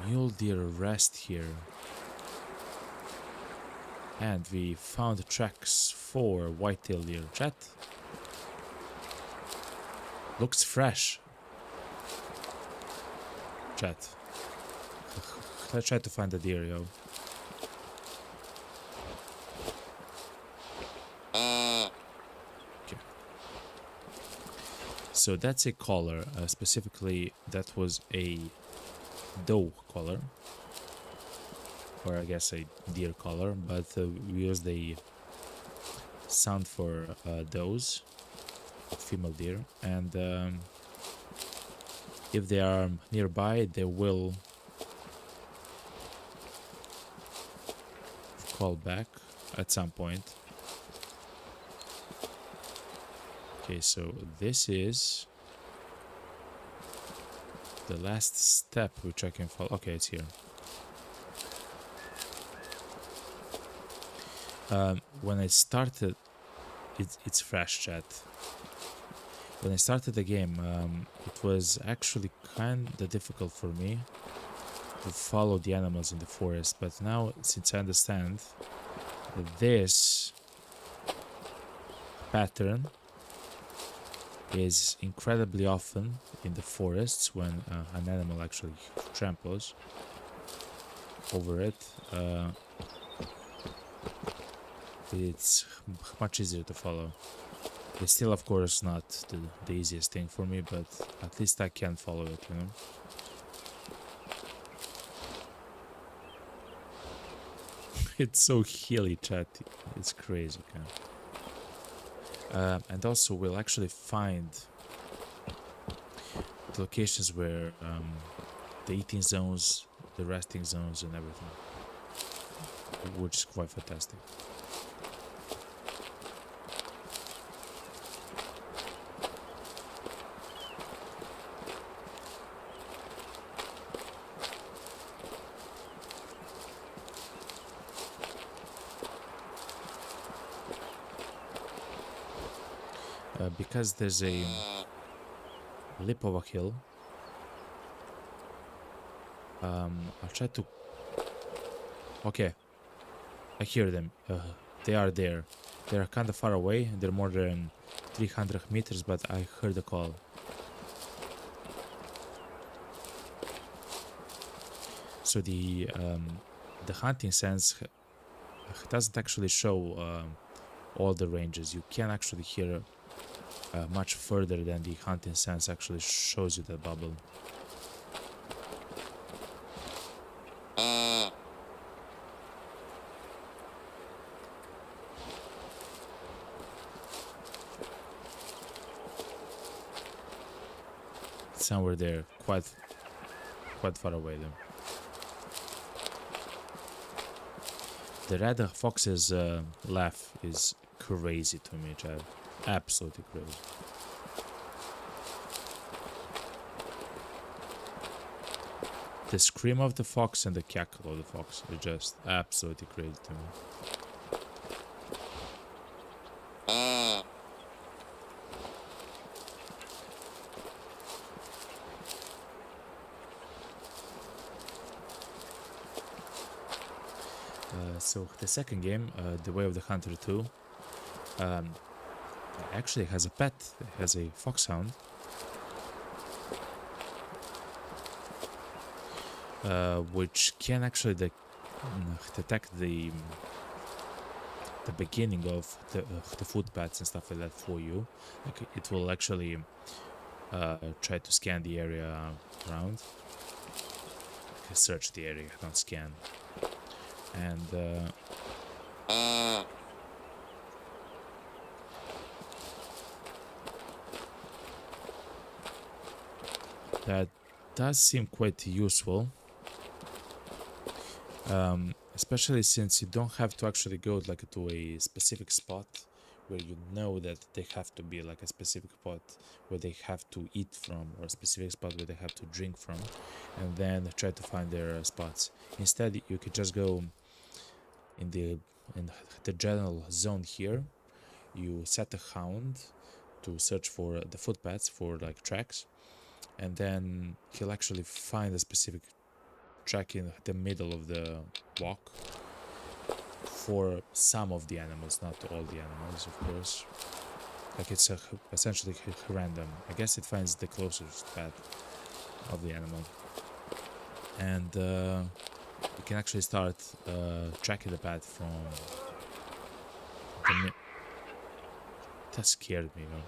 Mule deer rest here. And we found tracks for white-tailed deer. Chat. Looks fresh. Chat. Let's try to find the deer, yo. Okay. So that's a collar. Specifically, that was a doe collar. Or I guess a deer collar. But we used the sound for does. Female deer. And if they are nearby, they will call back at some point. Okay, so this is the last step which I can follow. Okay, it's here. When I started, it's fresh, chat. When I started the game, it was actually kind of difficult for me to follow the animals in the forest, but now, since I understand that this pattern is incredibly often in the forests when an animal actually tramples over it, it's much easier to follow. It's still, of course, not the easiest thing for me, but at least I can follow it, you know? It's so hilly, chat. It's crazy, kind of. And also, we'll actually find the locations where the eating zones, the resting zones, and everything, which is quite fantastic. Because there's a lip of a hill, I'll try to... Okay, I hear them. They are there. They're kind of far away. They're more than 300 meters, but I heard the call. So the hunting sense doesn't actually show all the ranges. You can actually hear much further than the hunting sense actually shows you the bubble. Somewhere there, quite far away though. The red fox's laugh is crazy to me, child. Absolutely crazy. The scream of the fox and the cackle of the fox are just absolutely crazy to me. So the second game, The Way of the Hunter 2, actually has a pet. It has a foxhound. Which can actually detect the beginning of the footpaths and stuff like that for you. Like it will actually try to scan the area around. Search the area, not scan. And that does seem quite useful, especially since you don't have to actually go like to a specific spot where you know that they have to be like a specific spot where they have to eat from, or a specific spot where they have to drink from, and then try to find their spots. Instead, you could just go in the general zone here. You set a hound to search for the footpaths, for like tracks, and then he'll actually find a specific track in the middle of the walk for some of the animals, not all the animals, of course. Like it's essentially random. I guess it finds the closest path of the animal, and you can actually start tracking the path from the that scared me, man.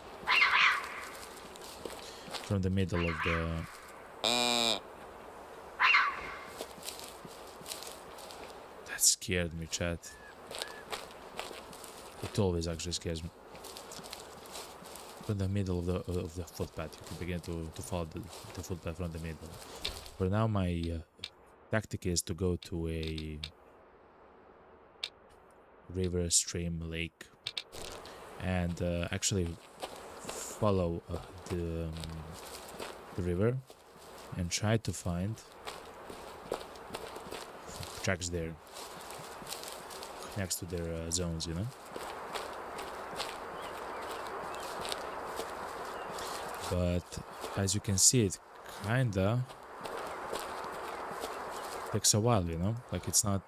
From the middle of the that scared me, chat. It always actually scares me. From the middle of the footpath, you can begin to follow the footpath from the middle. For now, my tactic is to go to a river, stream, lake, and actually follow the river and try to find tracks there next to their zones, you know. But as you can see, it kinda takes a while, you know, like it's not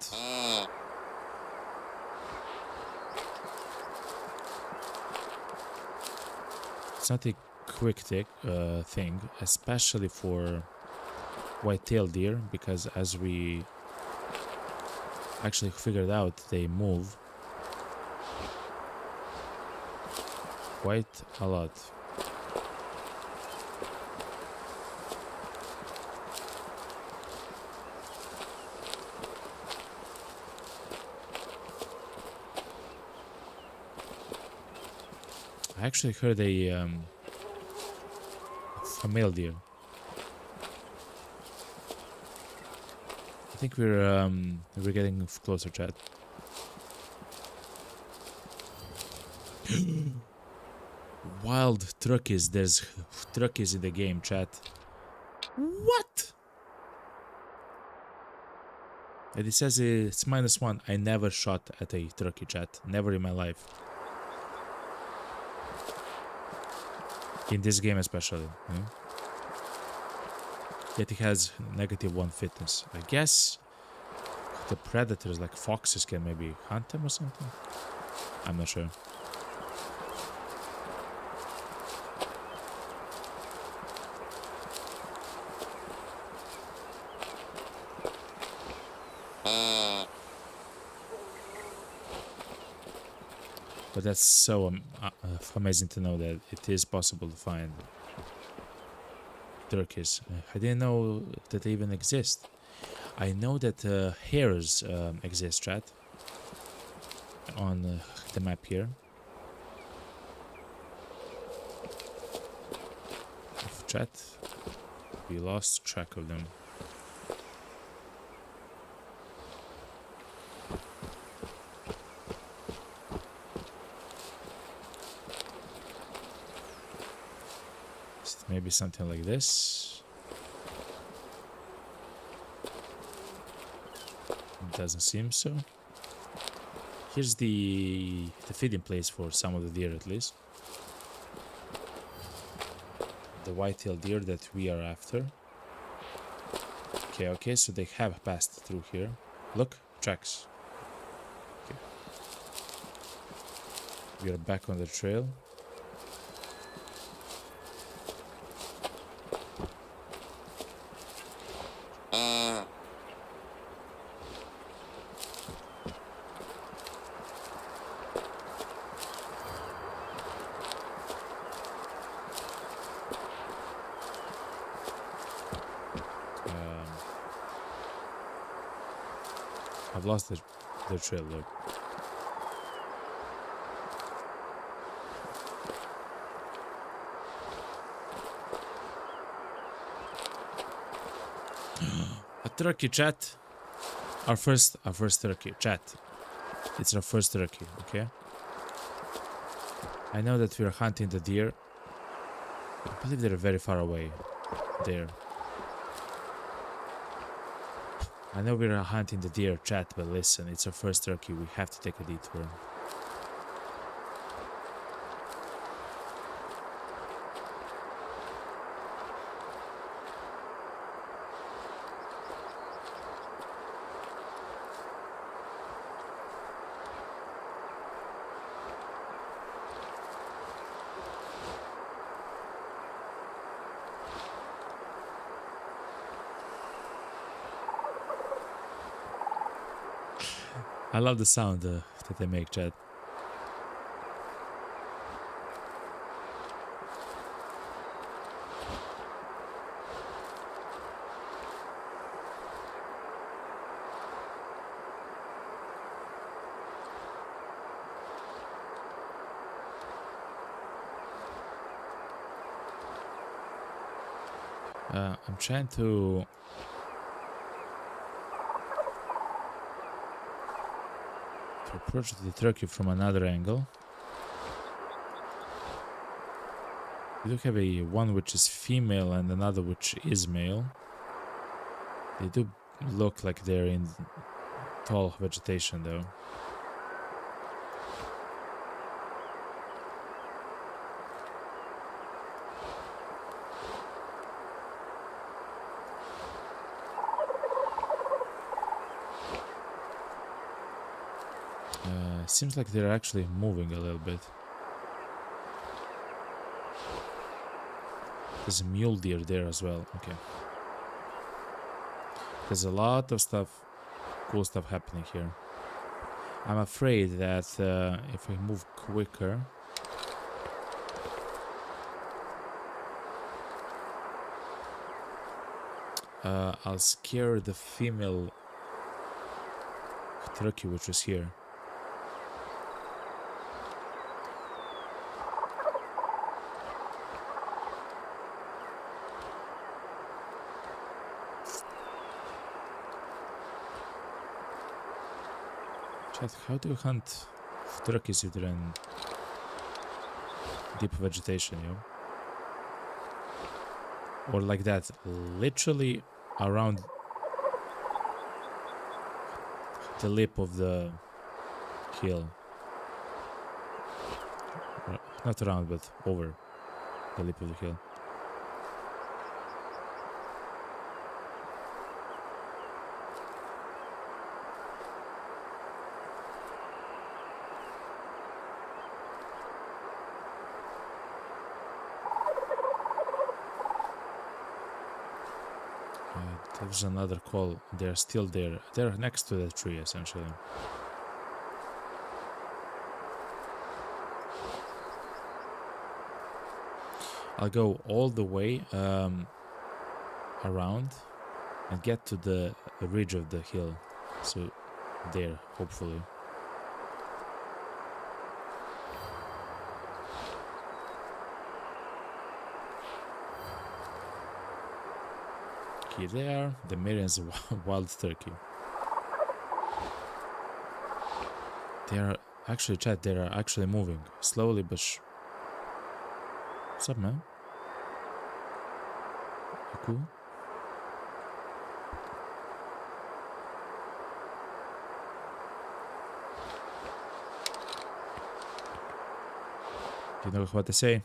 a quick thing, especially for white-tailed deer, because as we actually figured out, they move quite a lot. I actually heard a male deer. I think we're getting closer, chat. Wild turkeys. There's turkeys in the game, chat. What? And it says it's -1. I never shot at a turkey, chat. Never in my life. In this game especially. Yet it has -1 fitness. I guess the predators like foxes can maybe hunt them or something. I'm not sure. But that's so amazing to know that it is possible to find turkeys. I didn't know that they even exist. I know that hares exist, chat, on the map here. Chat, we lost track of them. Maybe something like this. It doesn't seem so. Here's the feeding place for some of the deer, at least. The white-tailed deer that we are after. Okay, so they have passed through here. Look, tracks. Okay. We are back on the trail. I've lost the trail, look. A turkey, chat. Our first turkey, chat. It's our first turkey, okay? I know that we're hunting the deer. I believe they're very far away. There. I know we're hunting the deer, chat, but listen, it's our first turkey. We have to take a detour. I love the sound that they make, chat. I'm trying to approach the turkey from another angle. We do have a one which is female and another which is male. They do look like they're in tall vegetation though. Seems like they're actually moving a little bit. There's a mule deer there as well. Okay. There's a lot of stuff, cool stuff happening here. I'm afraid that if I move quicker, I'll scare the female turkey which is here. Chat, how do you hunt turkeys if they're in deep vegetation, you know? Or like that, literally around the lip of the hill. Not around, but over the lip of the hill. There's another call. They're still there. They're next to the tree, essentially. I'll go all the way around and get to the ridge of the hill. So there, hopefully. Okay, there, the Miriam's wild turkey. They are actually, chat, they are actually moving slowly, but what's up, man? You cool? You know what they say?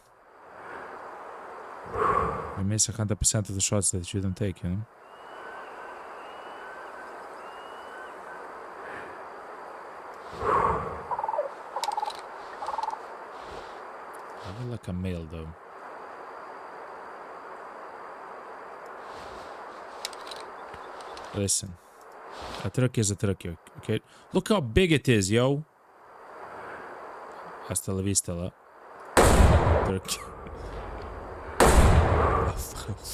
You miss 100% of the shots that you don't take, you know? I look like a male, though. Listen. A turkey is a turkey, okay? Look how big it is, yo! Hasta la vista, la. Turkey.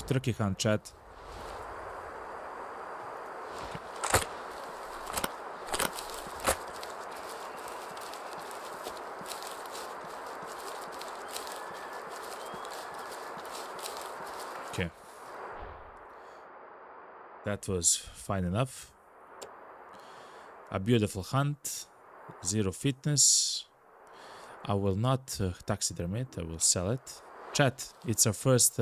Turkey hunt, chat. Okay. That was fine enough. A beautiful hunt. 0 fitness. I will not taxiderm it. I will sell it. Chat, it's our first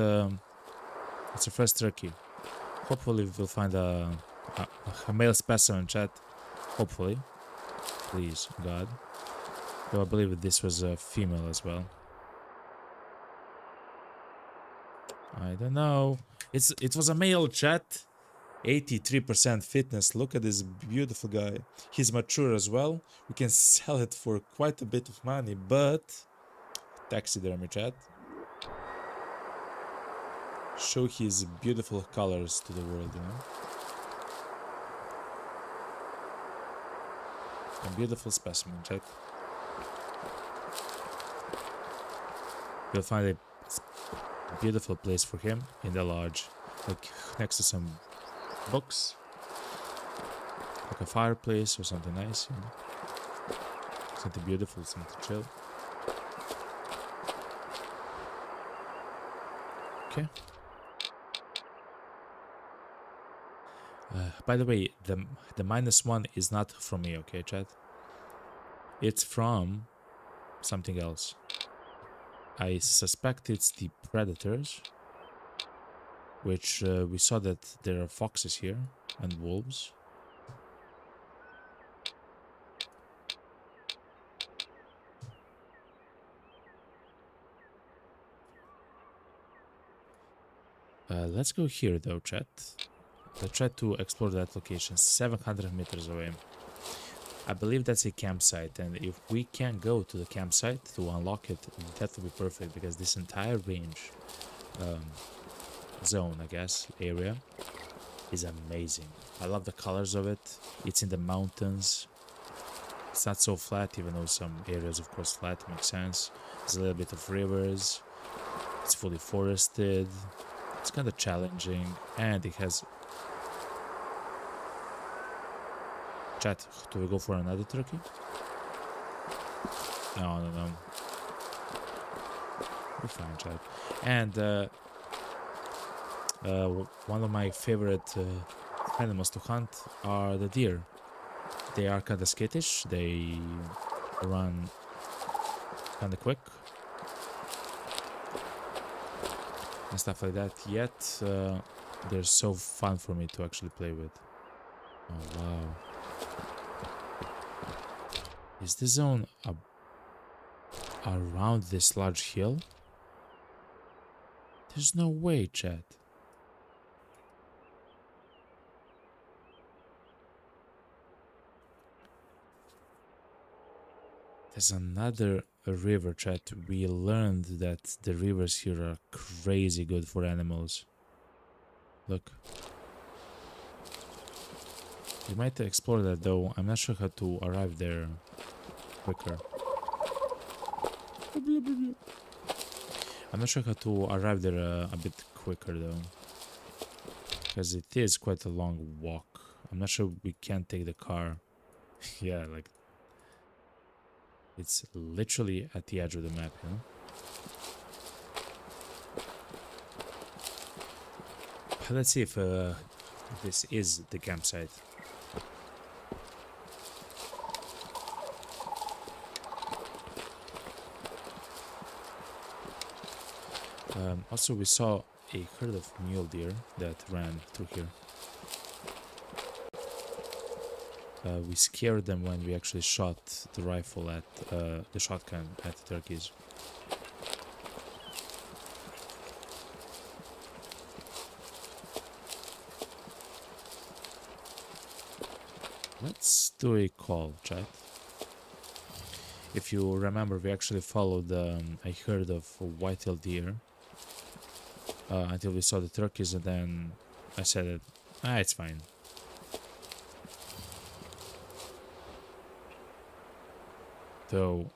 turkey. Hopefully we'll find a male specimen, chat. Hopefully. Please, God. Though I believe that this was a female as well. I don't know. It was a male, chat. 83% fitness. Look at this beautiful guy. He's mature as well. We can sell it for quite a bit of money, but taxidermy, chat. Show his beautiful colors to the world, you know. A beautiful specimen, chat. We'll find a beautiful place for him in the lodge, like next to some books, like a fireplace or something nice, you know? Something beautiful, something chill. Okay. By the way, the -1 is not from me, okay, chat? It's from something else. I suspect it's the predators, which we saw that there are foxes here and wolves. Let's go here though, chat. Let's try to explore that location, 700 meters away. I believe that's a campsite, and if we can go to the campsite to unlock it, that would be perfect, because this entire range, zone, I guess, area, is amazing. I love the colors of it. It's in the mountains. It's not so flat, even though some areas, of course, flat, makes sense. There's a little bit of rivers. It's fully forested. It's kind of challenging, and it has... Chat, do we go for another turkey? No. We're fine, chat. And one of my favorite animals to hunt are the deer. They are kind of skittish. They run kind of quick and stuff like that. Yet they're so fun for me to actually play with. Oh wow! Is this zone around this large hill? There's no way, chat. There's another river, chat. We learned that the rivers here are crazy good for animals. Look. We might explore that though. I'm not sure how to arrive there quicker. I'm not sure how to arrive there a bit quicker though, because it is quite a long walk. I'm not sure we can take the car. Yeah, like it's literally at the edge of the map, you know? Let's see if this is the campsite. Also, we saw a herd of mule deer that ran through here. We scared them when we actually shot the rifle at the shotgun at the turkeys. Let's do a call, chat. If you remember, we actually followed a herd of white-tailed deer until we saw the turkeys, and then I said that, it's fine. Though,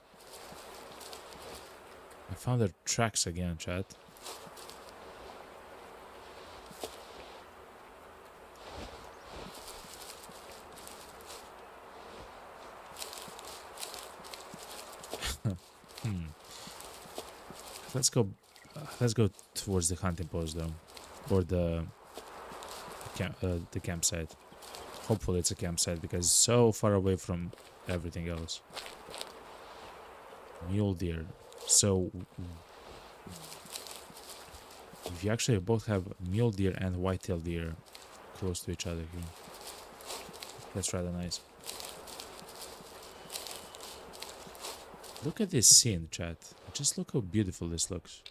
I found their tracks again, chat. Let's go towards the hunting post though, or the campsite. Hopefully it's a campsite, because it's so far away from everything else. Mule deer. So we actually both have mule deer and white-tailed deer close to each other here. That's rather nice. Look at this scene, chat. Just look how beautiful this looks.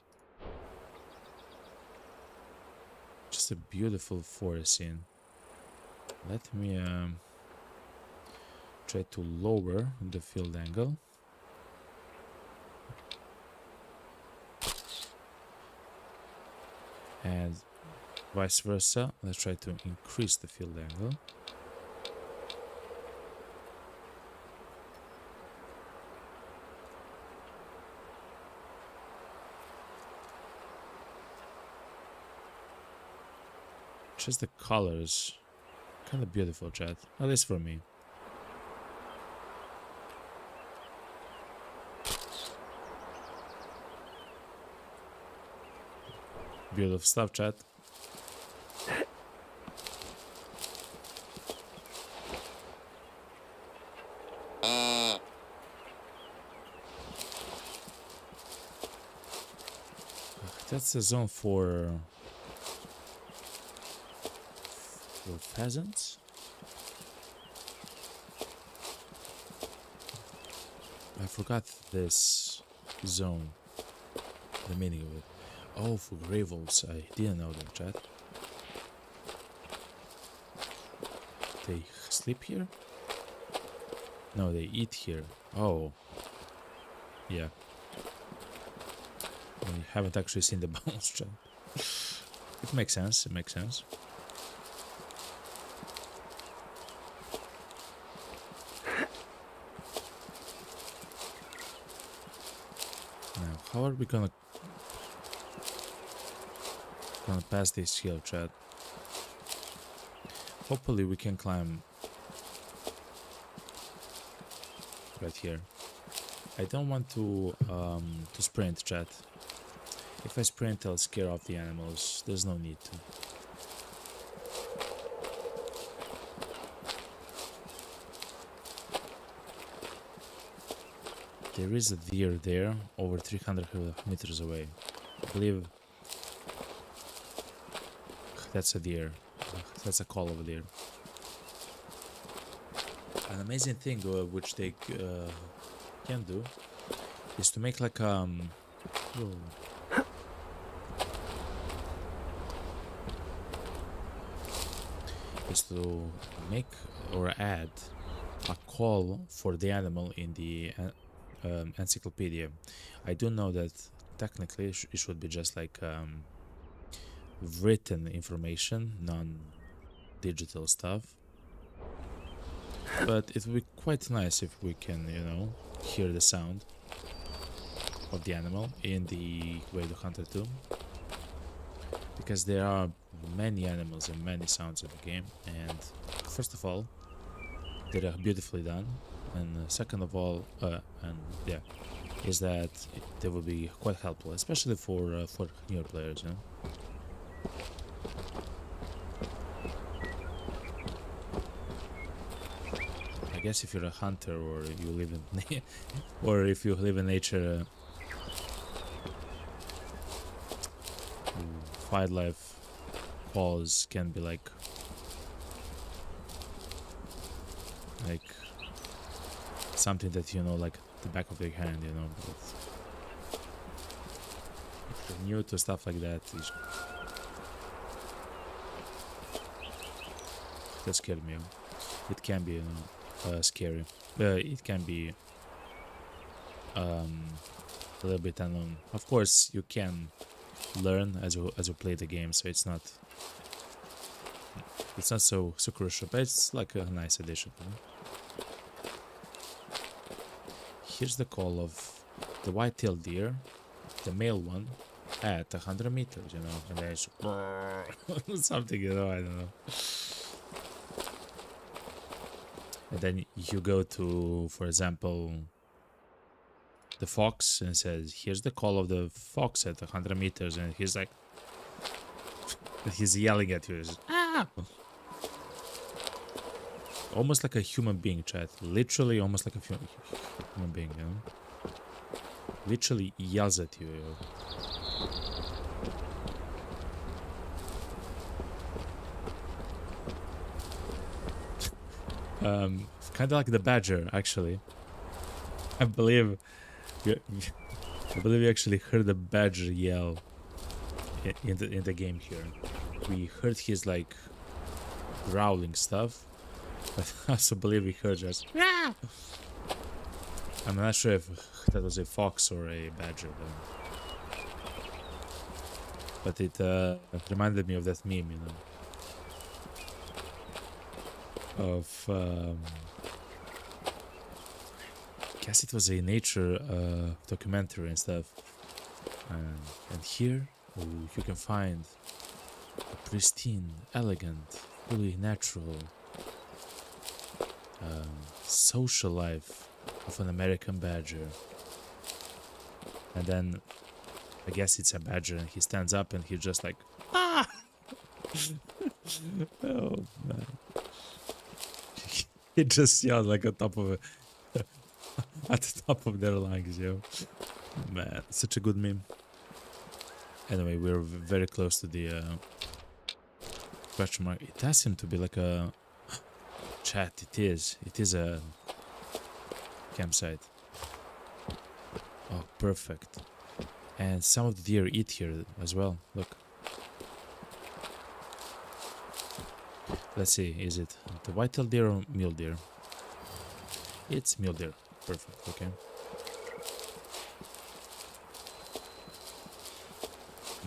Just a beautiful forest scene. Let me try to lower the field angle. And vice versa. Let's try to increase the field angle. Just the colors, kind of beautiful, chat. At least for me. Beautiful stuff, chat. That's a zone for pheasants. I forgot this zone, the meaning of it. Oh, for grey wolves. I didn't know that, chat. They sleep here? No, they eat here. Oh. Yeah. We haven't actually seen the bones, chat. It makes sense, it makes sense. Now, how are we gonna pass this hill, chat? Hopefully we can climb right here. I don't want to sprint, chat. If I sprint, I'll scare off the animals. There's no need to. There is a deer there, over 300 meters away. I believe that's a deer. That's a call of a deer. An amazing thing which they can do is to make like is to make or add a call for the animal in the encyclopedia. I do know that technically it should be just like written information, non-digital stuff, but it would be quite nice if we can, you know, hear the sound of the animal in the way to hunt it too, because there are many animals and many sounds in the game, and first of all they are beautifully done, and second of all is that they will be quite helpful, especially for newer players, you know. I guess if you're a hunter or you live in or if you live in nature, wildlife calls can be like something that you know, like the back of your hand, you know. But if you're new to stuff like that, that scared me. It can be, you know, scary. It can be a little bit unknown. Of course, you can learn as you play the game, so it's not so crucial, but it's like a nice addition, you know? Here's the call of the white-tailed deer, the male one, at 100 meters, you know, and then it's something, you know, I don't know. And then you go to, for example, the fox, and it says, here's the call of the fox at 100 meters, and he's like, he's yelling at you. Ah! Almost like a human being, chat. Literally almost like a human being, you know? Literally yells at you. Kind of like the badger, actually. I believe we actually heard the badger yell in the game here. We heard his like growling stuff, but I also believe we heard just. Ah! I'm not sure if that was a fox or a badger, but it reminded me of that meme, you know, of I guess it was a nature documentary and stuff, and here you can find a pristine, elegant, fully natural social life of an American badger. And then I guess it's a badger, and he stands up and he's just like, ah! Oh man. He just yelled like at the top of their lungs, yo. Man, such a good meme. Anyway, we're very close to the question mark. It does seem to be like a chat. It is. It is a campsite. Oh, perfect. And some of the deer eat here as well. Look. Let's see. Is it the white-tailed deer or mule deer? It's mule deer. Perfect. Okay.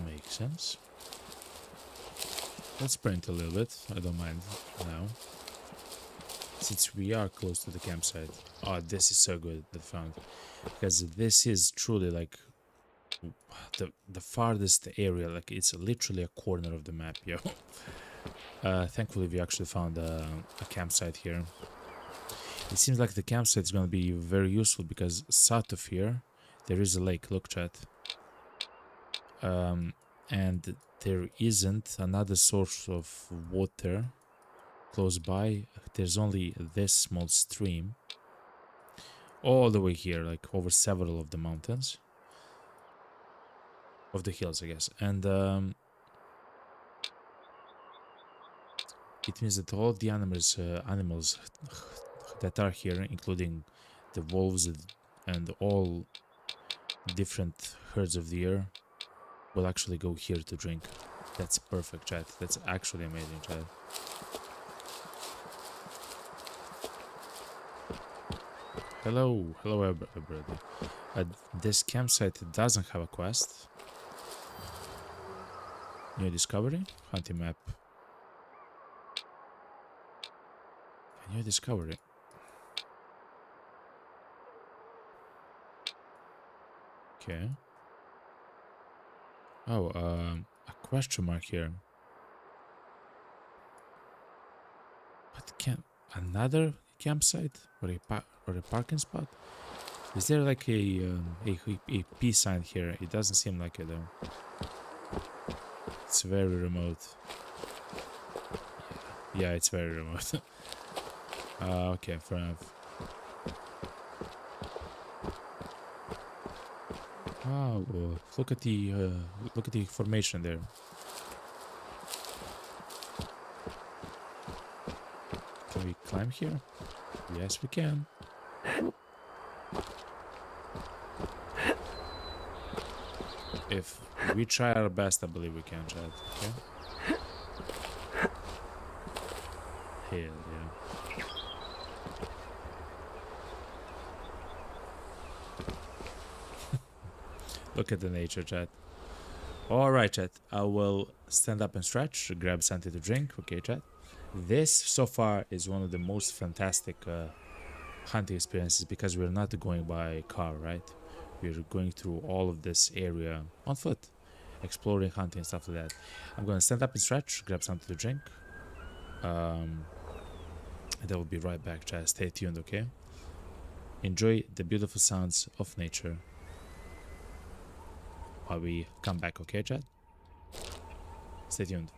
Makes sense. Let's sprint a little bit. I don't mind now. Since we are close to the campsite. Oh, this is so good that I found. Because this is truly like the farthest area. Like it's literally a corner of the map, yo. Thankfully we actually found a campsite here. It seems like the campsite is going to be very useful because south of here there is a lake. Look, chat. And there isn't another source of water close by. There's only this small stream all the way here, like over several of the mountains, of the hills, I guess. And it means that all the animals that are here, including the wolves and all different herds of deer, will actually go here to drink. That's perfect, chat. That's actually amazing, chat. Hello, everybody. This campsite doesn't have a quest. New discovery, hunting map. New discovery. Okay. Oh, a question mark here. What another campsite or a parking spot? Is there like a P sign here? It doesn't seem like it though. It's very remote. Yeah, it's very remote. Okay, fair enough. Oh, look at the formation there. Can we climb here? Yes, we can. If we try our best, I believe we can, Chad. Okay. Hell yeah. Look at the nature, chat. Alright, chat. I will stand up and stretch, grab something to drink. Okay, chat. This, so far, is one of the most fantastic hunting experiences because we're not going by car, right? We're going through all of this area on foot, exploring, hunting, stuff like that. I'm going to stand up and stretch, grab something to drink. And I will be right back, chat. Stay tuned, okay? Enjoy the beautiful sounds of nature while we come back, okay, chat? Stay tuned.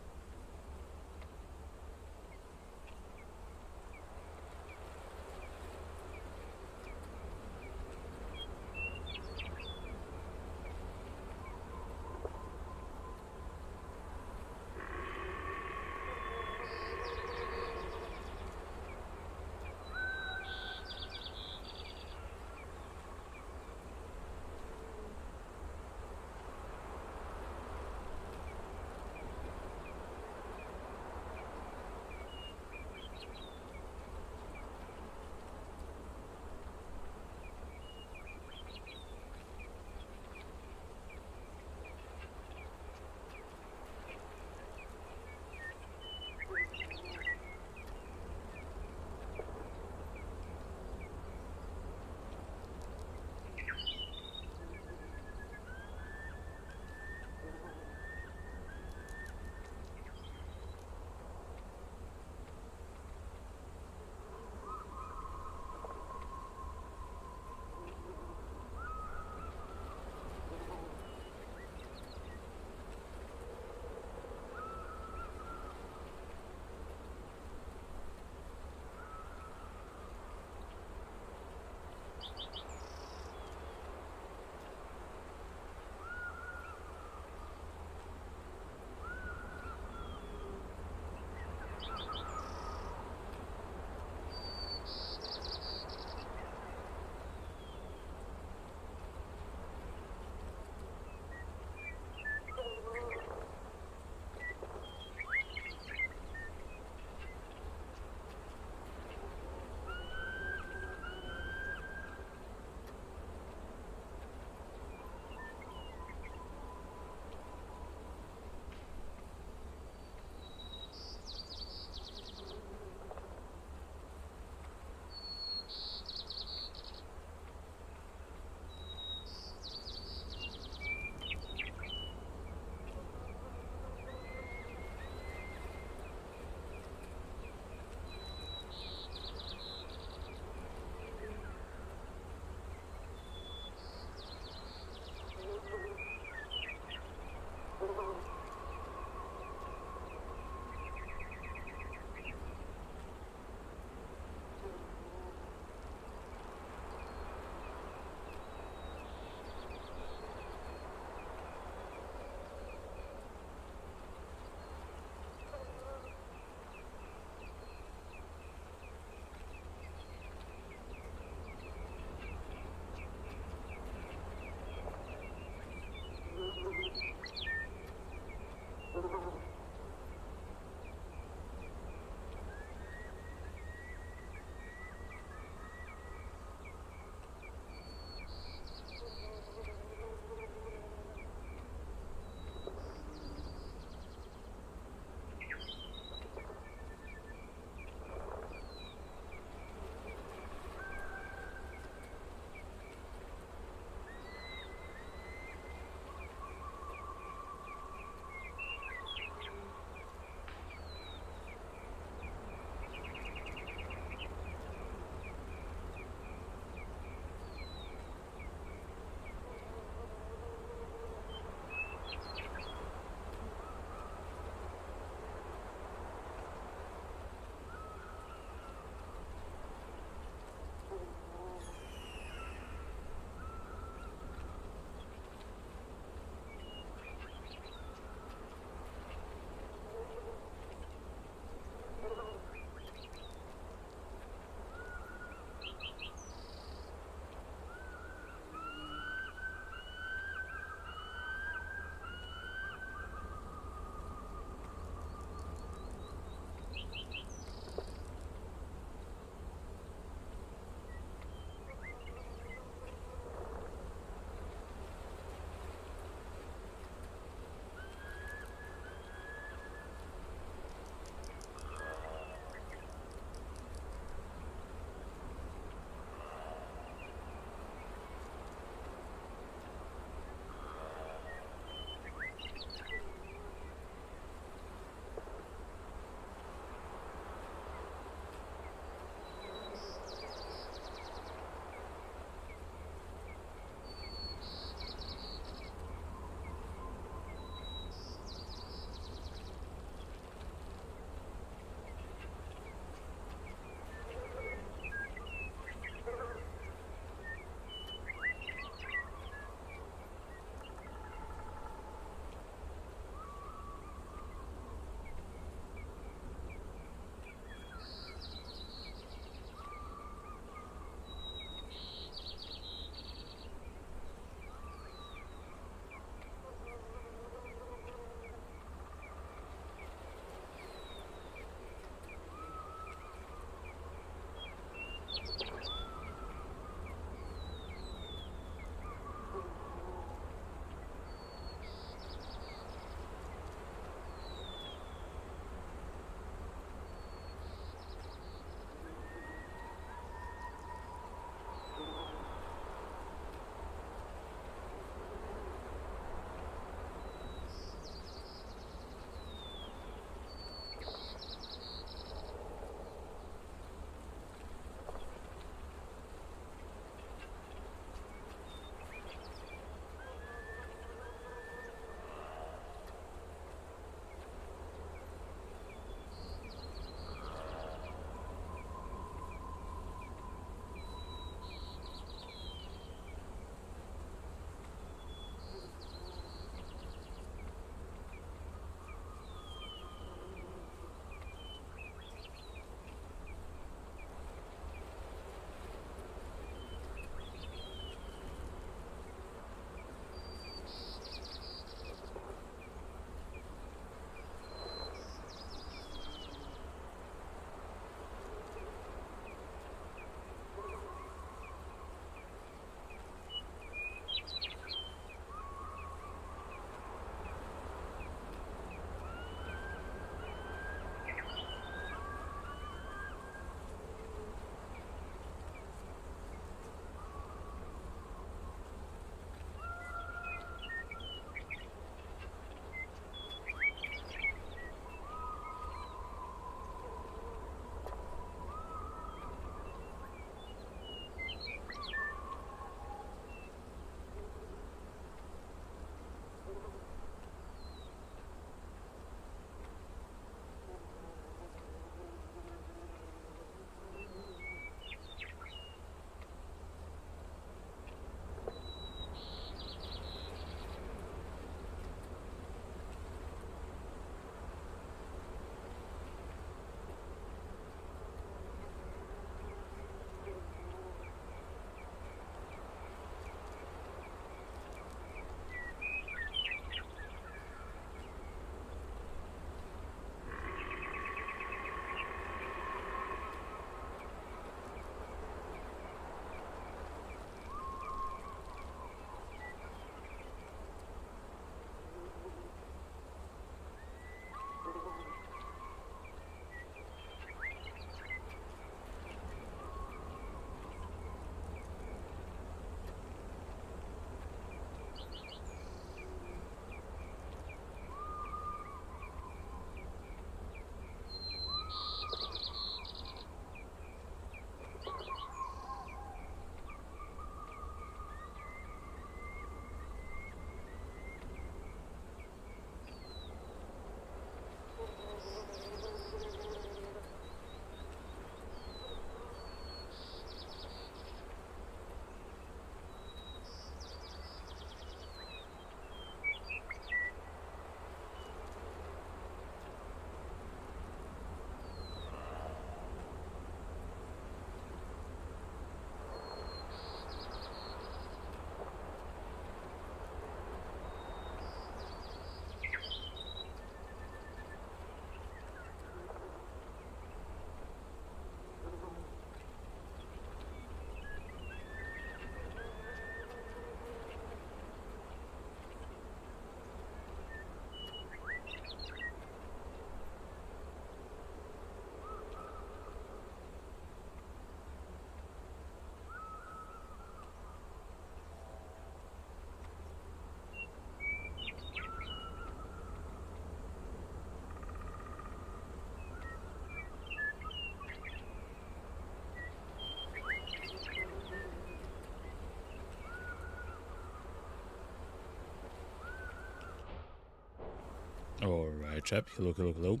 Alright, chap. Hello, hello, hello.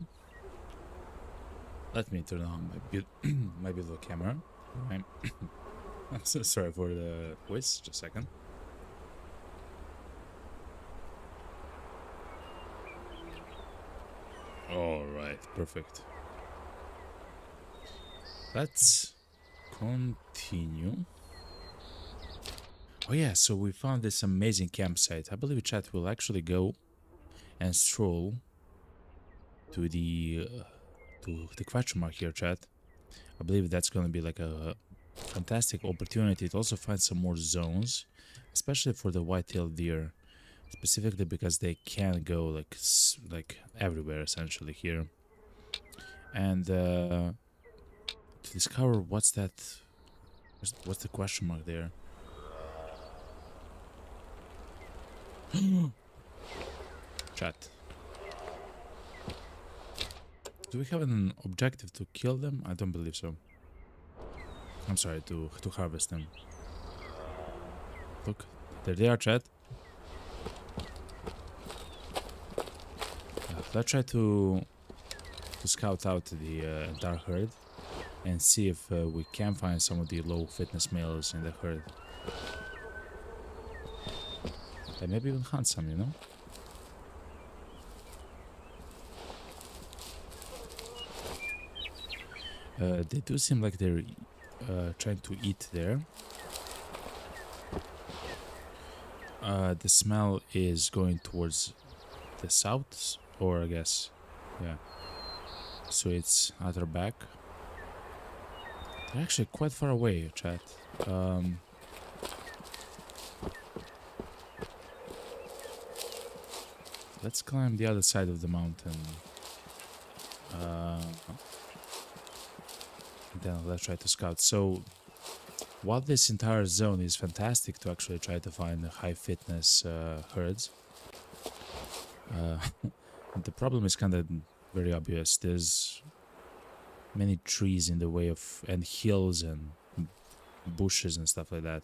Let me turn on my beautiful camera. Right. I'm so sorry for the voice. Just a second. Alright, perfect. Let's continue. Oh yeah, so we found this amazing campsite. I believe chat will actually go and stroll to the question mark here, chat. I believe that's going to be like a fantastic opportunity to also find some more zones, especially for the white-tailed deer, specifically because they can go like everywhere essentially here. And to discover what's the question mark there. Chat. Do we have an objective to kill them? I don't believe so. I'm sorry, to harvest them. Look, there they are, chat. Let's try to scout out the entire herd and see if we can find some of the low fitness males in the herd. And maybe even hunt some, you know? They do seem like they're trying to eat there. The smell is going towards the south, or I guess, yeah. So it's at our back. They're actually quite far away, chat. Let's climb the other side of the mountain. Then let's try to scout. So while this entire zone is fantastic to actually try to find high fitness herds, the problem is kind of very obvious. There's many trees in the way of, and hills and bushes and stuff like that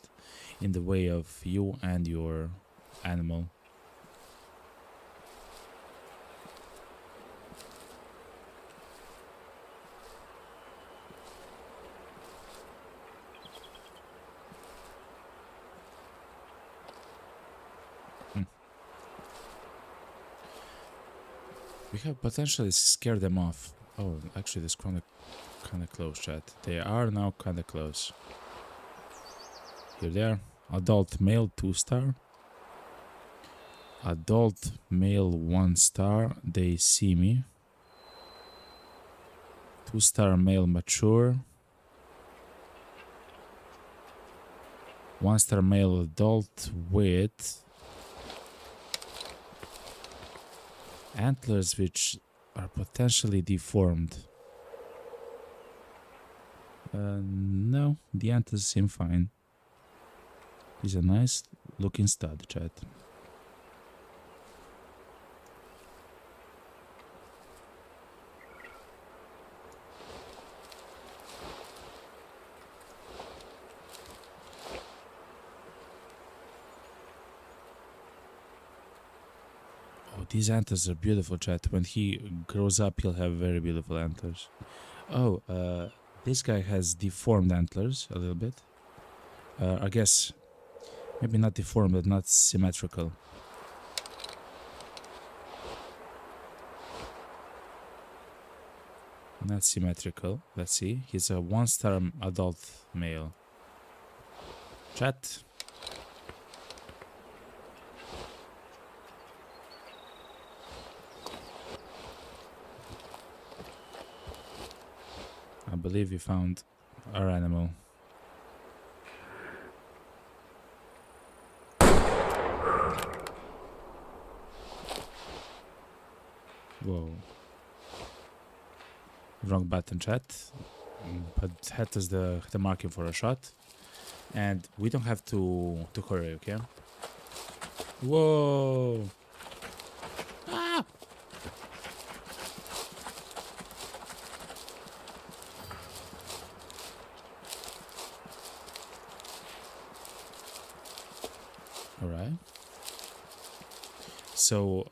in the way of you and your animal. We have potentially scared them off. Oh, actually, this kind of close, chat. They are now kind of close. Here they are. Adult male 2-star. Adult male 1-star. They see me. 2-star male mature. 1-star male adult with antlers which are potentially deformed. No, the antlers seem fine. He's a nice looking stud, chat. These antlers are beautiful, chat. When he grows up, he'll have very beautiful antlers. Oh, this guy has deformed antlers a little bit. I guess, maybe not deformed, but not symmetrical. Not symmetrical. Let's see. He's a 1-star adult male. Chat. I believe we found our animal. Whoa. Wrong button, chat. But head is the marking for a shot. And we don't have to hurry, okay? Whoa. Ah! Alright. So,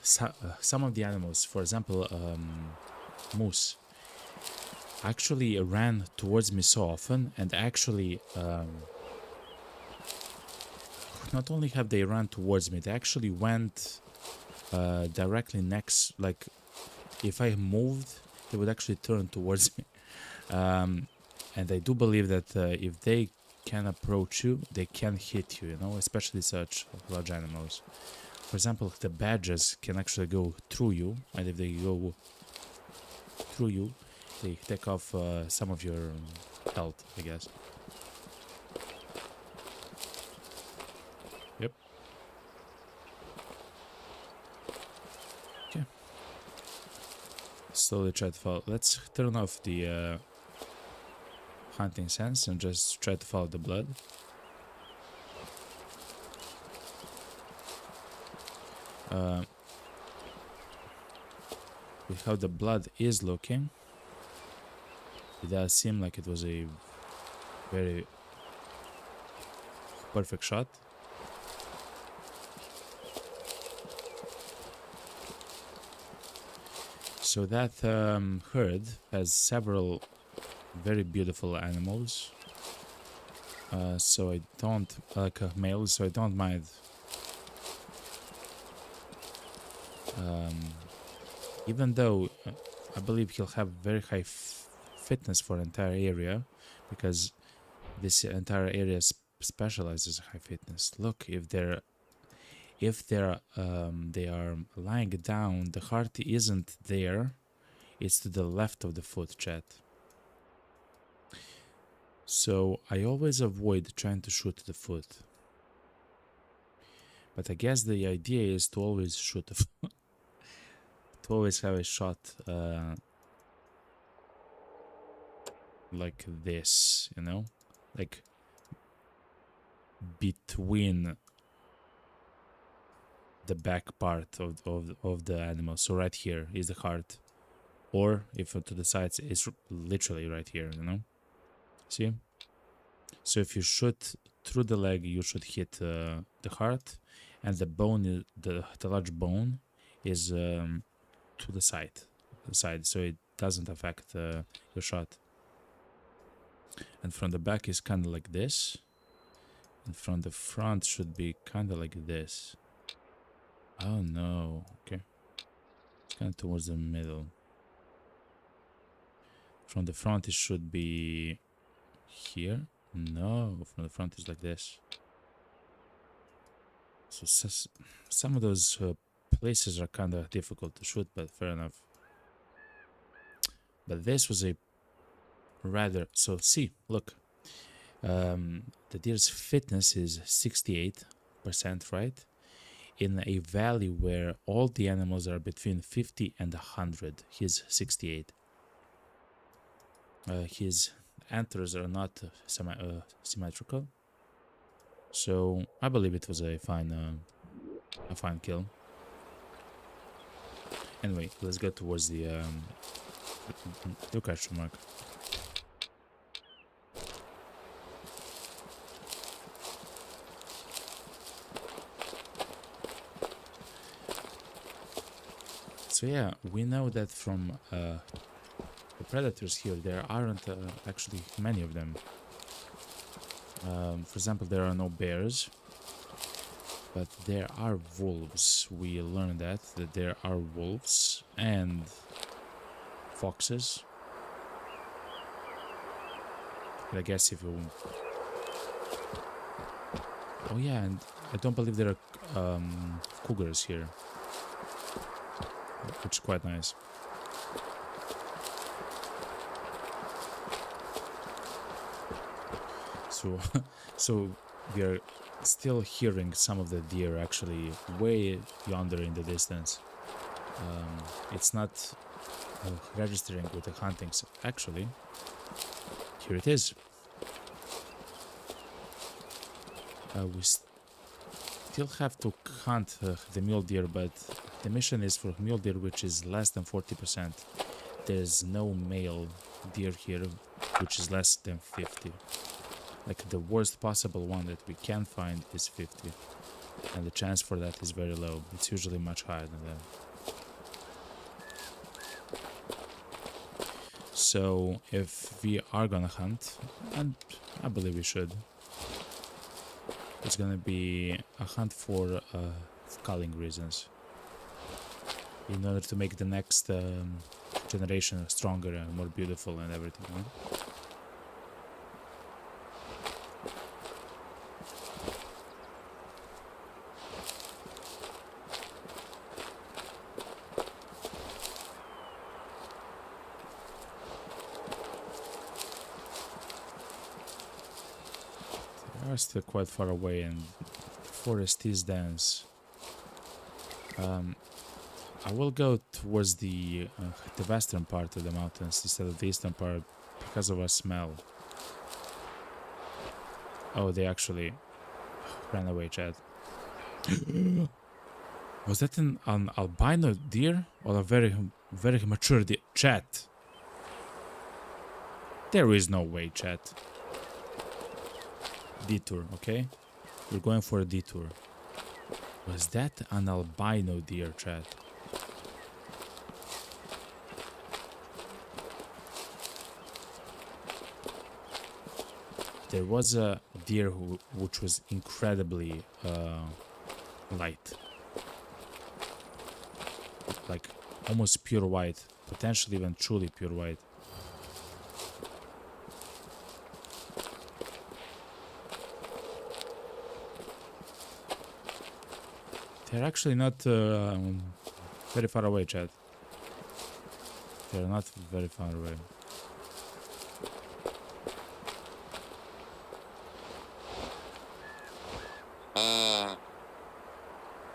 some of the animals, for example, moose, actually ran towards me so often, and actually not only have they run towards me, they actually went directly next, like if I moved, they would actually turn towards me. And I do believe that if they can approach you, they can hit you, you know, especially such large animals. For example, the badgers can actually go through you, and if they go through you, they take off some of your health, I guess. Yep. Okay. Slowly try to follow. Let's turn off the hunting sense and just try to follow the blood. With how the blood is looking, it does seem like it was a very perfect shot. So that herd has several very beautiful animals. So I don't like males, so I don't mind. Even though I believe he'll have very high fitness for entire area, because this entire area specializes in high fitness. Look, if they are lying down, the heart isn't there; it's to the left of the foot, chat. So I always avoid trying to shoot the foot. But I guess the idea is to always shoot the foot. To always have a shot like this, you know? Like between the back part of the animal. So right here is the heart. Or if to the sides, it's literally right here, you know? See? So if you shoot through the leg, you should hit the heart, and the bone, the large bone, is to the side, so it doesn't affect your shot. And from the back is kind of like this, and from the front should be kind of like this. Oh no, okay, it's kind of towards the middle. From the front it should be here. No, from the front is like this. So some of those places are kind of difficult to shoot, but fair enough. But this was a rather... So see, look. The deer's fitness is 68%, right? In a valley where all the animals are between 50 and 100, he's 68. His antlers are not symmetrical. So I believe it was a fine kill. Anyway, let's go towards the question mark. So yeah, we know that from the predators here, there aren't actually many of them. For example, there are no bears, but there are wolves. We learned that there are wolves and foxes. But I guess if you... Oh yeah, and I don't believe there are cougars here, which is quite nice. So we are still hearing some of the deer actually way yonder in the distance. It's not registering with the hunting. So actually, here it is. We still have to hunt the mule deer, but the mission is for mule deer, which is less than 40%. There's no male deer here, which is less than 50. Like the worst possible one that we can find is 50. And the chance for that is very low. It's usually much higher than that. So if we are gonna hunt, and I believe we should, it's gonna be a hunt for culling reasons. In order to make the next generation stronger and more beautiful and everything, you know? They are still quite far away and the forest is dense. I will go towards the western part of the mountains instead of the eastern part because of a smell. Oh, they actually ran away, Chad. Was that an albino deer or a very mature deer? Chat. There is no way, chat. Detour, okay? We're going for a detour. Was that an albino deer, chat? There was a deer which was incredibly light. Like almost pure white. Potentially even truly pure white. They're actually not very far away, chat. They're not very far away.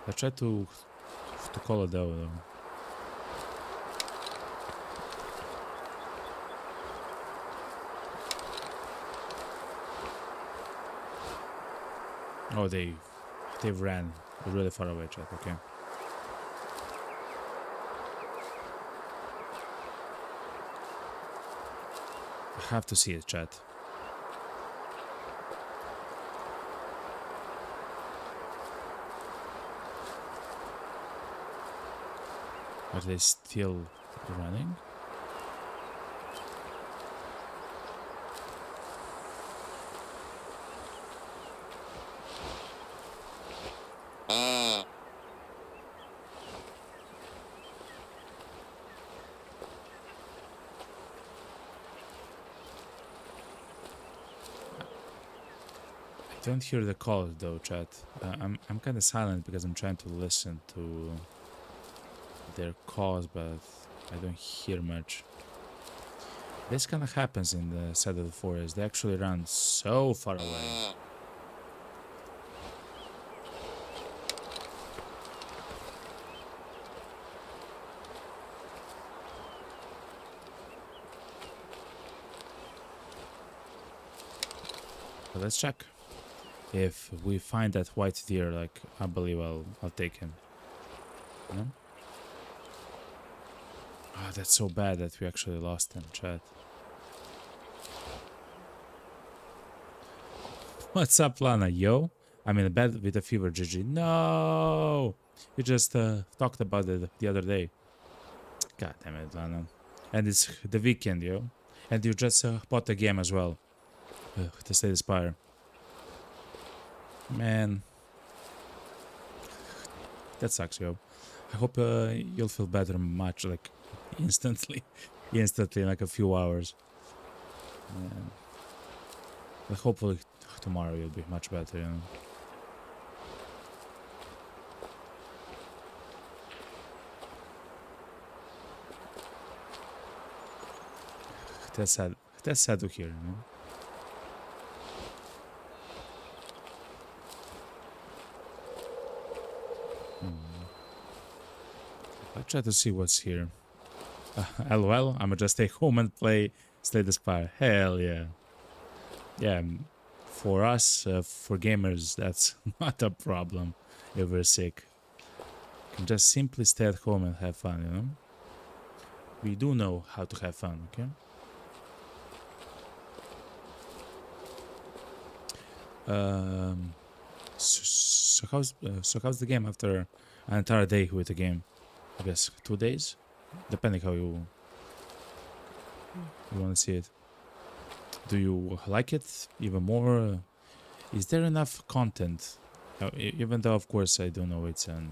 I tried to call it out though. Oh, they ran really far away, chat. Okay. I have to see it, chat. Are they still running? I don't hear the calls though, chat. I'm kind of silent because I'm trying to listen to their calls, but I don't hear much. This kind of happens in the side of the forest. They actually run so far away. But let's check. If we find that white deer, like, I believe I'll take him. You know? Ah, that's so bad that we actually lost him, chat. What's up, Lana? Yo? I'm in bed with a fever, GG. No! We just talked about it the other day. God damn it, Lana. And it's the weekend, yo. And you just bought the game as well. To Slay the Spire. Man. That sucks, yo. I hope you'll feel better much, like, instantly. Instantly, in like a few hours. But hopefully tomorrow you'll be much better, you know. That's sad. That's sad to hear, you know. I'll try to see what's here. LOL, I'ma just stay home and play Slay the Spire. Hell yeah. Yeah, for us, for gamers, that's not a problem if we're sick. You can just simply stay at home and have fun, you know? We do know how to have fun, okay? how's the game after an entire day with the game? I guess 2 days, depending how you want to see it. Do you like it even more? Is there enough content? Even though, of course, I don't know it's an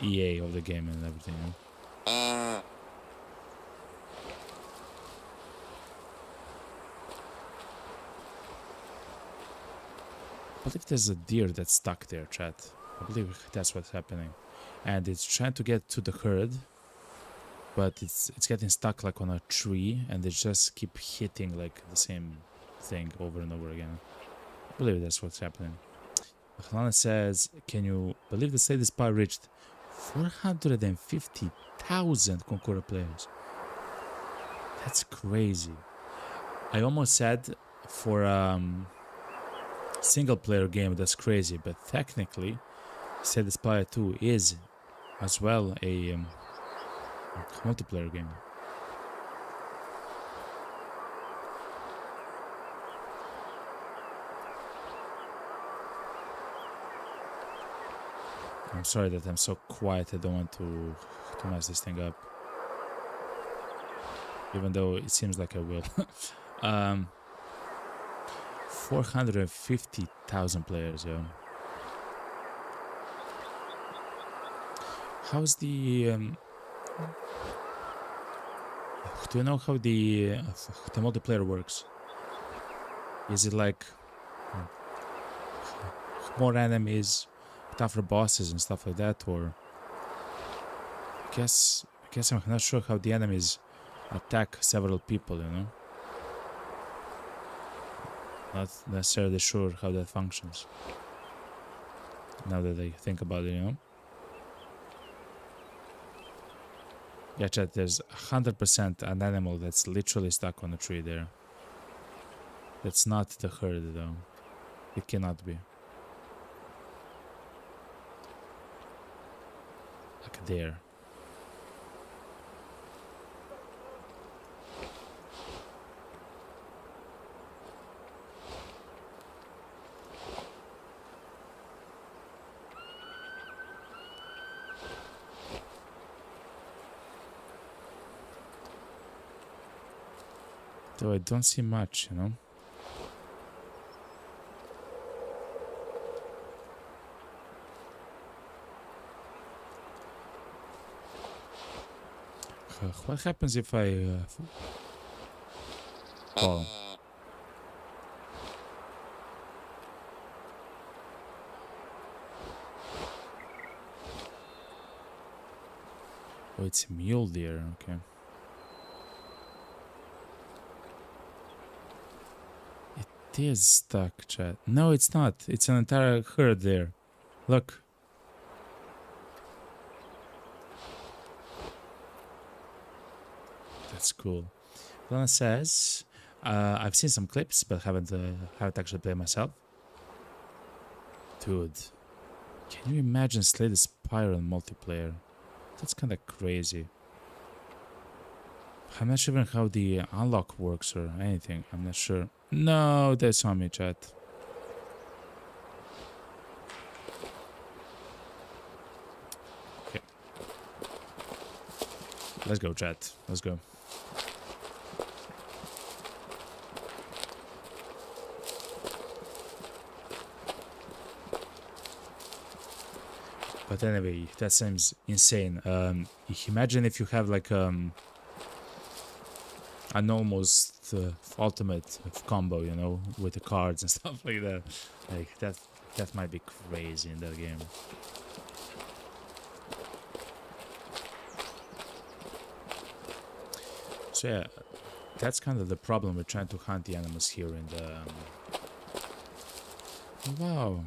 EA of the game and everything. You know? I believe there's a deer that's stuck there, chat. I believe that's what's happening, and it's trying to get to the herd, but it's getting stuck like on a tree, and they just keep hitting like the same thing over and over again. I believe that's what's happening. Lana says, "Can you believe the Slay the Spy reached 450,000 Conqueror players? That's crazy." I almost said for single player game that's crazy, but technically Slay the Spy 2 is as well a multiplayer game. I'm sorry that I'm so quiet. I don't want to mess this thing up, even though it seems like I will. 450,000 players, yeah. How's the do you know how the multiplayer works? Is it like more enemies, tougher bosses and stuff like that, or I guess I'm not sure how the enemies attack several people, you know? Not necessarily sure how that functions. Now that I think about it, you know? Yeah, chat, there's 100% an animal that's literally stuck on a tree there. That's not the herd, though. It cannot be. Like there. Though I don't see much, you know? What happens if I fall? Oh, it's a mule deer, okay. It is stuck, chat. No, it's not. It's an entire herd there. Look. That's cool. Lana says, I've seen some clips, but haven't actually played myself. Dude, can you imagine Slay the Spy on multiplayer? That's kind of crazy. I'm not sure even how the unlock works or anything. I'm not sure. No, they saw me, chat. Okay. Let's go, chat. Let's go. But anyway, that seems insane. Imagine if you have like an almost ultimate combo, you know, with the cards and stuff like that. Like that might be crazy in that game. So yeah, that's kind of the problem with trying to hunt the animals here in the... Wow.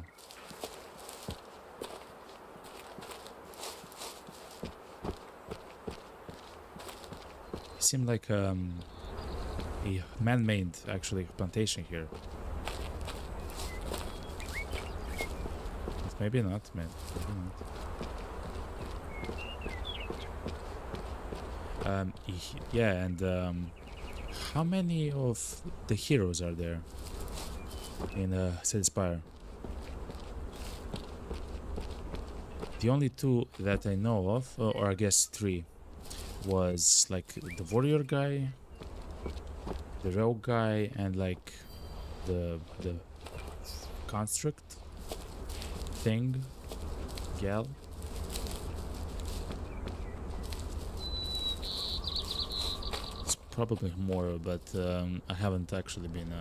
It seemed like a man-made, actually, plantation here. But maybe not, man. Maybe not. Yeah, and how many of the heroes are there in Slay the Spy? The only two that I know of, or I guess three, was like the warrior guy, the rogue guy, and like the construct thing, gal. It's probably more, but I haven't actually been.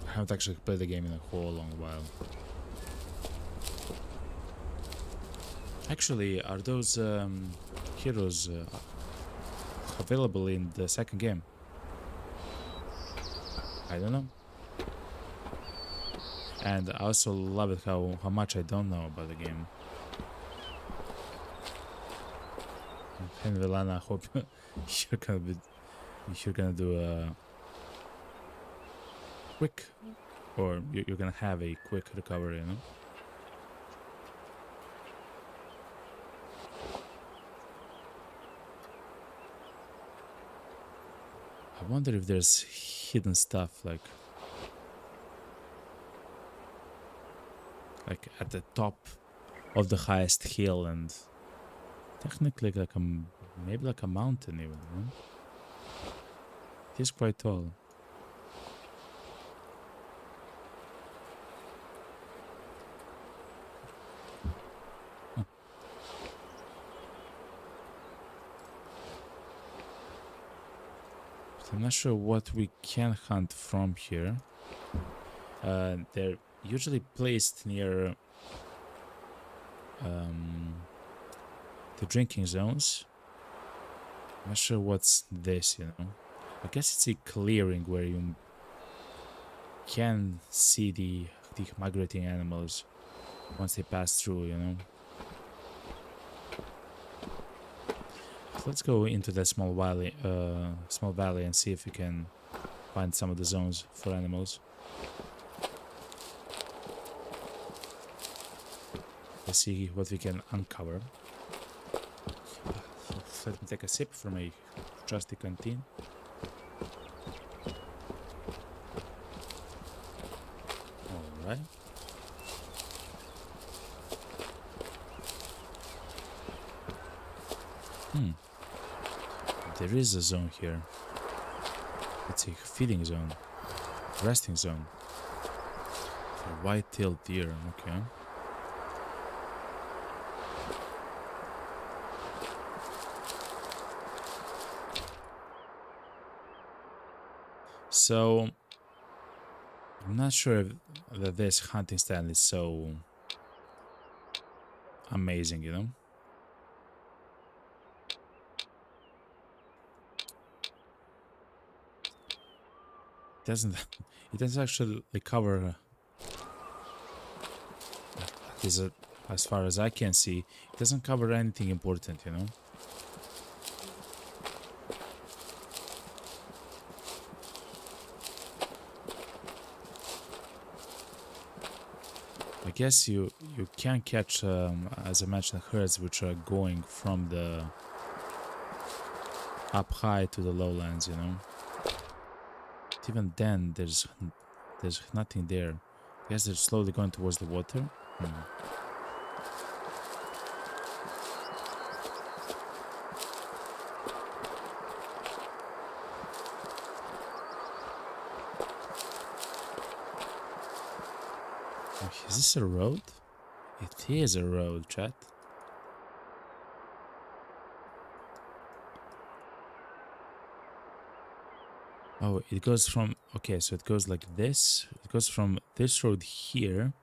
I haven't actually played the game in a whole long while. Actually, are those heroes available in the second game? I don't know. And I also love it how much I don't know about the game. And Velana, I hope you're gonna do a quick, or you're gonna have a quick recovery, you know? I wonder if there's hidden stuff like at the top of the highest hill, and technically like maybe like a mountain even, you know? It is quite tall. I'm not sure what we can hunt from here. They're usually placed near the drinking zones. I'm not sure what's this, you know. I guess it's a clearing where you can see the migrating animals once they pass through, you know. Let's go into that small valley and see if we can find some of the zones for animals. Let's see what we can uncover. Let me take a sip from a trusty canteen. Alright. There is a zone here. It's a feeding zone. Resting zone. For white-tailed deer, okay. So, I'm not sure that this hunting stand is so amazing, you know? It doesn't actually cover, as far as I can see, it doesn't cover anything important, you know? I guess you can catch, as I mentioned, herds which are going from the up high to the lowlands, you know? But even then, there's nothing there. I guess they're slowly going towards the water. Is this a road? It is a road, chat. Oh, it goes from... Okay, so it goes like this. It goes from this road here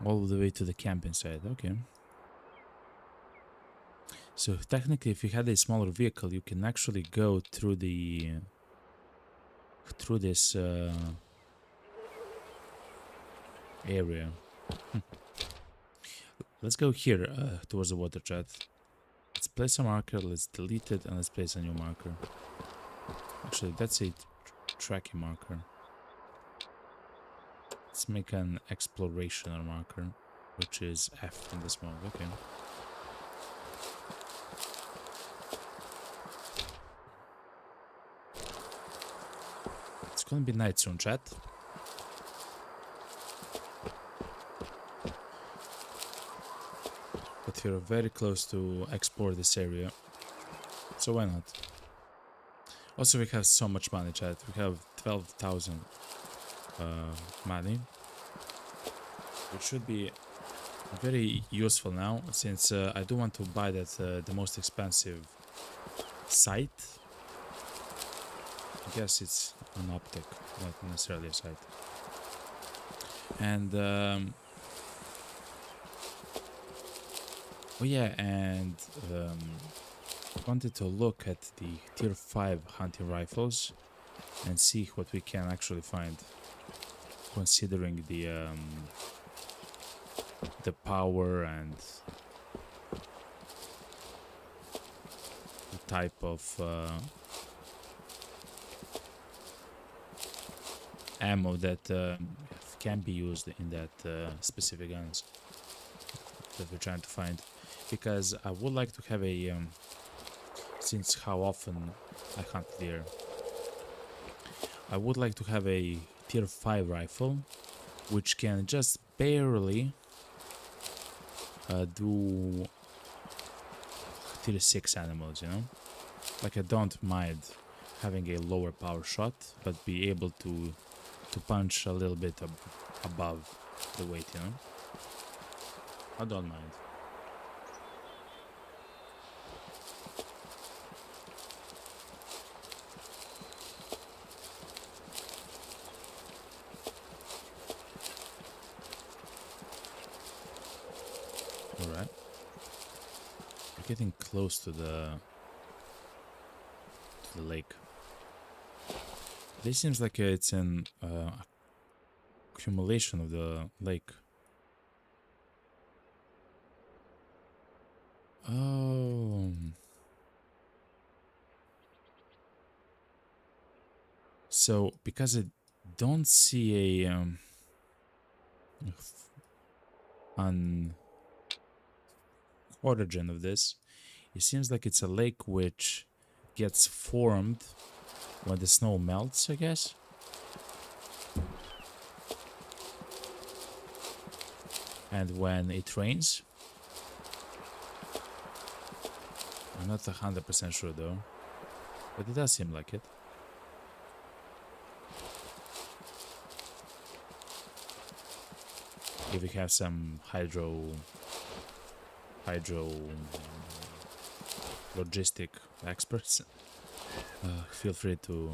all the way to the camping site. Okay. So technically, if you had a smaller vehicle, you can actually go through the... through this area. Let's go here towards the water, chat. Let's place a marker, let's delete it, and let's place a new marker. Actually, that's a tracking marker. Let's make an explorational marker, which is F in this mode. Okay. It's gonna be night soon, chat. we're very close to explore this area, so why not? Also, we have so much money, chat. We have 12,000 money, which should be very useful now, since I do want to buy that the most expensive sight. I guess it's an optic, not necessarily a sight. And oh yeah, and wanted to look at the tier 5 hunting rifles and see what we can actually find, considering the power and the type of ammo that can be used in that specific guns that we're trying to find. Because I would like to have a since how often I hunt deer, I would like to have a tier 5 rifle which can just barely do tier 6 animals, you know? Like, I don't mind having a lower power shot, but be able to punch a little bit above the weight, you know? I don't mind. Alright. We're getting close to the lake. This seems like it's an accumulation of the lake. Oh. So, because I don't see a an origin of this, it seems like it's a lake which gets formed when the snow melts, I guess. And when it rains. I'm not 100% sure though, but it does seem like it. If we have some hydro logistic experts, feel free to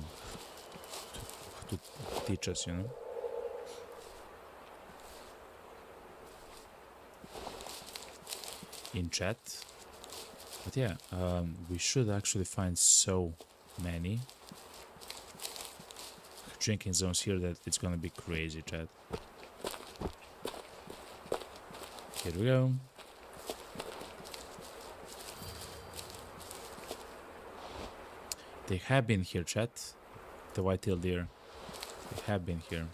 teach us, you know. In chat. But yeah, we should actually find so many drinking zones here that it's gonna be crazy, chat. Here we go. They have been here, chat. The white-tailed deer. They have been here.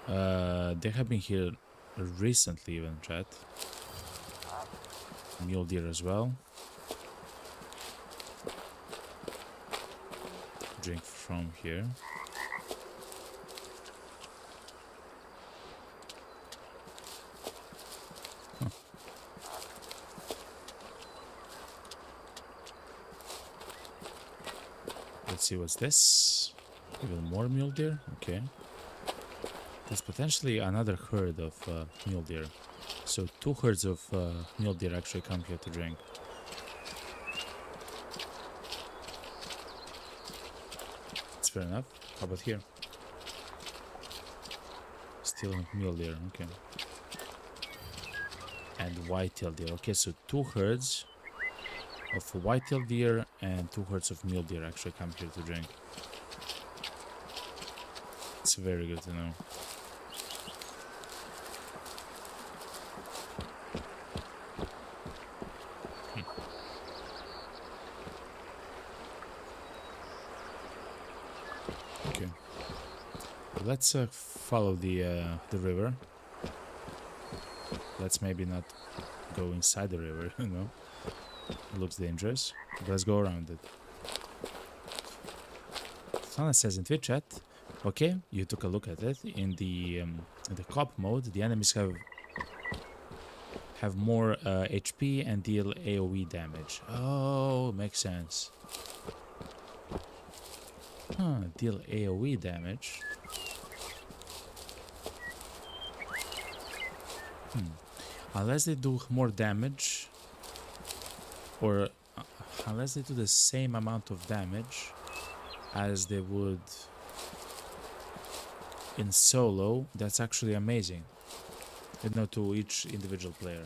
They have been here recently even, chat. Mule deer as well. Drink from here. Huh. Let's see, what's this? Even more mule deer? Okay. There's potentially another herd of mule deer. So 2 herds of mule deer actually come here to drink. That's fair enough. How about here? Still mule deer, okay. And white-tailed deer. Okay, so 2 herds of white-tailed deer and 2 herds of mule deer actually come here to drink. It's very good to know. Okay. Let's follow the river. Let's maybe not go inside the river, you know. It looks dangerous. Let's go around it. Sana says in Twitch chat, okay, you took a look at it. In the cop mode, the enemies have have more HP and deal AoE damage. Oh, makes sense. Huh, deal AoE damage. Unless they do more damage, or unless they do the same amount of damage as they would in solo, that's actually amazing. You know, to each individual player.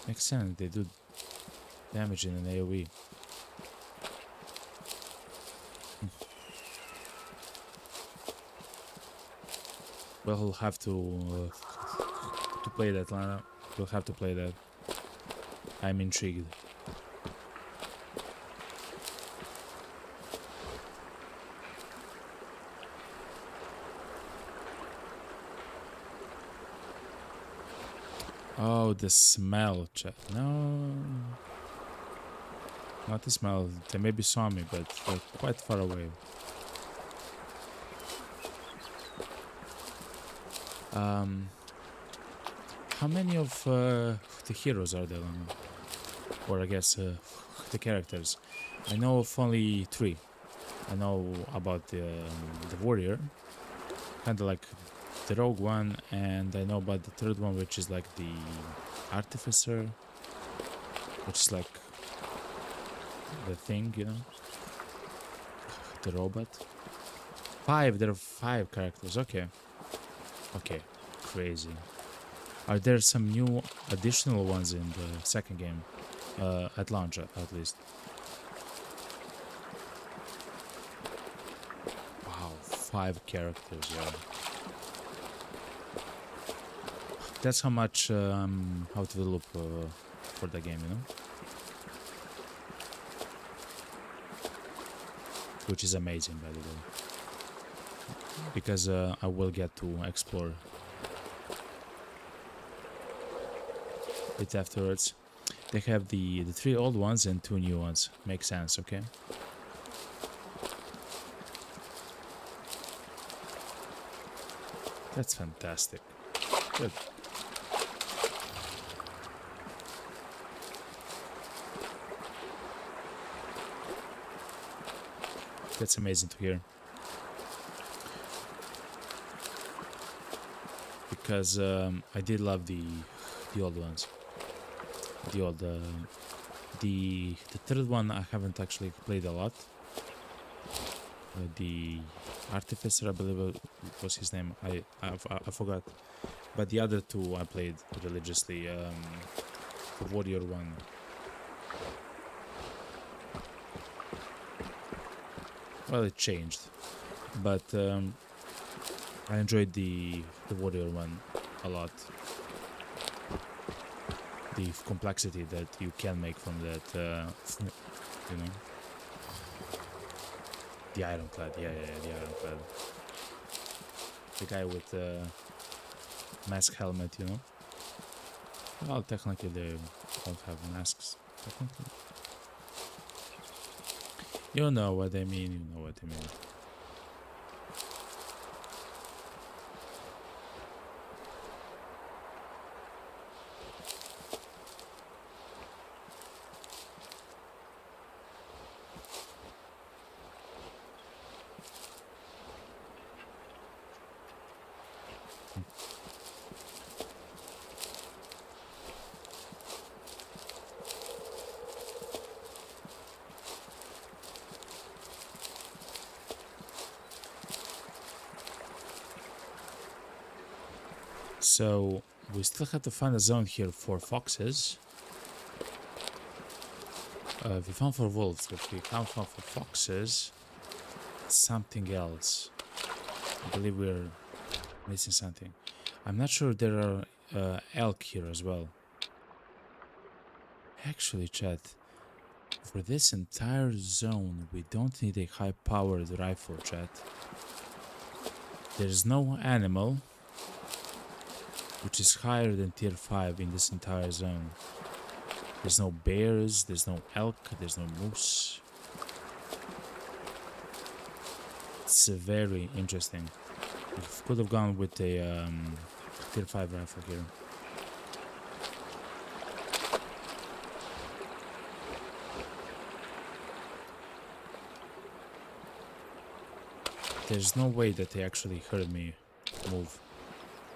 Makes sense. They do damage in an AoE. Well, we'll have to play that, Lana. We'll have to play that. I'm intrigued. Oh, the smell, chat. No. Not the smell. They maybe saw me, but they're quite far away. How many of the heroes are there? Or I guess the characters. I know of only 3. I know about the warrior, kind of like the rogue one, and I know about the third one, which is like the artificer, which is like the thing, you know, the robot. 5. There are 5 characters. Okay. Okay. Crazy. Are there some new additional ones in the second game? At launch, at least. Wow, 5 characters, yeah. That's how much how to develop for the game, you know? Which is amazing, by the way. Because I will get to explore it afterwards. They have the 3 old ones and 2 new ones. Makes sense, okay? That's fantastic. Good. That's amazing to hear. Because I did love the old ones. The old the third one I haven't actually played a lot. The artificer, I believe was his name. I forgot. But the other 2 I played religiously. The warrior one. Well, it changed, but I enjoyed the warrior one a lot. The complexity that you can make from that, you know. The ironclad, yeah, the ironclad. The guy with the mask helmet, you know. Well, technically they don't have masks, technically. You know what I mean, you know what I mean. So we still have to find a zone here for foxes. We found for wolves, but we can't find for foxes. Something else. I believe we're missing something. I'm not sure there are elk here as well. Actually, chat, for this entire zone, we don't need a high-powered rifle, chat. There's no animal which is higher than tier 5 in this entire zone. There's no bears, there's no elk, there's no moose. It's very interesting. We could have gone with a tier 5 rifle here. There's no way that they actually heard me move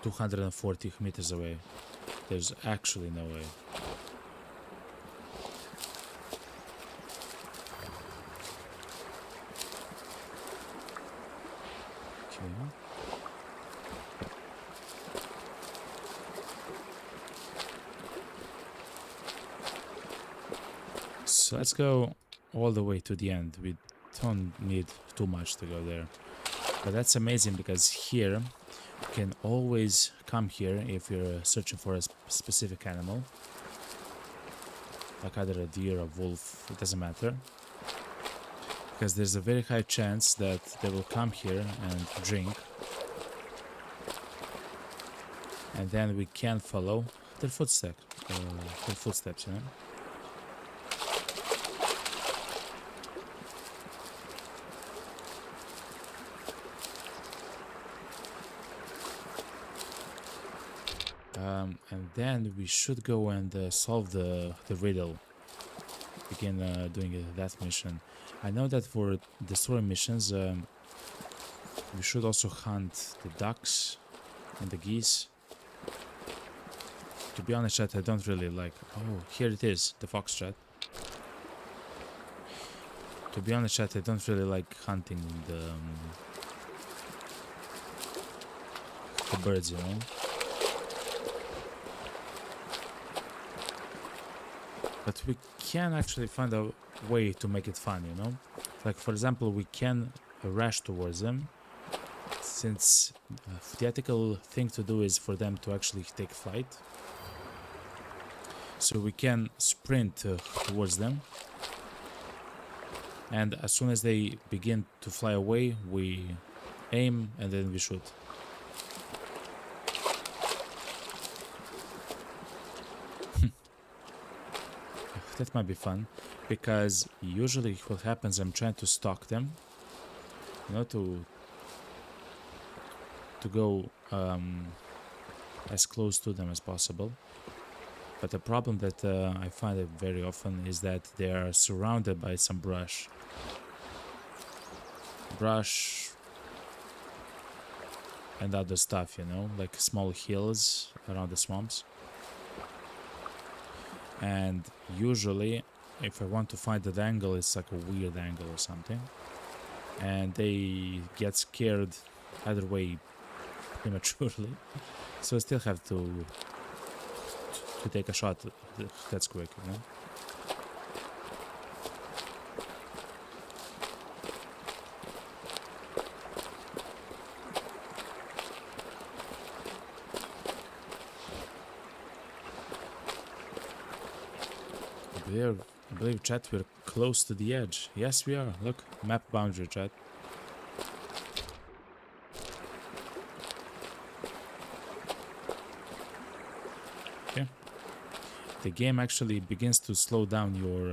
240 meters away. There's actually no way. Okay. So let's go all the way to the end. We don't need too much to go there. But that's amazing because here you can always come here if you're searching for a specific animal. Like either a deer, a wolf, it doesn't matter. Because there's a very high chance that they will come here and drink. And then we can follow their footsteps, you know? And then we should go and solve the riddle. Begin doing that mission. I know that for the story missions, we should also hunt the ducks and the geese. To be honest, chat, I don't really like... Oh, here it is, the fox, chat. To be honest, chat, I don't really like hunting the birds, you know? But we can actually find a way to make it fun, you know? Like, for example, we can rush towards them, since the ethical thing to do is for them to actually take flight. So we can sprint towards them, and as soon as they begin to fly away, we aim and then we shoot. That might be fun, because usually what happens, I'm trying to stalk them, you know, to go as close to them as possible. But the problem that I find it very often is that they are surrounded by some brush and other stuff, you know, like small hills around the swamps. And usually, if I want to find that angle, it's like a weird angle or something. And they get scared either way prematurely. So I still have to take a shot that's quick, you know? I believe, chat, we're close to the edge. Yes, we are. Look, map boundary, chat. Okay. The game actually begins to slow down your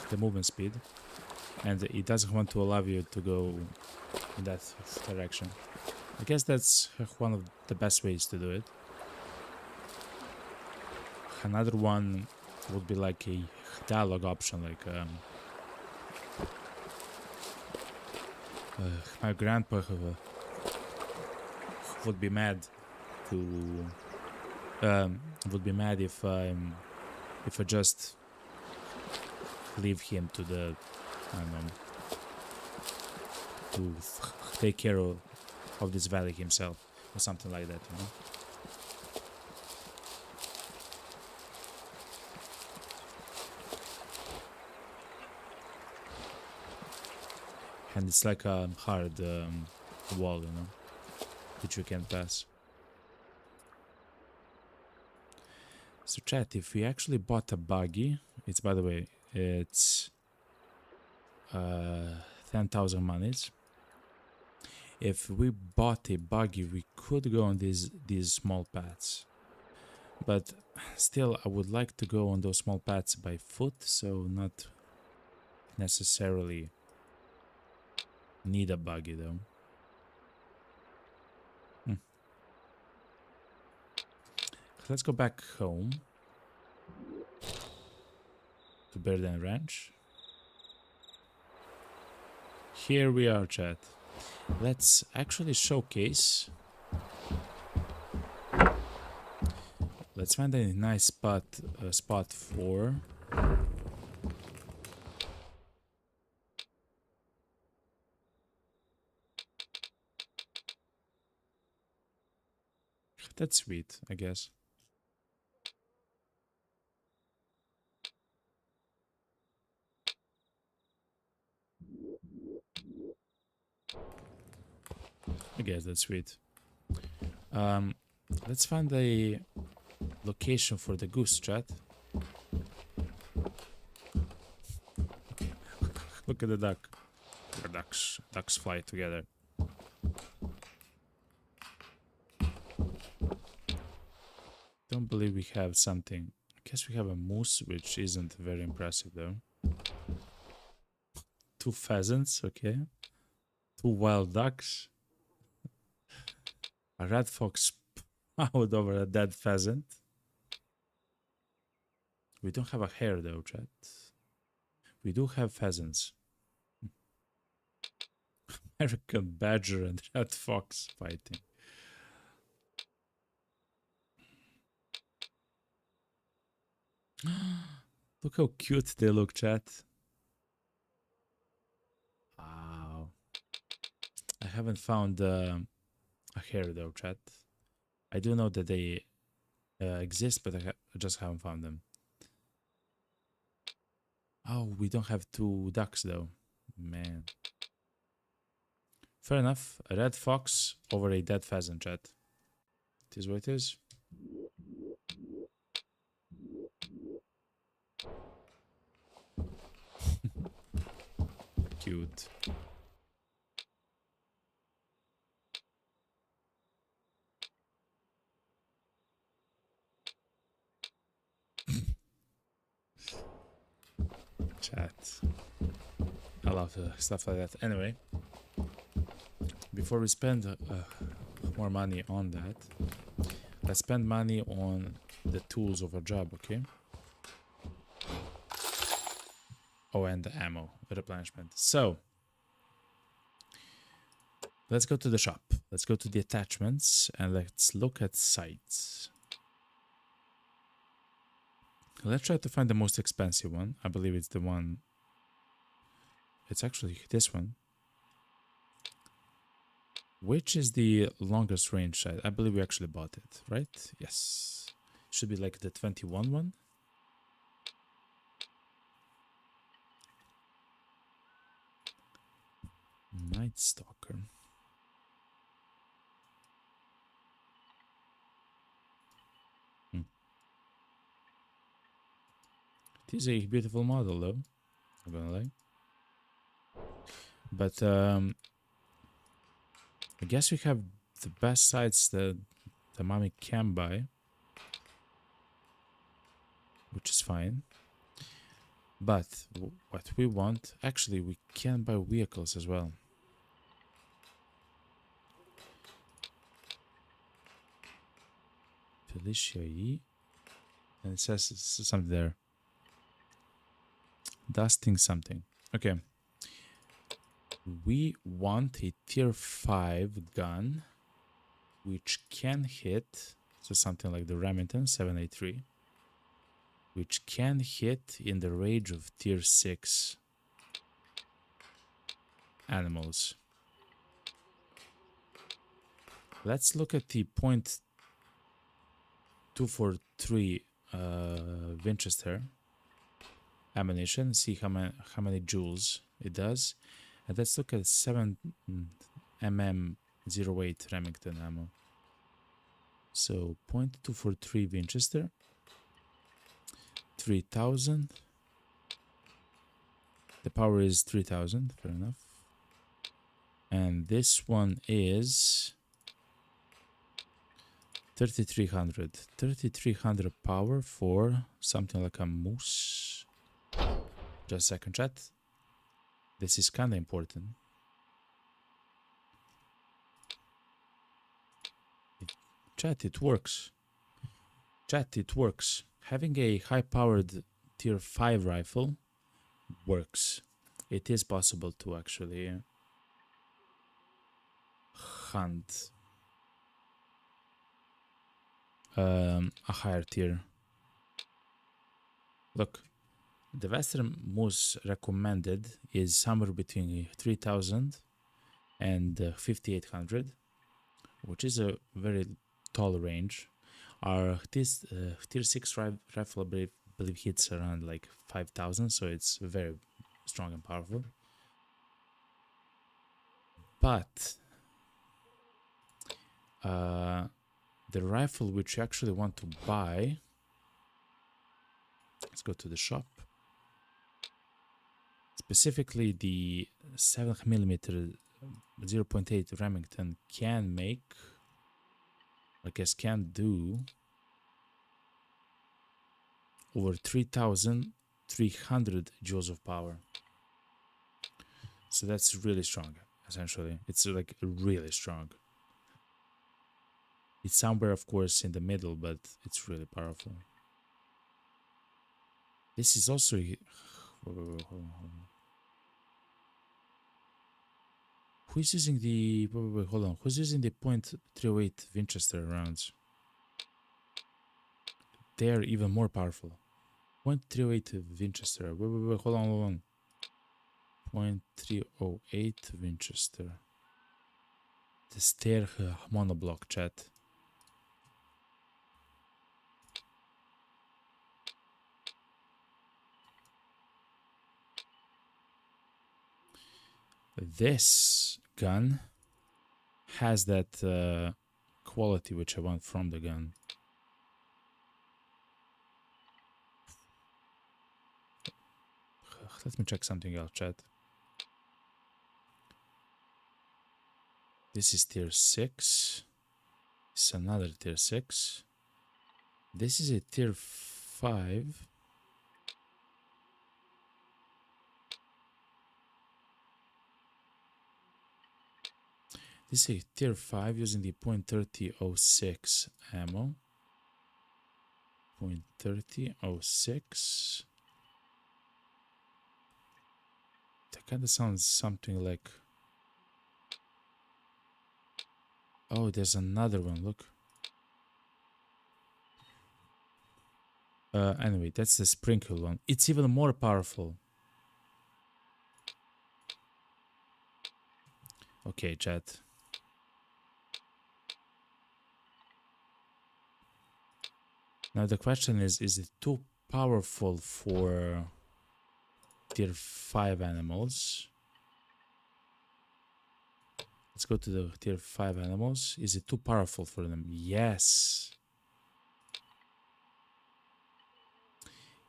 the movement speed, and it doesn't want to allow you to go in that direction. I guess that's one of the best ways to do it. Another one would be like a dialogue option, like my grandpa would be mad if I just leave him to the, I don't know, to take care of this valley himself or something like that, you know. And it's like a hard wall, you know, which you can't pass. So chat, if we actually bought a buggy, it's, by the way, it's 10,000 monies. If we bought a buggy, we could go on these small paths. But still, I would like to go on those small paths by foot, so not necessarily need a buggy though. Let's go back home to Berdan Ranch. Here we are, chat. Let's actually showcase. Let's find a nice spot for that's sweet, I guess. I guess that's sweet. Let's find a location for the goose, chat. Look at the duck. Or ducks fly together. Don't believe we have something. I guess we have a moose, which isn't very impressive though. 2 pheasants, okay. 2 wild ducks. A red fox plowed over a dead pheasant. We don't have a hare though, chat. We do have pheasants. American badger and red fox fighting. Look how cute they look, chat. Wow. I haven't found a hare though, chat. I do know that they exist, but I just haven't found them. Oh, we don't have 2 ducks though. Man. Fair enough. A red fox over a dead pheasant, chat. It is what it is. Cute. Chat. I love stuff like that. Anyway, before we spend more money on that, let's spend money on the tools of our job, okay? Oh, and the ammo replenishment. So, let's go to the shop. Let's go to the attachments and let's look at sights. Let's try to find the most expensive one. I believe it's the one. It's actually this one. Which is the longest range sight? I believe we actually bought it, right? Yes. Should be like the 21 one. Night Stalker. It is a beautiful model though, I'm gonna lie. But I guess we have the best sights that the mommy can buy, which is fine. But what we want, actually we can buy vehicles as well. Felicia E. And it says something there. Dusting something. Okay. We want a tier 5 gun which can hit, so something like the Remington 783, which can hit in the range of tier 6 animals. Let's look at the .243 Winchester ammunition, see how many joules it does. And let's look at 7 mm08 Remington ammo. So .243 Winchester, 3000. The power is 3000, fair enough. And this one is 3300. 3300 power for something like a moose. Just a second, chat. This is kind of important. Chat, it works. Chat, it works. Having a high-powered tier 5 rifle works. It is possible to actually hunt a higher tier. Look, the Western Moose recommended is somewhere between 3000 and 5800, which is a very tall range. Our tier 6 rifle, I believe hits around like 5000, so it's very strong and powerful. But the rifle which you actually want to buy, let's go to the shop. Specifically, the 7mm 0.8 Remington can make, I guess, can do over 3300 joules of power. So that's really strong, essentially. It's like really strong. It's somewhere, of course, in the middle, but it's really powerful. This is also... Who's using the... hold on. Who's using the .308 Winchester rounds? They are even more powerful. .308 Winchester. Hold on. .308 Winchester. The stair monoblock, chat. This gun has that quality which I want from the gun. Let me check something out, chat. This is tier 6. This is another tier 6. This is a tier 5. This is a tier 5 using the .3006 ammo. .3006. That kind of sounds something like... Oh, there's another one, look. Anyway, that's the sprinkle one. It's even more powerful. Okay, chat. Now the question is it too powerful for tier 5 animals? Let's go to the tier 5 animals. Is it too powerful for them? Yes.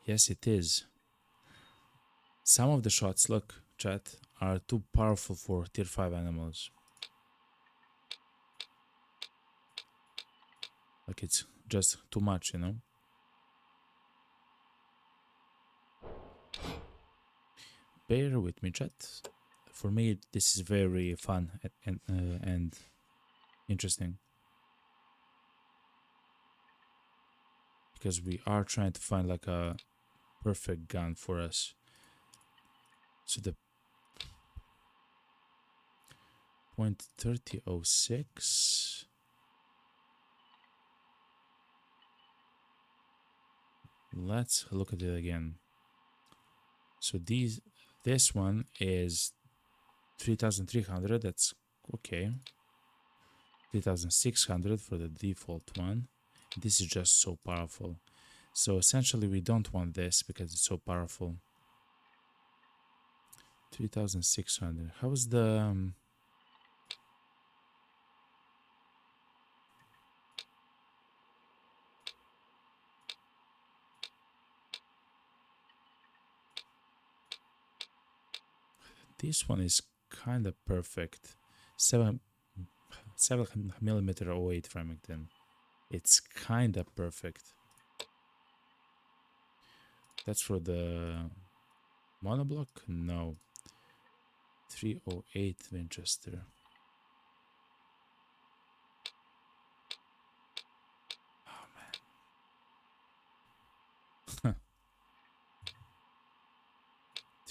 Yes, it is. Some of the shots, look, chat, are too powerful for tier 5 animals. Like it's just too much, you know? Bear with me, chat. For me, this is very fun and interesting. Because we are trying to find like a perfect gun for us. So the .3006. Let's look at it again. So this one is 3300. That's okay. 3600 for the default one. This is just so powerful. So essentially we don't want this because it's so powerful. 3600. How's the this one is kind of perfect. 7mm 08 Remington. It's kind of perfect. That's for the monoblock? No. 308 Winchester. Oh man.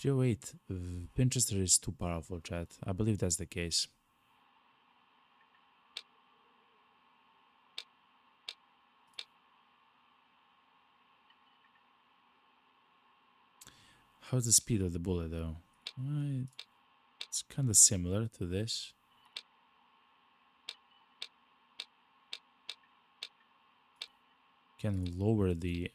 308 Winchester is too powerful, chat. I believe that's the case. How's the speed of the bullet though? It's kind of similar to this. Can lower the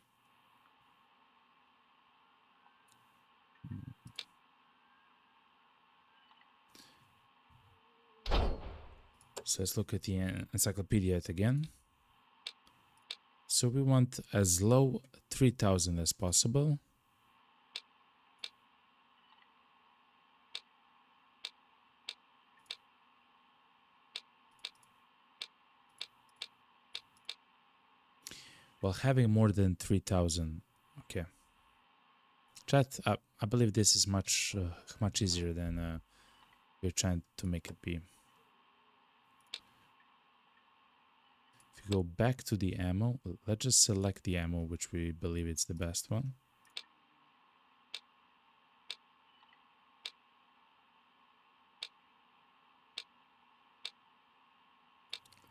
so let's look at the encyclopedia again. So we want as low 3000 as possible. While having more than 3000. Okay. Chat, I believe this is much easier than we're trying to make it be. If you go back to the ammo, let's just select the ammo which we believe is the best one.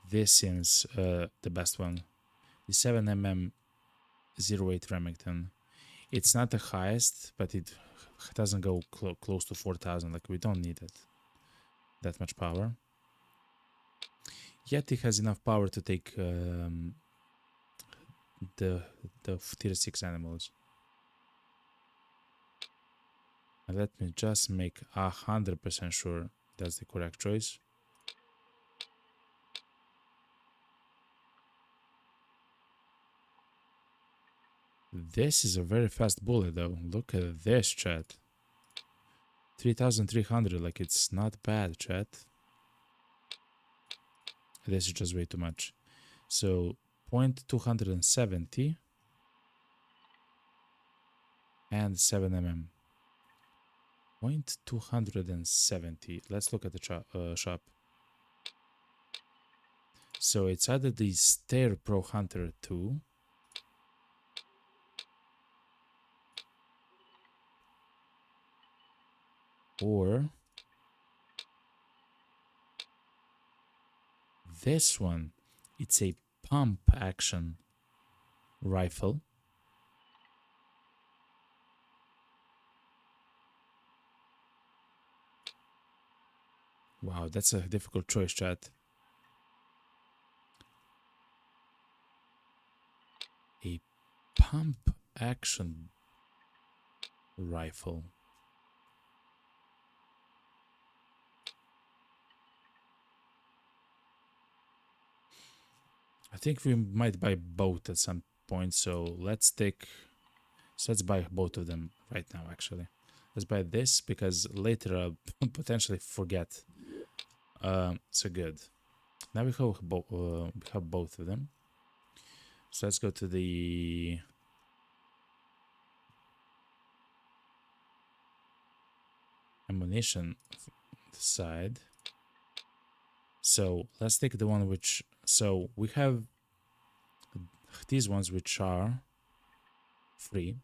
This seems the best one. The 7mm 08 Remington. It's not the highest, but it doesn't go close to 4000. Like, we don't need it. That much power. Yet it has enough power to take the tier 6 animals. And let me just make 100% sure that's the correct choice. This is a very fast bullet though. Look at this, chat. 3300, like, it's not bad, chat. This is just way too much. So 0.270 and 7mm. 0.270. Let's look at the shop. So it's either the Steyr Pro Hunter 2 or this one. It's a pump action rifle. Wow, that's a difficult choice, chat. A pump action rifle. I think we might buy both at some point, so let's buy both of them right now. Actually, let's buy this because later I'll potentially forget. So good. Now we have both of them. So let's go to the ammunition side. So let's take the one which, so we have these ones which are free.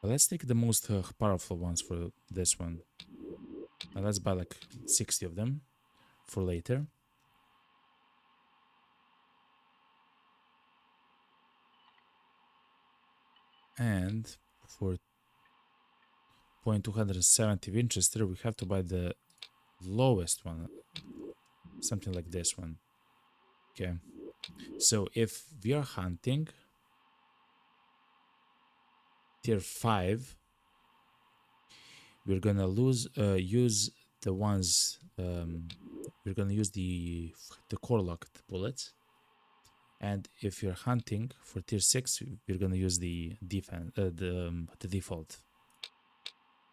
But let's take the most powerful ones for this one. And let's buy like 60 of them for later. And for 0.270 Winchester, we have to buy the lowest one, something like this one. Okay, so if we are hunting tier 5, we're gonna use the ones we're gonna use the core locked bullets. And if you're hunting for tier 6, we're gonna use the defense the default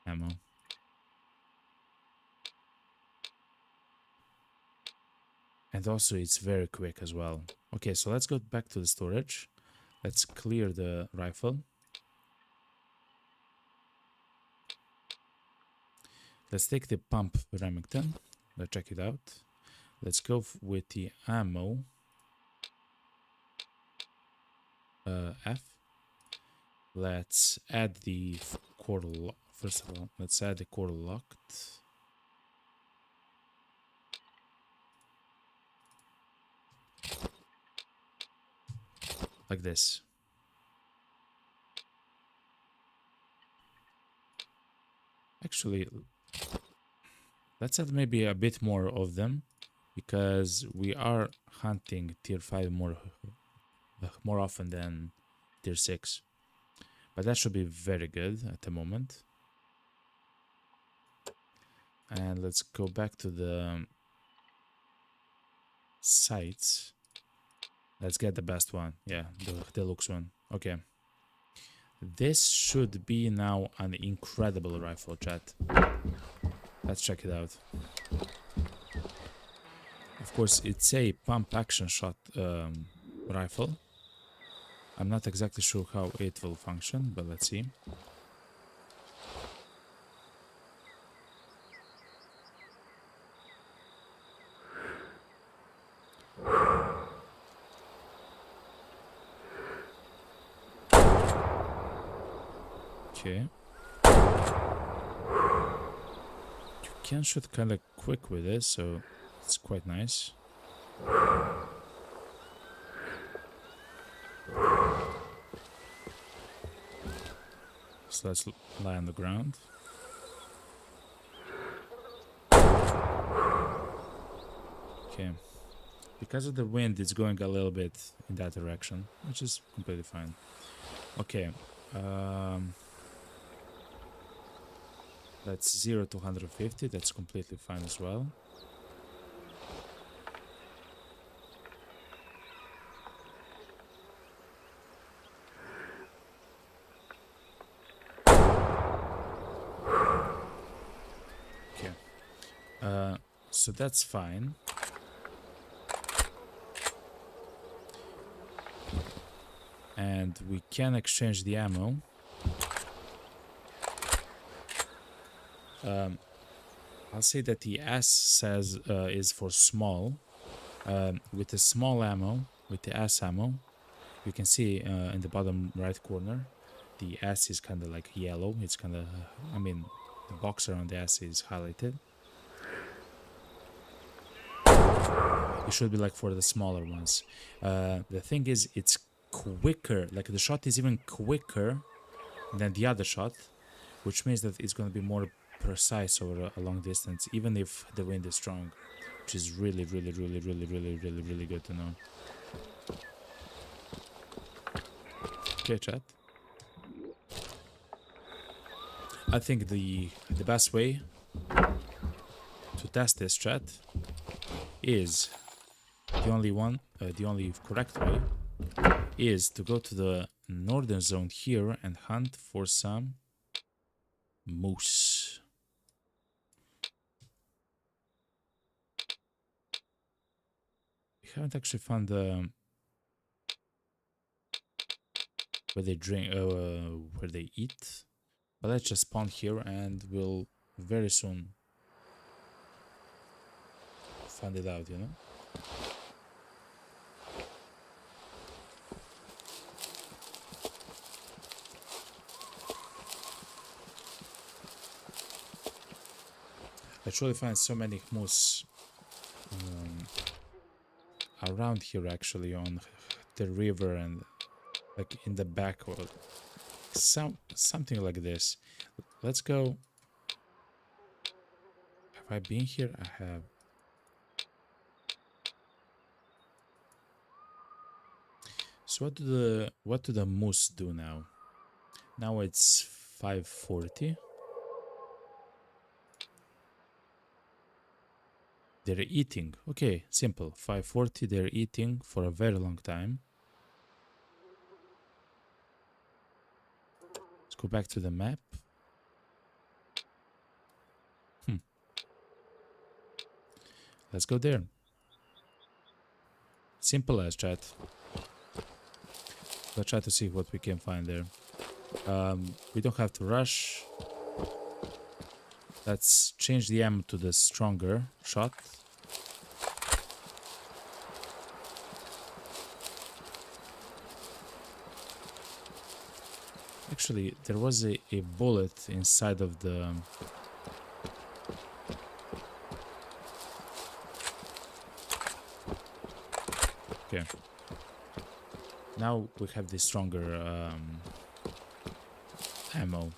ammo. And also it's very quick as well. Okay, so let's go back to the storage. Let's clear the rifle. Let's take the pump Remington. Let's check it out. Let's go with the ammo F. Let's add the first of all, let's add the core locked. Like this. Actually, let's add maybe a bit more of them, because we are hunting tier 5 more often than tier 6. But that should be very good at the moment. And let's go back to the sights. Let's get the best one. Yeah, the deluxe one. Okay. This should be now an incredible rifle, chat. Let's check it out. Of course, it's a pump action shot rifle. I'm not exactly sure how it will function, but let's see. Okay. You can shoot kind of quick with this, so it's quite nice. So let's lie on the ground. Okay. Because of the wind, it's going a little bit in that direction, which is completely fine. Okay. That's 0 to 150. That's completely fine as well. Okay. So that's fine. And we can exchange the ammo. I'll say that the S says is for small. With the small ammo, with the S ammo, you can see in the bottom right corner, the S is kind of like yellow. It's kind of, I mean, the box around the S is highlighted. It should be like for the smaller ones. The thing is, it's quicker. Like the shot is even quicker than the other shot, which means that it's going to be more precise over a long distance, even if the wind is strong, which is really good to know. Okay, chat. I think the best way to test this, chat, is the only correct way is to go to the northern zone here and hunt for some moose. We haven't actually found where they drink, where they eat. But let's just spawn here and we'll very soon find it out, you know? I truly find so many moose around here, actually, on the river and like in the back, or something like this. Let's go. Have I been here? I have. So what do the moose do now? Now it's 5:40. They're eating. Okay, simple. 5:40. They're eating for a very long time. Let's go back to the map. Let's go there. Simple as, chat. Let's try to see what we can find there. We don't have to rush. Let's change the ammo to the stronger shot. Actually, there was a bullet inside of the... Okay. Now we have the stronger ammo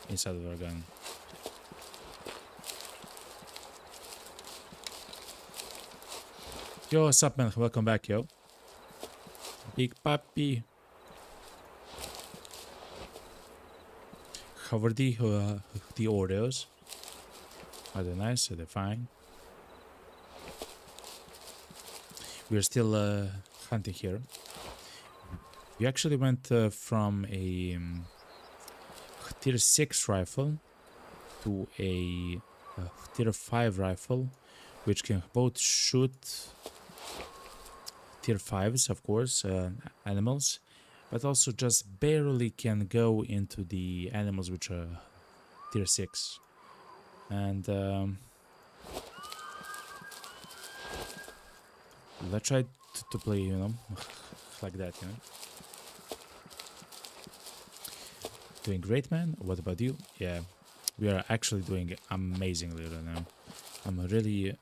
inside of our gun. Yo, what's up, man? Welcome back, yo. Big Papi. How are the Oreos? Are they nice? Are they fine? We're still hunting here. We actually went from a tier 6 rifle to a tier 5 rifle, which can both shoot tier 5s, of course, animals, but also just barely can go into the animals which are tier 6. And let's try to play, you know, like that, you know. Doing great, man. What about you? Yeah, we are actually doing amazingly right now. I'm really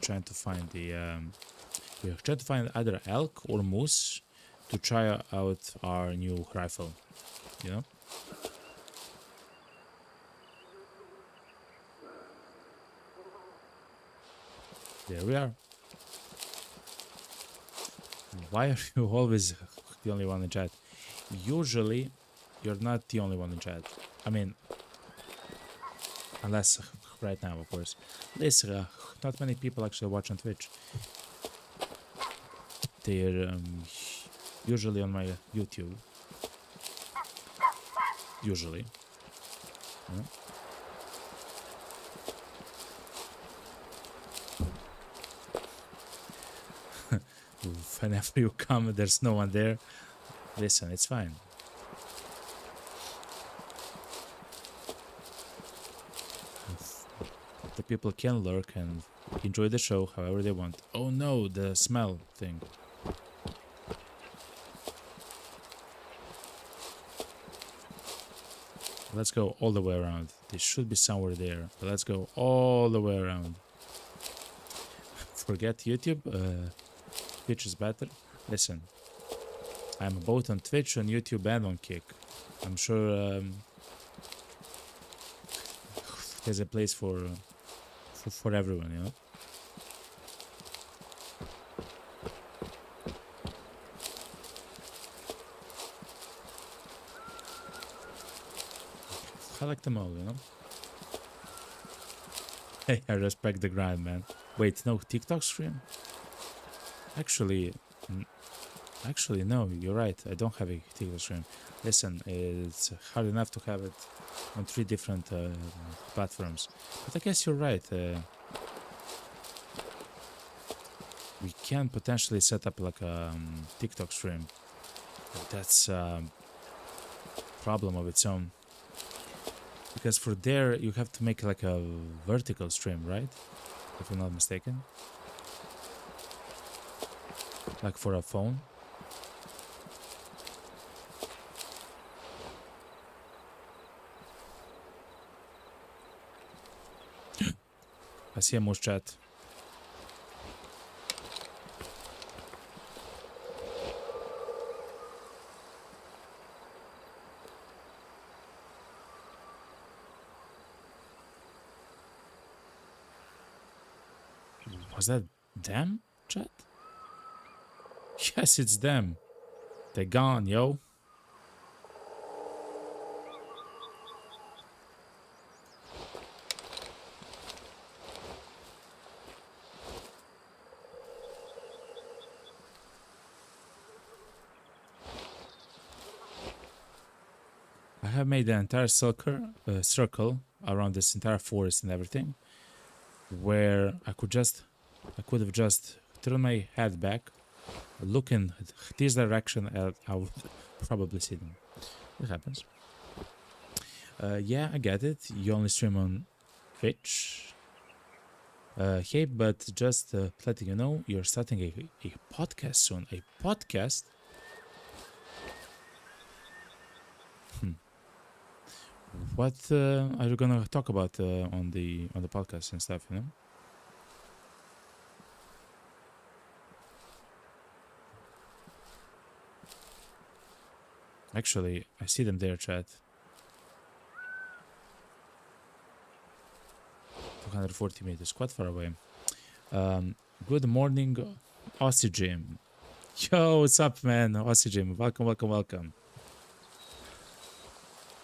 trying to find the... we're trying to find either elk or moose to try out our new rifle, you know? There we are. Why are you always the only one in chat? Usually, you're not the only one in chat. I mean, unless right now, of course. Listen, not many people actually watch on Twitch. They're usually on my YouTube. Usually. Yeah. Whenever you come, there's no one there. Listen, it's fine. The people can lurk and enjoy the show however they want. Oh no, the smell thing. Let's go all the way around. They should be somewhere there, but let's go all the way around. Forget YouTube. Twitch is better. Listen, I'm both on Twitch, on YouTube, and on Kick. I'm sure there's a place for everyone, you know. I like them all, you know. Hey, I respect the grind, man. Wait, no TikTok stream? Actually, no, you're right. I don't have a TikTok stream. Listen, it's hard enough to have it on 3 different platforms. But I guess you're right. We can potentially set up like a TikTok stream. But that's a problem of its own. Because for there, you have to make like a vertical stream, right? If I'm not mistaken. Like for a phone. I see a moose chat. Was that them, chat? Yes, it's them. They're gone, yo. I have made an entire circle around this entire forest and everything, where I could have just turned my head back, look in this direction, and I would probably see them. It happens. Yeah, I get it. You only stream on Twitch. Hey, but just letting you know, you're starting a podcast soon. A podcast? What are you gonna talk about on the podcast and stuff? You know. Actually, I see them there, chat. 240 meters, quite far away. Good morning, Aussie Jim. Yo, what's up, man? Aussie Jim, welcome, welcome, welcome.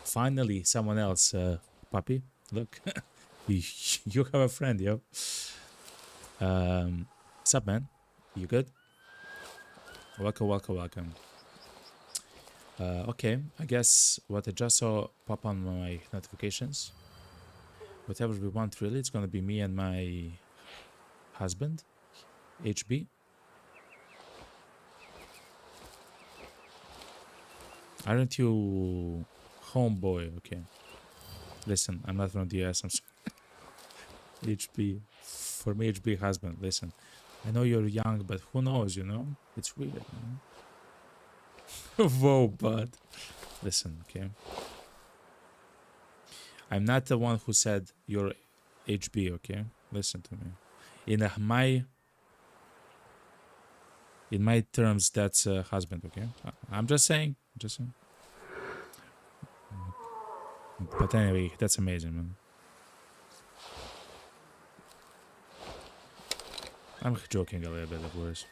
Finally, someone else, puppy. Look, you have a friend, yo. What's up, man? You good? Welcome, welcome, welcome. Okay, I guess what I just saw pop on my notifications. Whatever we want, really, it's gonna be me and my husband, HB. Aren't you homeboy? Okay. Listen, I'm not from the US. I'm sorry. HB. For me, HB husband. Listen, I know you're young, but who knows, you know? It's weird, you know? Whoa, bud. Listen, okay? I'm not the one who said you're HB, okay? Listen to me. In my terms, that's husband, okay? I'm just saying. Just saying. But anyway, that's amazing, man. I'm joking a little bit, of course.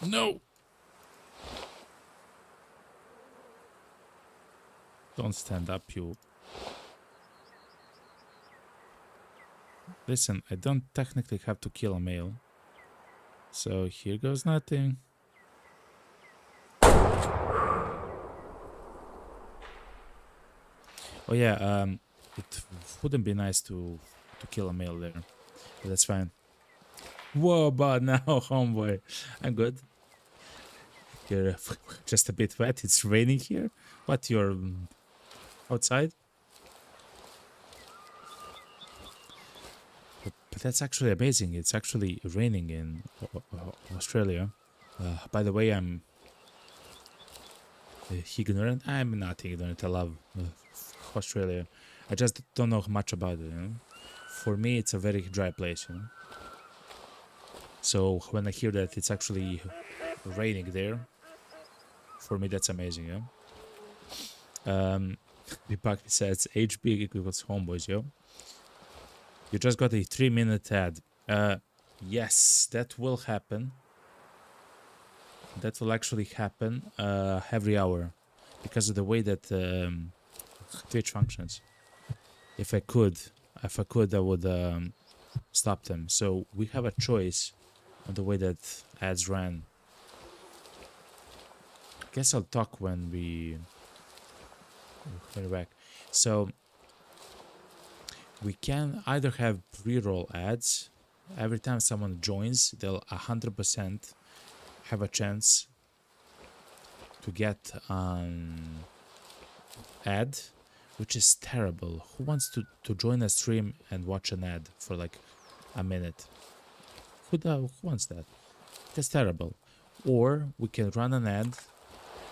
No! Don't stand up, you. Listen, I don't technically have to kill a male. So here goes nothing. Oh yeah, it wouldn't be nice to kill a male there. But that's fine. Whoa, but now, homeboy. I'm good. You're just a bit wet. It's raining here. What, you're outside? But that's actually amazing. It's actually raining in Australia. By the way, I'm ignorant. I'm not ignorant. I love Australia. I just don't know much about it. You know? For me, it's a very dry place. You know? So when I hear that it's actually raining there, for me that's amazing. Yeah. Bipaki says HB equals homeboys. Yo. You just got a 3-minute ad. Yes, that will happen. That will actually happen every hour because of the way that Twitch functions. If I could, I would stop them. So we have a choice on the way that ads ran. I guess I'll talk when we're back. So we can either have pre-roll ads. Every time someone joins, they'll 100% have a chance to get an ad, which is terrible. Who wants to join a stream and watch an ad for like a minute? Who wants that? That's terrible. Or we can run an ad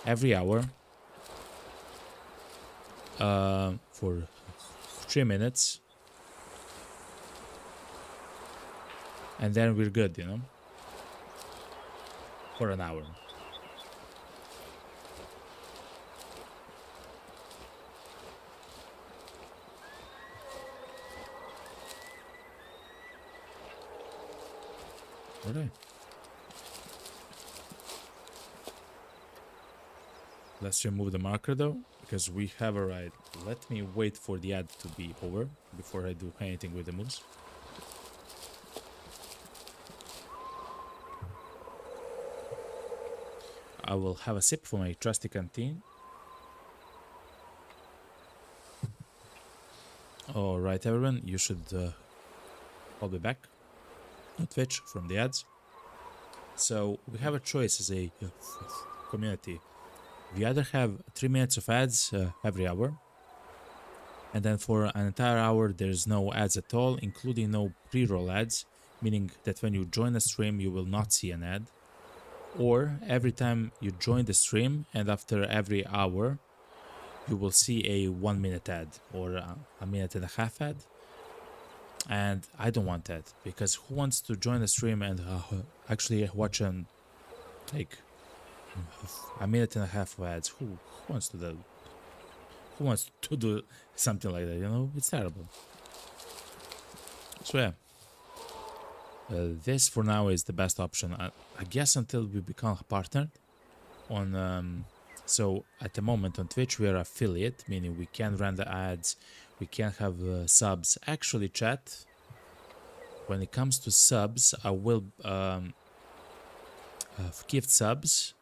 every hour for 3 minutes, and then we're good, you know, for an hour. All right. Let's remove the marker though, because we have a ride. Let me wait for the ad to be over before I do anything with the moves. I will have a sip from my trusty canteen. Alright everyone, you should all be back on Twitch from the ads. So we have a choice as a community. We either have 3 minutes of ads every hour, and then for an entire hour there's no ads at all, including no pre-roll ads, meaning that when you join a stream you will not see an ad. Or every time you join the stream and after every hour you will see a 1 minute ad or a minute and a half ad. And I don't want that, because who wants to join a stream and actually watch an like a minute and a half of ads? Who wants to do? Who wants to do something like that? You know, it's terrible. So yeah, this for now is the best option. I guess until we become a partner on. So at the moment on Twitch we are affiliate, meaning we can run the ads, we can have subs. Actually, chat. When it comes to subs, I will gift subs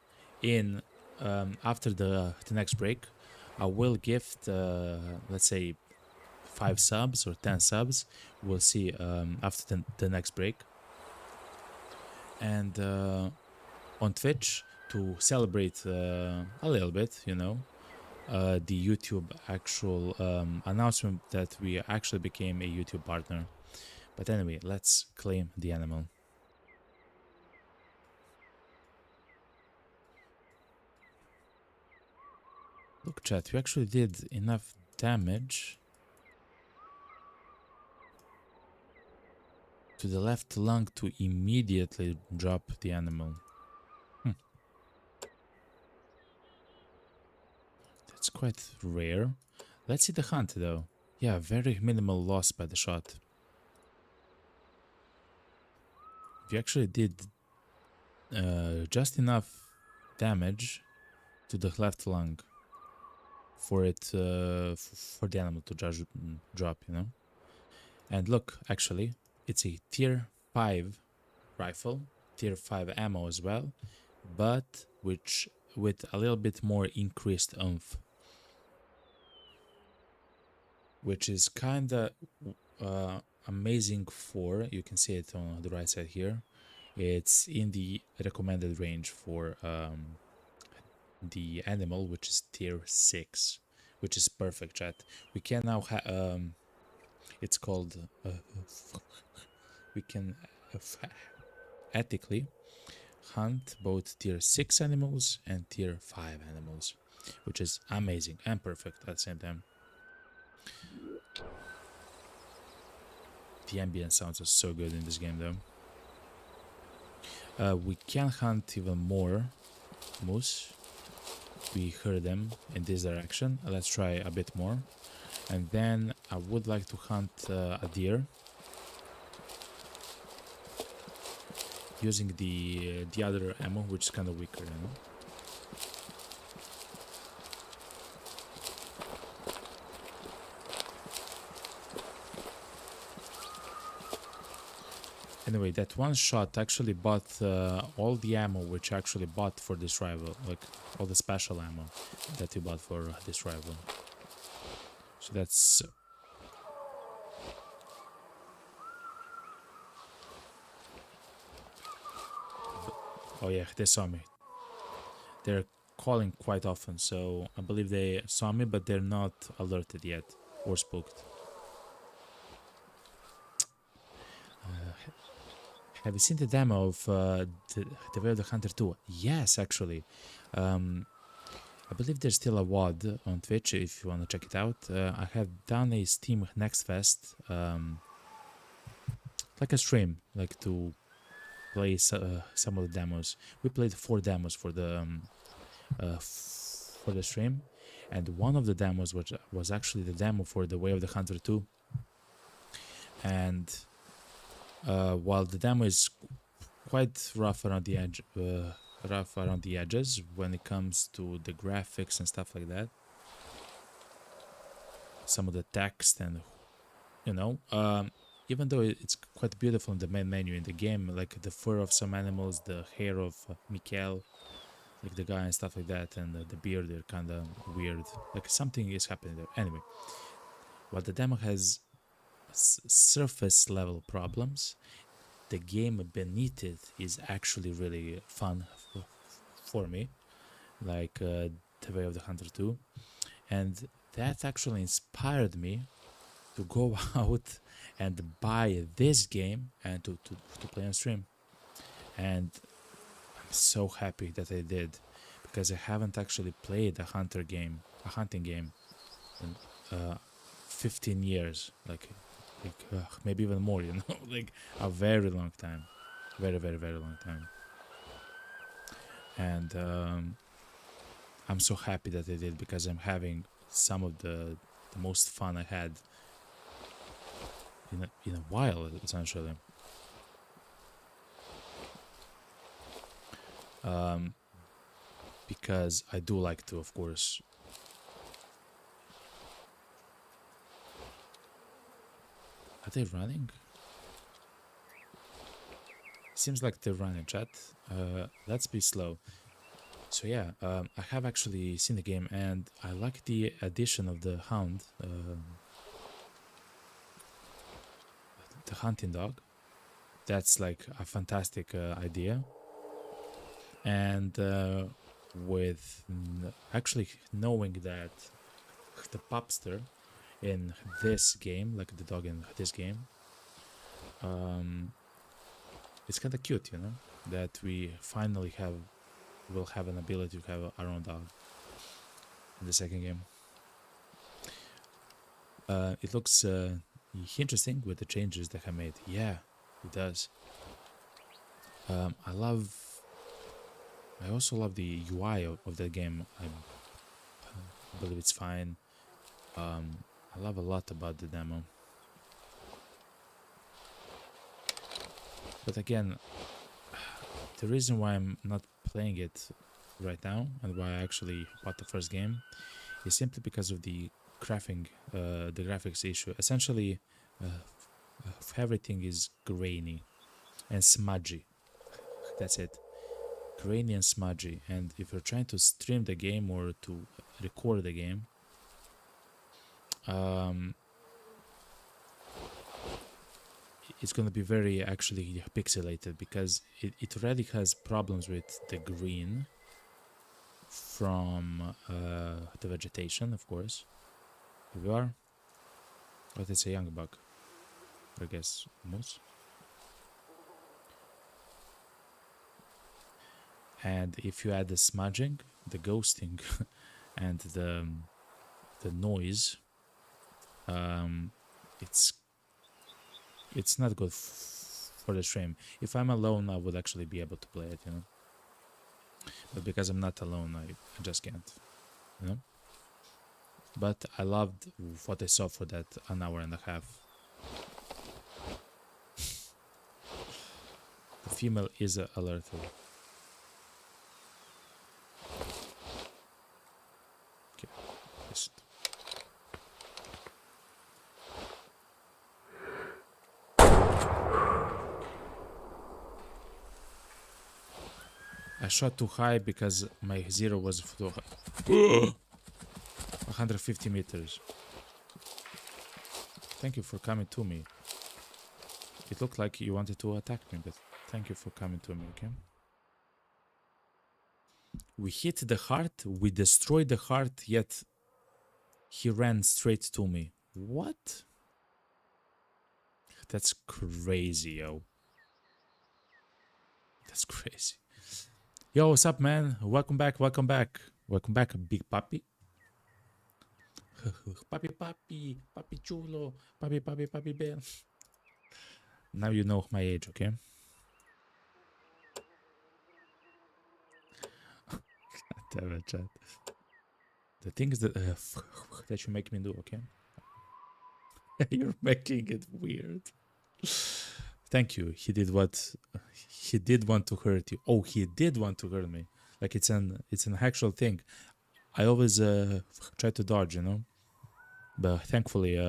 in after the next break. I will gift let's say 5 subs or 10 subs. We'll see after the next break. And on Twitch, to celebrate a little bit, you know, the YouTube actual announcement that we actually became a YouTube partner. But anyway, let's claim the animal. Look, chat, we actually did enough damage to the left lung to immediately drop the animal. That's quite rare. Let's see the hunt though. Yeah, very minimal loss by the shot. We actually did just enough damage to the left lung for it for the animal to just drop, you know. And look, actually, it's a tier 5 rifle, tier 5 ammo as well, but which with a little bit more increased oomph, which is kinda amazing for, you can see it on the right side here. It's in the recommended range for the animal, which is tier 6, which is perfect, chat. We can now it's called we can ethically hunt both tier 6 animals and tier 5 animals, which is amazing and perfect at the same time. The ambient sounds are so good in this game though. We can hunt even more moose. We heard them in this direction. Let's try a bit more. And then I would like to hunt a deer using the other ammo, which is kind of weaker, you know. Anyway, that one shot actually bought all the ammo which I actually bought for this rival, like all the special ammo that we bought for this rival. So that's... Oh yeah, they saw me. They're calling quite often, so I believe they saw me, but they're not alerted yet or spooked. Have you seen the demo of the Way of the Hunter 2? Yes, actually. I believe there's still a WOD on Twitch if you want to check it out. I have done a Steam Next Fest, like a stream, like to play some of the demos. We played 4 demos for the stream, and one of the demos was actually the demo for the Way of the Hunter 2. And while the demo is quite rough around the edge, rough around the edges when it comes to the graphics and stuff like that, some of the text, and you know, even though it's quite beautiful in the main menu in the game, like the fur of some animals, the hair of Mikhail, like the guy and stuff like that, and the beard, they're kind of weird, like something is happening there. Anyway, while the demo has surface level problems, the game beneath it is actually really fun for me, like The Way of the Hunter 2. And that actually inspired me to go out and buy this game and to play on stream. And I'm so happy that I did, because I haven't actually played a hunting game in 15 years, like maybe even more, you know, like a very long time, very long time. And I'm so happy that I did, because I'm having some of the most fun I had in a while, essentially. Because I do like to, of course. Are they running? Seems like they're running, chat. Let's be slow. So yeah, I have actually seen the game, and I like the addition of the hound, the hunting dog. That's like a fantastic idea. And with actually knowing that the pupster in this game, like the dog in this game, it's kind of cute, you know, that we finally will have an ability to have our own dog in the second game. It looks interesting with the changes that I made. Yeah, it does. I also love the UI of the game. I believe it's fine. I love a lot about the demo. But again, the reason why I'm not playing it right now, and why I actually bought the first game, is simply because of the graphics issue. Essentially, everything is grainy and smudgy. That's it. Grainy and smudgy. And if you're trying to stream the game or to record the game, it's going to be very actually pixelated, because it already has problems with the green from the vegetation, of course. Here we are. But it's a young buck, I guess, moose. And if you add the smudging, the ghosting, and the noise, it's not good for the stream. If I'm alone, I would actually be able to play it, you know. But because I'm not alone, I just can't, you know. But I loved what I saw for that an hour and a half. The female is alerted. Okay, just. I shot too high because my zero was too high. 150 meters. Thank you for coming to me. It looked like you wanted to attack me, but thank you for coming to me, okay? We hit the heart, we destroyed the heart, yet he ran straight to me. What? That's crazy, yo. That's crazy. Yo, what's up, man? Welcome back, welcome back. Welcome back, big puppy. Papi, papi, papi chulo, papi, papi, papi bear. Now you know my age, okay? Damn it, chat. The things that that you make me do, okay? You're making it weird. Thank you. He did want to hurt you. Oh, he did want to hurt me. Like it's an actual thing. I always try to dodge, you know. But thankfully,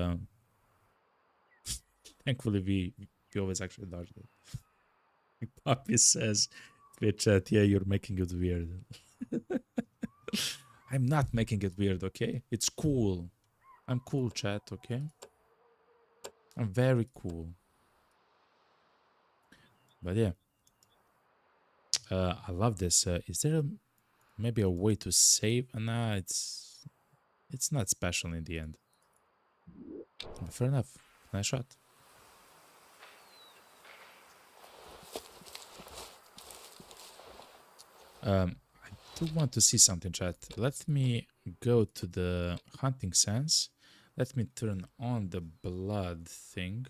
we always actually dodged it. Poppy says, chat, yeah, you're making it weird. I'm not making it weird, okay? It's cool. I'm cool, chat, okay? I'm very cool. But yeah, I love this. Is there maybe a way to save? Nah, it's not special in the end. Fair enough. Nice shot. I do want to see something, chat. Let me go to the hunting sense. Let me turn on the blood thing.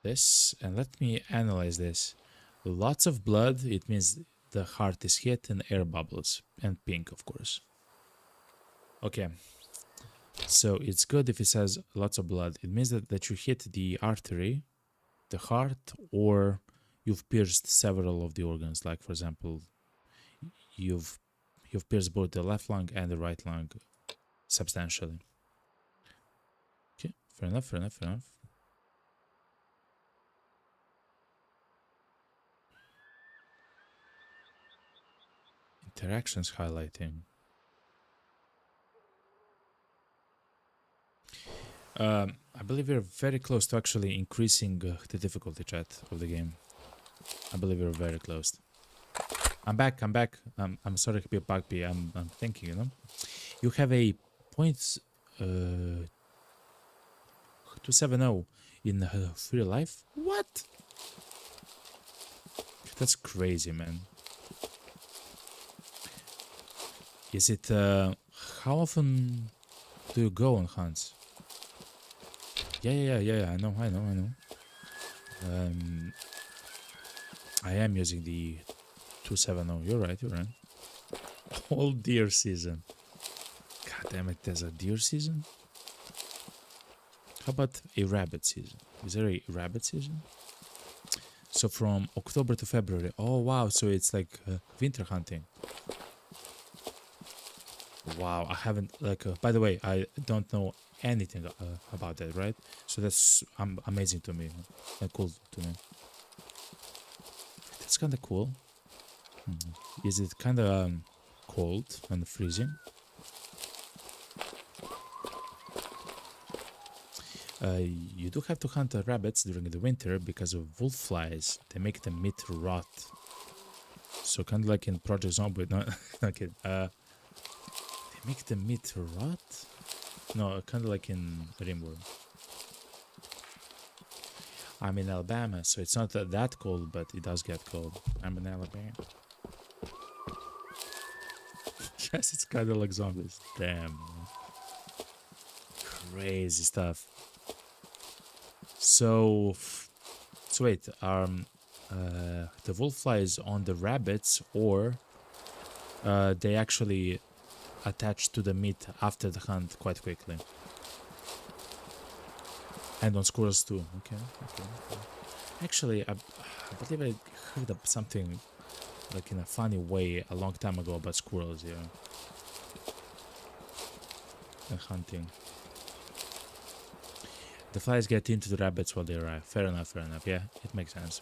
This, and let me analyze this. Lots of blood, it means the heart is hit, and air bubbles, and pink, of course. Okay, so it's good if it says lots of blood. It means that you hit the artery, the heart, or you've pierced several of the organs. Like, for example, you've pierced both the left lung and the right lung substantially. Okay, fair enough, fair enough, fair enough. Interactions highlighting. I believe we're very close to actually increasing the difficulty, chat, of the game. I believe we're very close. I'm back. I'm sorry to be a bugby. I'm thinking, you know. You have a point 270 in free life? What? That's crazy, man. Is it how often do you go on hunts? Yeah, I know. I am using the 270. You're right. All deer season. God damn it, there's a deer season? How about a rabbit season? Is there a rabbit season? So from October to February. Oh wow, so it's like winter hunting. Wow, I haven't like. By the way, I don't know anything about that, right? So that's amazing to me, and cool to me. That's kind of cool. Is it kind of cold and freezing? You do have to hunt rabbits during the winter because of wolf flies. They make the meat rot. So kind of like in Project Zombie. No, not kidding. They make the meat rot? No, kind of like in Rimworld. I'm in Alabama, so it's not that cold, but it does get cold. I'm in Alabama. Yes, it's kind of like zombies. Damn. Crazy stuff. So wait, the wolf flies on the rabbits, or they actually attach to the meat after the hunt quite quickly? And on squirrels too. Okay. Actually, I believe I heard of something like in a funny way a long time ago about squirrels, yeah. And hunting. The flies get into the rabbits while they arrive. Fair enough. Yeah, it makes sense.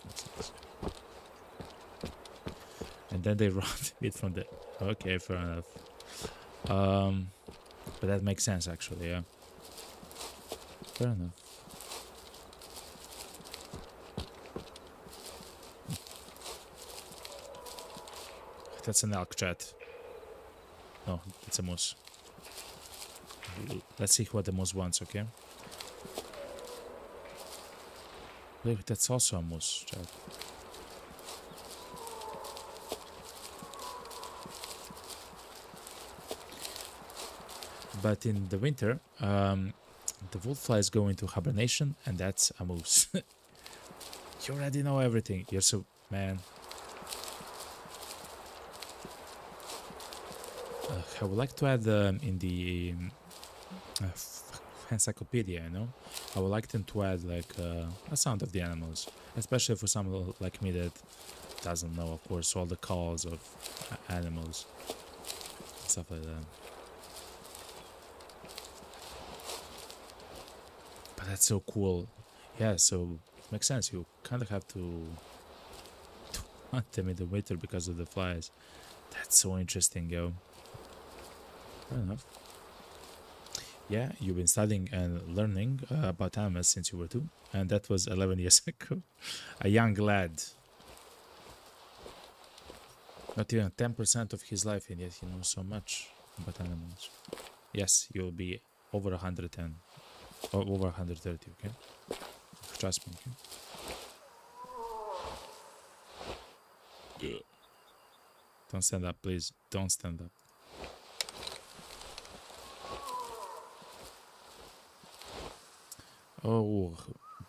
And then they rot it from the... Okay, fair enough. But that makes sense, actually, yeah. Fair enough. That's an elk, chat. No, it's a moose. Let's see what the moose wants, okay? Look, that's also a moose, chat. But in the winter, the wolf flies go into hibernation, and that's a moose. You already know everything. You're so... Man. I would like to add in the encyclopedia, you know, I would like them to add like a sound of the animals, especially for someone like me that doesn't know, of course, all the calls of animals, stuff like that. But that's so cool. Yeah, so it makes sense. You kind of have to hunt them in the winter because of the flies. That's so interesting, yo. Fair enough. Yeah, you've been studying and learning about animals since you were 2, and that was 11 years ago. A young lad. Not even 10% of his life, and yet he knows so much about animals. Yes, you'll be over 110 or over 130, okay? Trust me, okay? Don't stand up, please. Don't stand up. Oh,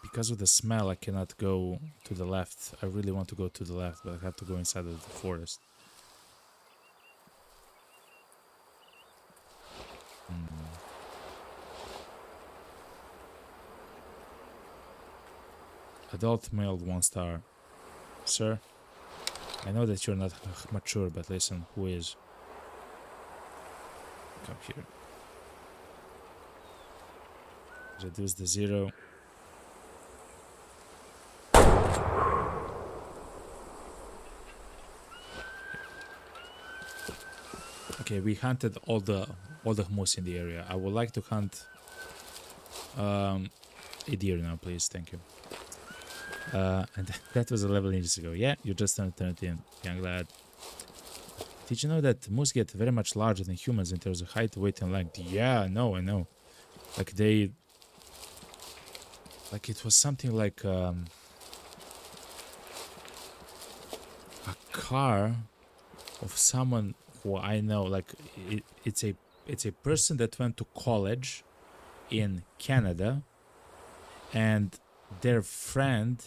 because of the smell, I cannot go to the left. I really want to go to the left, but I have to go inside of the forest. Adult male 1 star. Sir, I know that you're not mature, but listen, who is? Come here. Reduce the 0. Okay, we hunted all the moose in the area. I would like to hunt a deer now, please. Thank you. And that was 11 years ago. Yeah, you just turned 13, young lad. Did you know that moose get very much larger than humans in terms of height, weight, and length? Yeah, I know. Like it was something like a car of someone who I know. Like it's a person that went to college in Canada, and their friend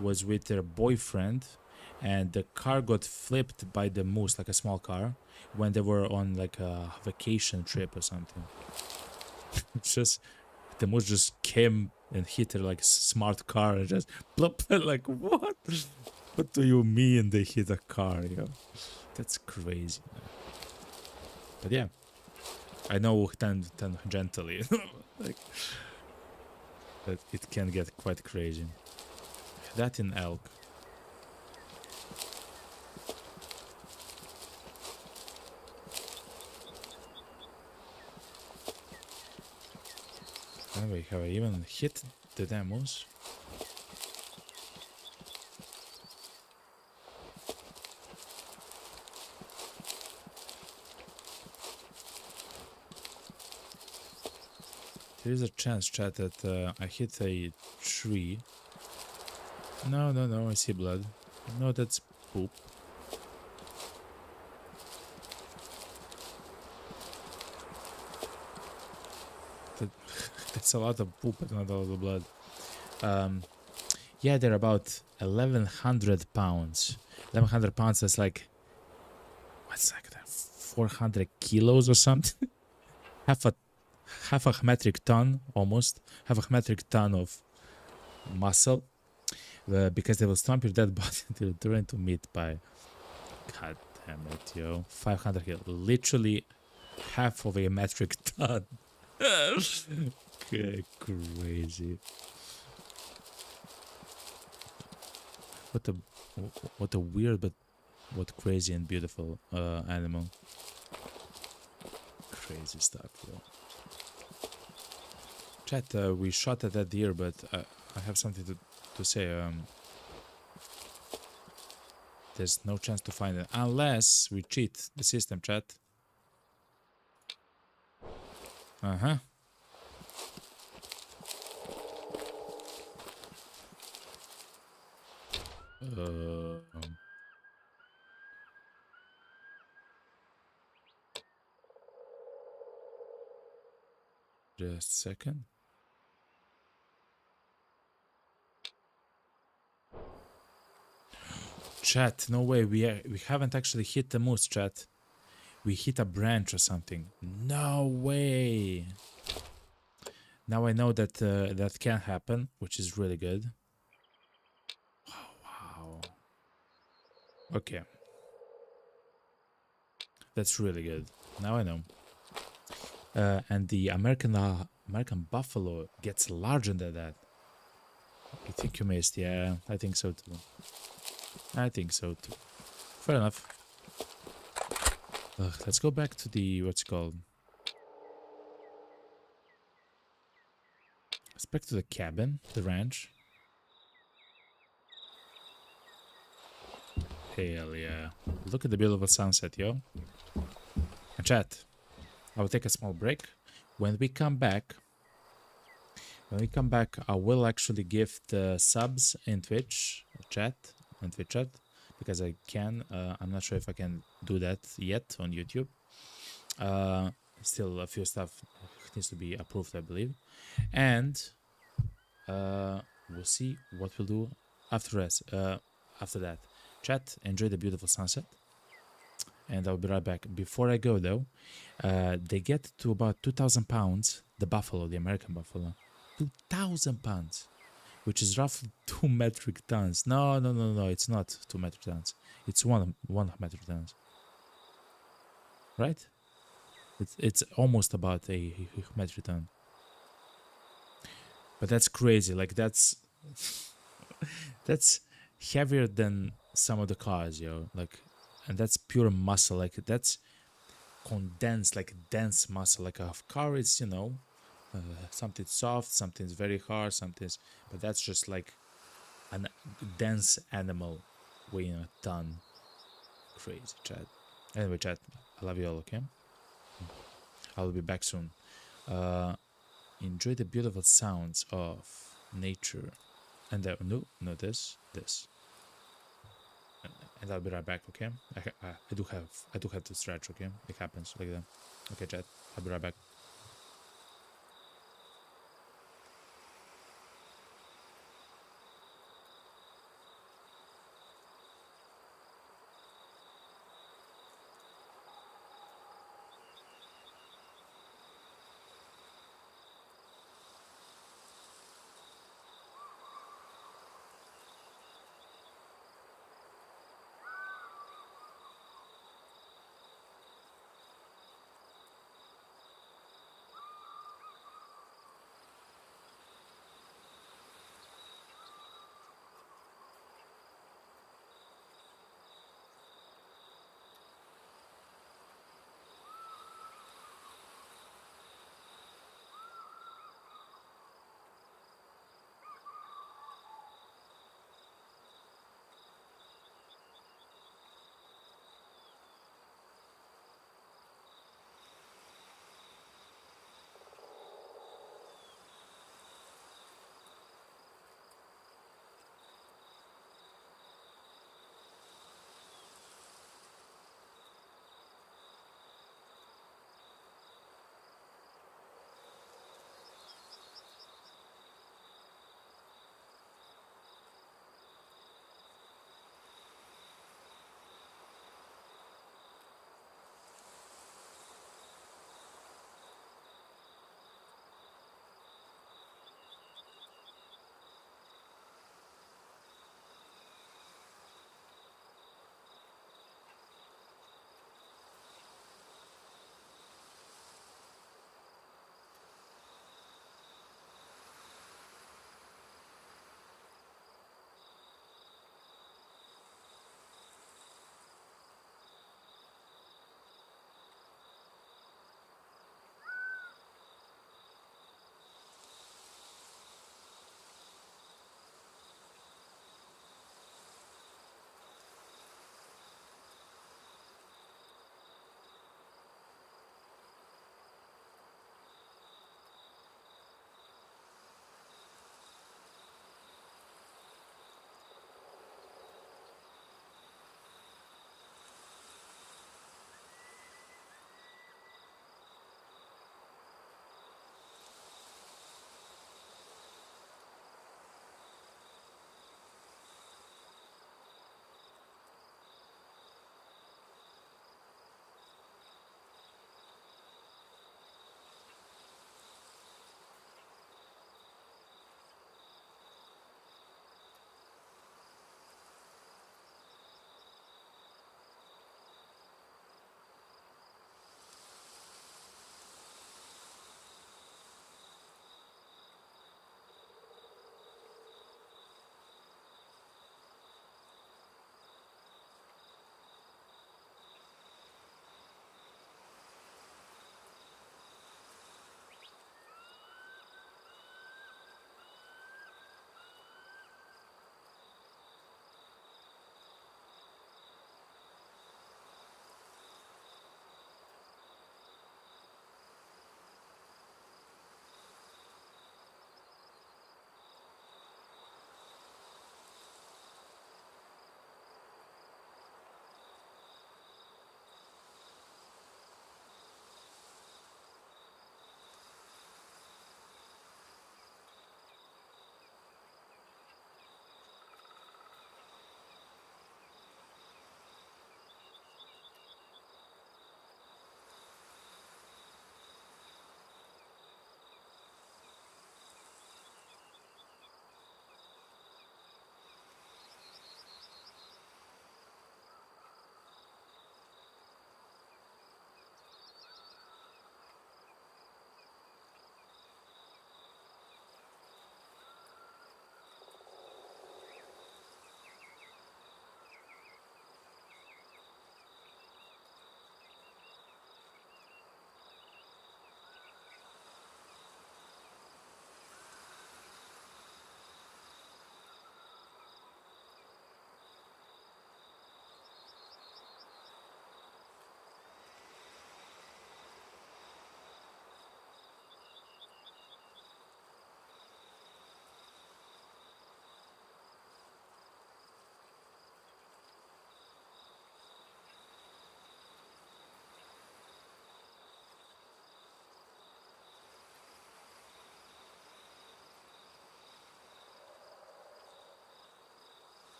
was with their boyfriend, and the car got flipped by the moose, like a small car, when they were on like a vacation trip or something. It's just the moose just came and hit her like a smart car and just plop. Like, what? What do you mean they hit a car? You know? That's crazy. But yeah, I know tangentially, like that it can get quite crazy. That in elk. Anyway, have I even hit the damn moose? There is a chance, chat, that I hit a tree. No, I see blood. No, that's poop. That's a lot of poop, but not a lot of blood. Yeah, they're about 1,100 pounds. 1,100 pounds, that's like, what's like that, 400 kilos or something? half a metric ton, almost. Half a metric ton of muscle. Because they will stomp your dead body until turned to meat by, god damn it, yo, 500 kilos. Literally half of a metric ton. Okay, crazy. What a weird but what crazy and beautiful animal. Crazy stuff, yo. Chat, we shot at that deer, but I have something to say. There's no chance to find it unless we cheat the system, chat. Uh-huh. Just a second. Chat, no way. We haven't actually hit the moose, chat. We hit a branch or something. No way. Now I know that that can happen, which is really good. Oh, wow. Okay. That's really good. Now I know. And the American buffalo gets larger than that. You think you missed? Yeah, I think so too. Fair enough. Let's go back to the, what's it called? back to the cabin, the ranch. Hell yeah. Look at the beautiful sunset, yo. And chat, I will take a small break. When we come back, I will actually give the subs in Twitch chat, because I can. I'm not sure if I can do that yet on YouTube. Still, a few stuff needs to be approved, I believe. And we'll see what we'll do after us. After that, chat, enjoy the beautiful sunset, and I'll be right back. Before I go though, they get to about 2,000 pounds. The buffalo, the American buffalo, 2,000 pounds, which is roughly 2 metric tons. No, it's not 2 metric tons. It's one metric tons, right? It's almost about a metric ton. But that's crazy. Like that's heavier than some of the cars, yo. Like, and that's pure muscle. Like that's condensed, like dense muscle. Like a car is, something soft, something's very hard, but that's just like a dense animal weighing a ton. Crazy, chat. Anyway, chat, I love you all. Okay, I'll be back soon. Enjoy the beautiful sounds of nature, and no, this, and I'll be right back. Okay, I do have to stretch. Okay, it happens like that. Okay, chat, I'll be right back.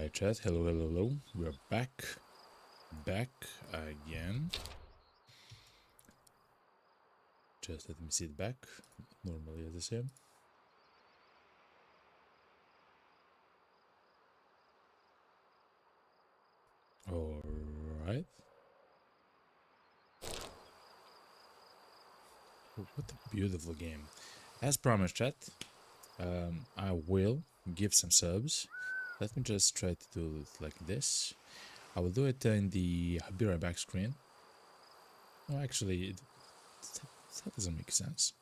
Alright, chat. Hello, hello, hello. We're back. Back again. Just let me sit back. Normally as I say. Alright. What a beautiful game. As promised, chat, I will give some subs. Let me just try to do it like this. I will do it in the be right back screen. No, actually, that doesn't make sense.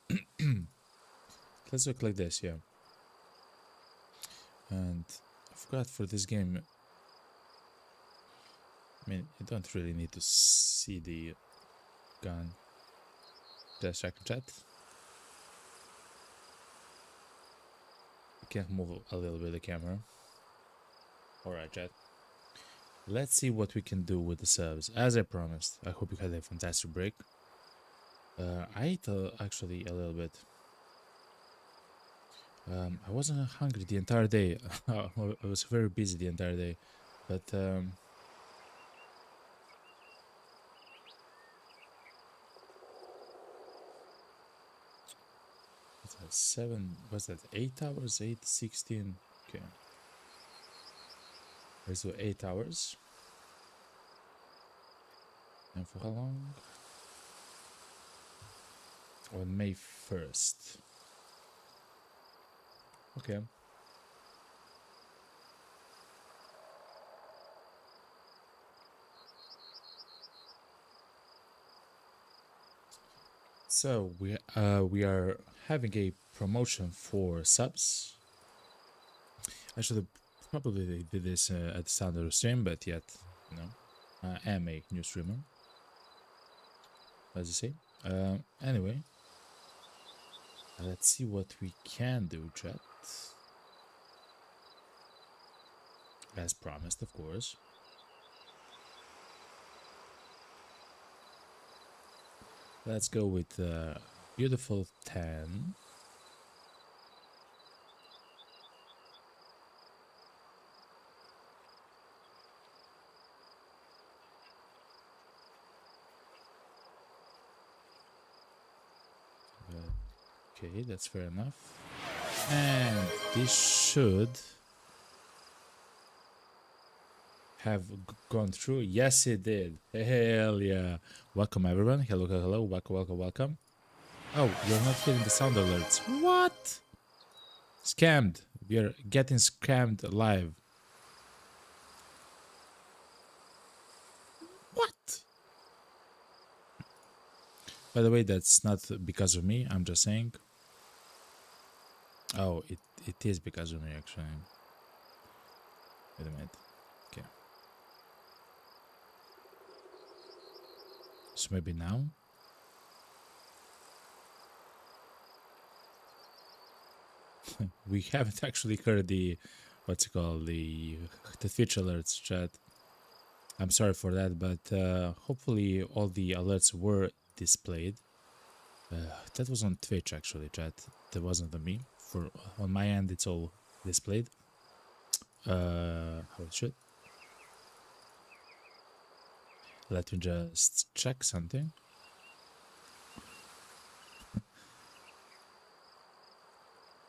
Let's look like this, yeah. And I forgot for this game. I mean, you don't really need to see the gun. Just check chat. I can move a little bit the camera. Alright, chat. Let's see what we can do with the subs. As I promised, I hope you had a fantastic break. I ate actually a little bit. I wasn't hungry the entire day. I was very busy the entire day. But what's that, 8 hours? 8, 16, okay. Let's do 8 hours. And for how long? On May 1st. Okay. So we are having a promotion for subs. I should have probably did this at the start of the stream, but yet, you know, I am a new streamer, as I say. Anyway, let's see what we can do, chat. As promised, of course. Let's go with beautiful 10. Okay, that's fair enough. And this should have gone through. Yes, it did. Hell yeah. Welcome, everyone. Hello, hello. Welcome, welcome, welcome. Oh, you're not getting the sound alerts. What? Scammed. We are getting scammed live. What? By the way, that's not because of me. I'm just saying. Oh, it is because of me, actually. Wait a minute. Okay. So maybe now? We haven't actually heard the, what's it called, the Twitch alerts, chat. I'm sorry for that, but hopefully all the alerts were displayed. That was on Twitch, actually, chat. That wasn't on me. On my end, it's all displayed. How it should. Let me just check something.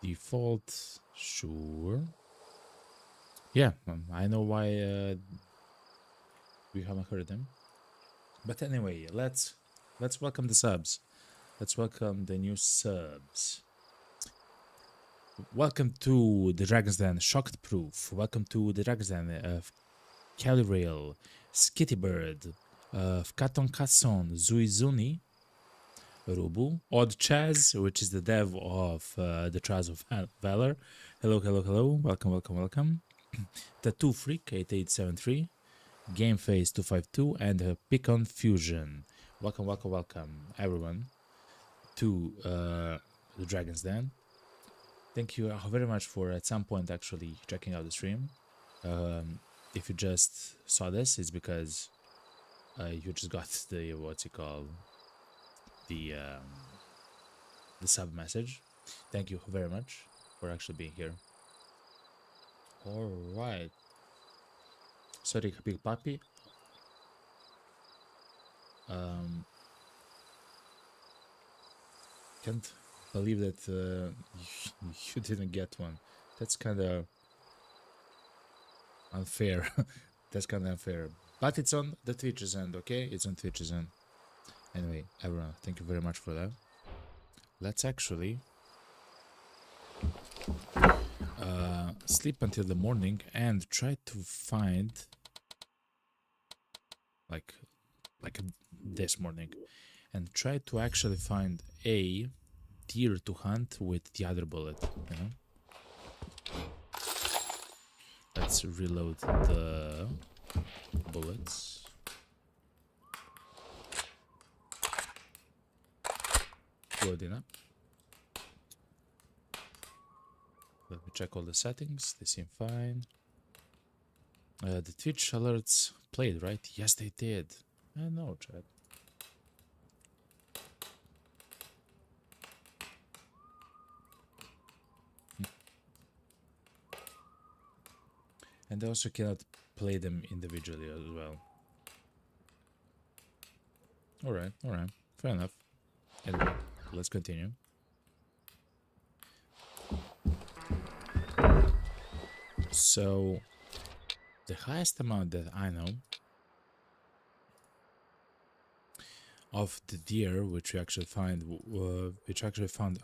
Default, sure. Yeah, I know why we haven't heard them. But anyway, let's welcome the subs. Let's welcome the new subs. Welcome to the Dragon's Den Shocked Proof. Welcome to the Dragon's Den Calirail, Skittybird, Katon Kasson, Zuizuni, Rubu, Odd Chaz, which is the dev of the Trials of Valor. Hello, hello, hello. Welcome, welcome, welcome. Tattoo Freak 8873, Game Face 252, and Picon Fusion. Welcome, welcome, welcome, everyone, to the Dragon's Den. Thank you very much for at some point actually checking out the stream. If you just saw this, it's because you just got the the sub message. Thank you very much for actually being here. All right. Sorry, big puppy. Can't believe that you didn't get one. That's kind of unfair. That's kind of unfair. But it's on the Twitch's end, okay? It's on Twitch's end. Anyway, everyone, thank you very much for that. Let's actually sleep until the morning and try to find like this morning and try to actually find a deer to hunt with the other bullet, you know? Let's reload the bullets. Loading up. Let me check all the settings. They seem fine. The Twitch alerts played, right? Yes, they did. I know, chat. And I also cannot play them individually as well. Alright, fair enough. Anyway, let's continue. So, the highest amount that I know of the deer, which we actually found,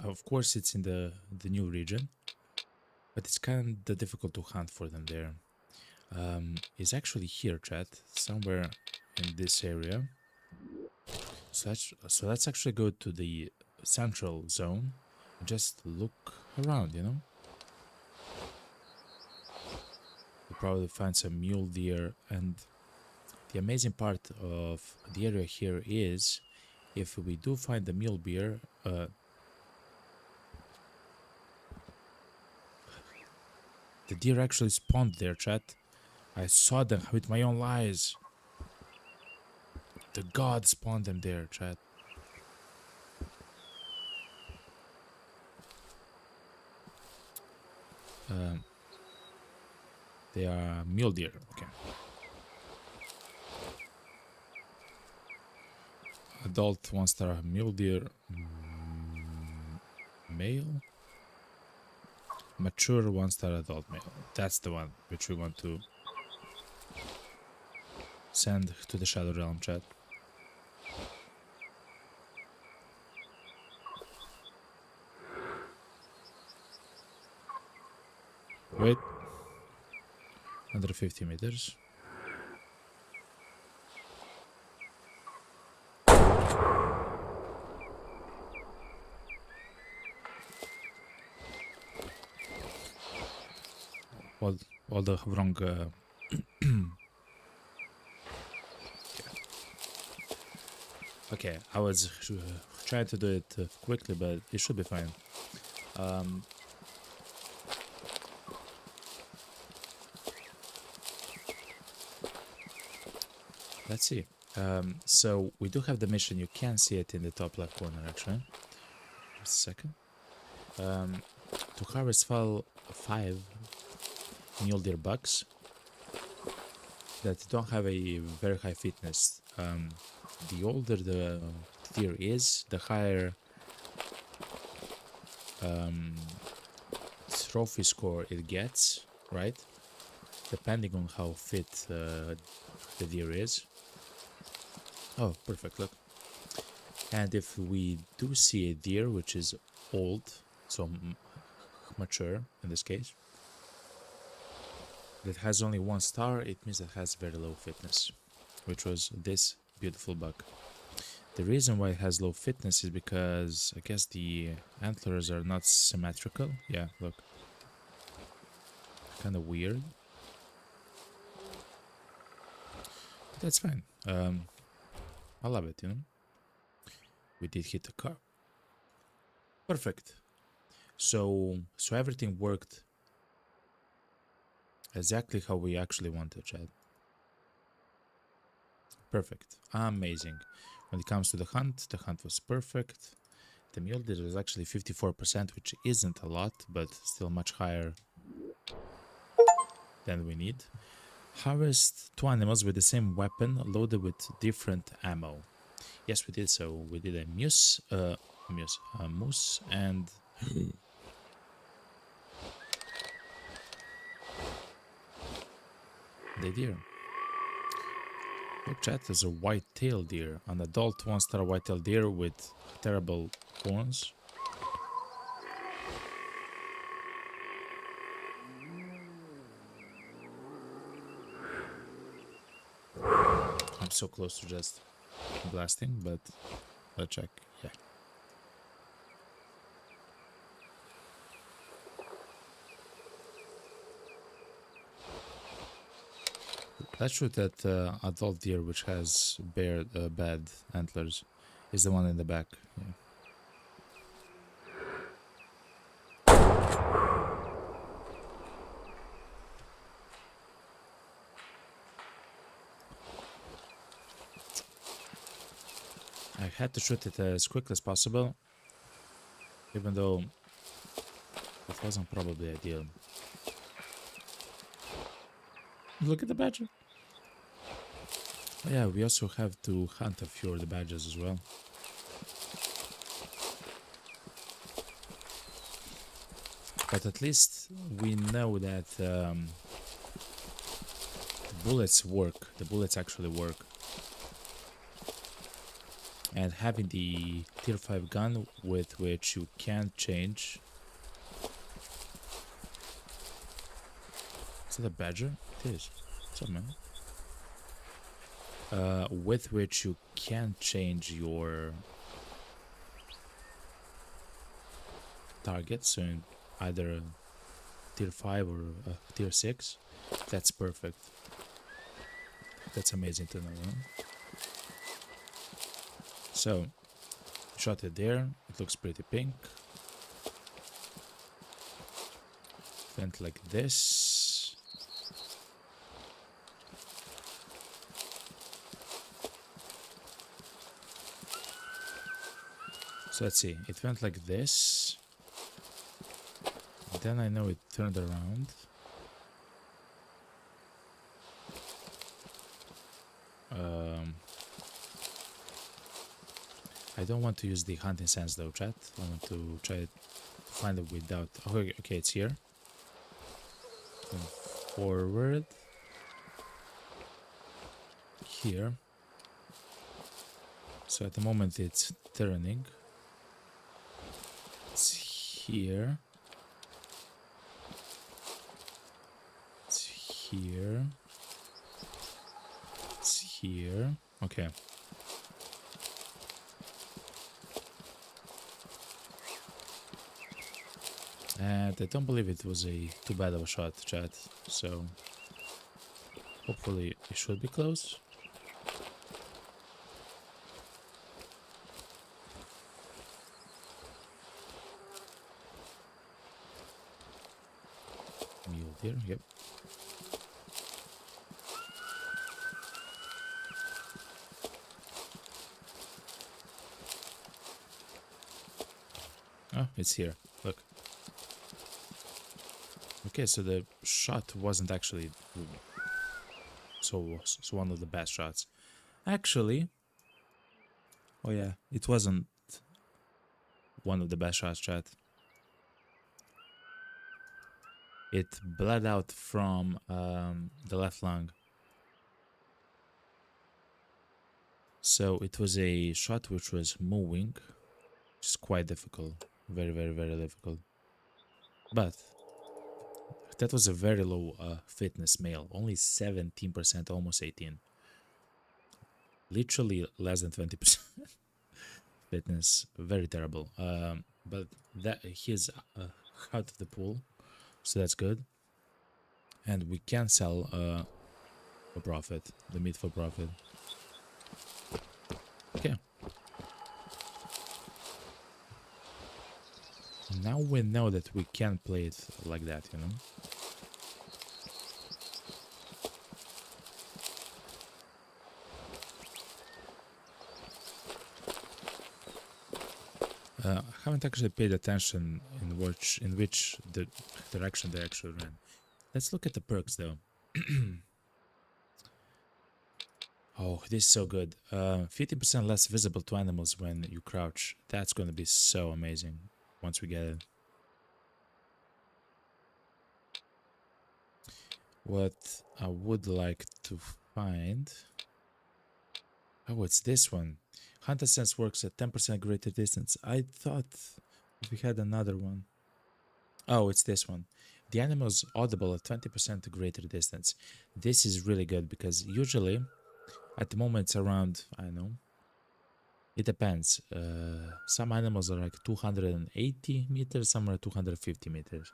of course, it's in the new region, but it's kind of difficult to hunt for them there. Is actually here, chat, somewhere in this area. So let's actually go to the central zone and just look around, you know. We'll probably find some mule deer, and the amazing part of the area here is if we do find the mule deer, the deer actually spawned there, chat. I saw them with my own eyes. The god spawned them there, chat. They are mule deer, okay. Adult 1-star mule deer, male. Mature 1-star adult male. That's the one which we want to send to the Shadow Realm, chat. Wait. 150 meters. All the wrong okay, I was trying to do it quickly, but it should be fine. Let's see. So we do have the mission. You can see it in the top left corner, actually. Just a second. To harvest 5 mule deer bucks that don't have a very high fitness. The older the deer is, the higher trophy score it gets, right? Depending on how fit the deer is. Oh, perfect, look. And if we do see a deer which is old, so mature in this case, that has only 1 star, it means it has very low fitness, which was this beautiful buck. The reason why it has low fitness is because I guess the antlers are not symmetrical. Yeah, look. Kind of weird. That's fine. I love it, you know. We did hit the car. Perfect. So everything worked exactly how we actually wanted, Chad. Perfect. Amazing. When it comes to the hunt was perfect. The mule deer is actually 54%, which isn't a lot, but still much higher than we need. Harvest 2 animals with the same weapon loaded with different ammo. Yes, we did so. We did a moose, moose and the deer. Look, chat, there's a white-tailed deer, an adult one-star white-tailed deer with terrible horns. I'm so close to just blasting, but let's check. Yeah. Let's shoot that adult deer which has bad antlers. Is the one in the back. Yeah. I had to shoot it as quick as possible, even though it wasn't probably ideal. Look at the badger. Oh yeah, we also have to hunt a few of the badgers as well. But at least we know that the bullets work. The bullets actually work. And having the tier 5 gun with which you can't change. Is that a badger? It is. What's up, man? With which you can change your target, so in either tier 5 or tier 6. That's perfect. That's amazing to know. Huh? So, shot it there. It looks pretty pink. Went like this. So let's see, it went like this. Then I know it turned around. I don't want to use the hunting sense though, chat. I want to try to find it without. Oh, okay, it's here. Then forward. Here. So at the moment it's turning. It's here. It's here. It's here. Okay. And I don't believe it was too bad of a shot, chat. So hopefully it should be close. Mule deer, yep. Oh, it's here. Look. Okay, so the shot wasn't actually so one of the best shots. Actually, oh yeah, it wasn't one of the best shots, chat. It bled out from the left lung. So it was a shot which was moving, which is quite difficult. Very, very, very difficult. But that was a very low fitness male. Only 17%, almost 18%. Literally less than 20% fitness. Very terrible. But that he's out of the pool, so that's good. And we can sell for profit, the meat for profit. Okay. Now we know that we can play it like that, you know. I haven't actually paid attention in which the direction they actually ran. Let's look at the perks though. Oh, this is so good. 50% less visible to animals when you crouch. That's going to be so amazing once we get it. What I would like to find... Oh, it's this one. Hunter sense works at 10% greater distance. I thought we had another one. Oh, it's this one. The animal is audible at 20% greater distance. This is really good because usually at the moment it's around, I don't know, it depends. Some animals are like 280 meters, some are 250 meters.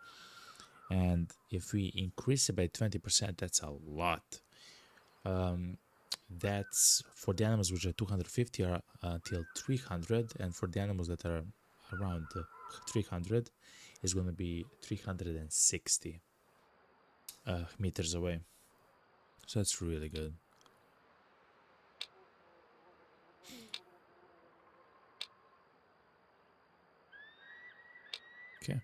And if we increase it by 20%, that's a lot. That's for the animals which are 250 are until 300, and for the animals that are around 300 is going to be 360 meters away. So that's really good. Okay.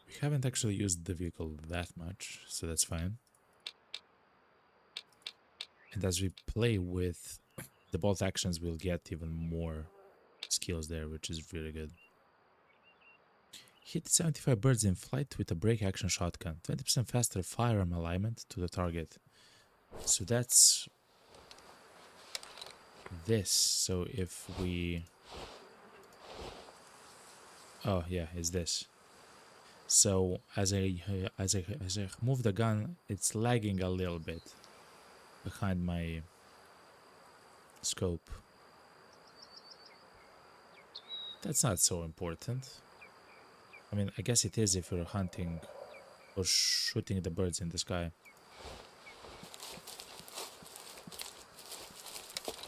We haven't actually used the vehicle that much, so that's fine. And as we play with the bolt actions, we'll get even more skills there, which is really good. Hit 75 birds in flight with a break action shotgun. 20% faster firearm alignment to the target. So that's this. So if we... Oh yeah, it's this. So as I move the gun, it's lagging a little bit behind my scope. That's not so important. I mean, I guess it is if you're hunting or shooting the birds in the sky.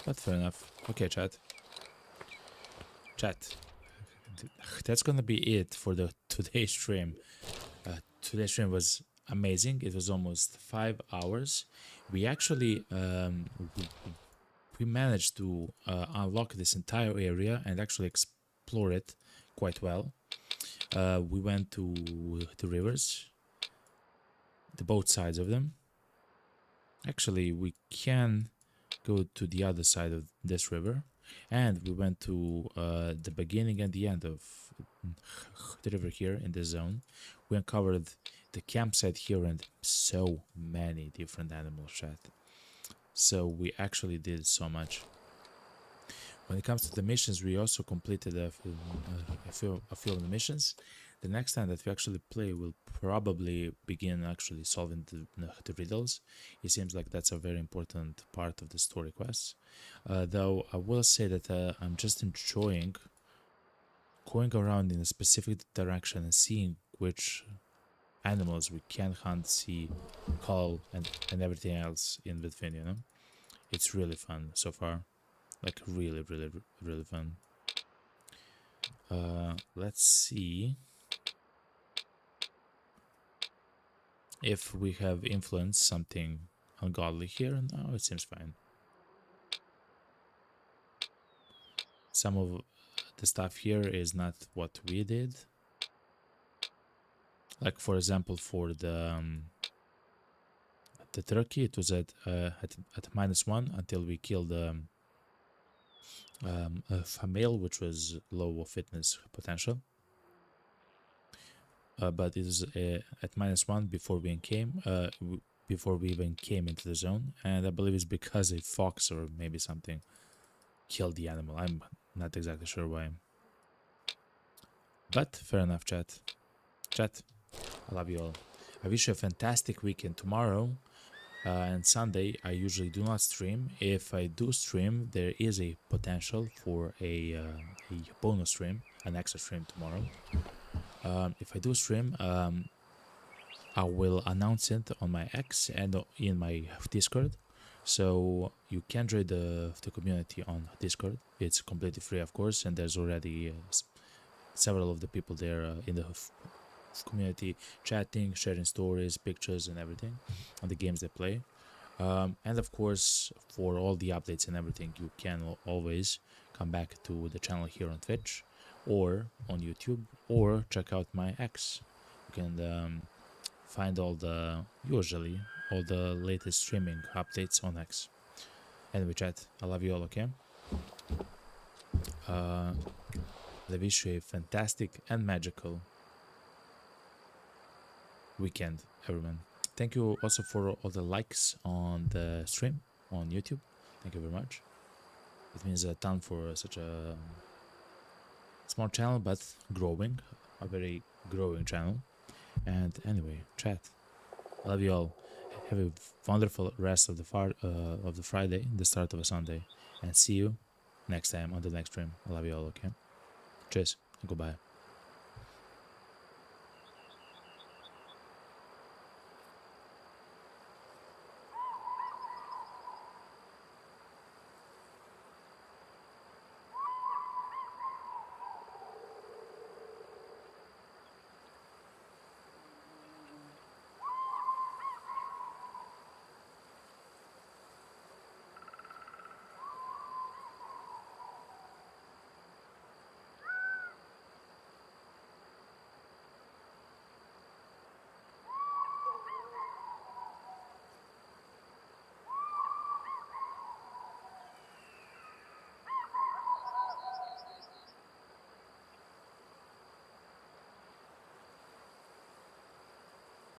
But fair enough. Okay, chat. Chat. That's gonna be it for the today's stream. Today's stream was amazing. It was almost 5 hours. We actually we managed to unlock this entire area and actually explore it quite well. We went to the rivers, both sides of them. Actually, we can go to the other side of this river, and we went to the beginning and the end of the river here in this zone. We uncovered the campsite here and so many different animals, chat. So we actually did so much. When it comes to the missions, we also completed a few of the missions. The next time that we actually play, we'll probably begin actually solving the riddles. It seems like that's a very important part of the story quests. Though I will say that I'm just enjoying going around in a specific direction and seeing which animals we can hunt, see, call, and everything else in between, you know? It's really fun so far. Like, really, really, really fun. Let's see if we have influenced something ungodly here. No, it seems fine. Some of the stuff here is not what we did. Like, for example, for the turkey, it was at -1 until we killed a female, which was low fitness potential. But it was at -1 before we even came into the zone, and I believe it's because a fox or maybe something killed the animal. I'm not exactly sure why. But fair enough, chat. Chat, I love you all. I wish you a fantastic weekend. Tomorrow and Sunday, I usually do not stream. If I do stream, there is a potential for a bonus stream, an extra stream tomorrow. If I do stream, I will announce it on my X and in my Discord. So you can join the community on Discord. It's completely free, of course, and there's already several of the people there in the community chatting, sharing stories, pictures, and everything on the games they play. And of course, for all the updates and everything, you can always come back to the channel here on Twitch or on YouTube, or check out my X. You can find usually all the latest streaming updates on X. Anyway, chat, I love you all, okay? I wish you a fantastic and magical weekend, everyone. Thank you also for all the likes on the stream on YouTube. Thank you very much. It means a ton for such a small channel, but growing, a very growing channel. And anyway, chat, I love you all. Have a wonderful rest of the Friday, the start of a Sunday, and see you next time on the next stream. I love you all. Okay, cheers, and goodbye.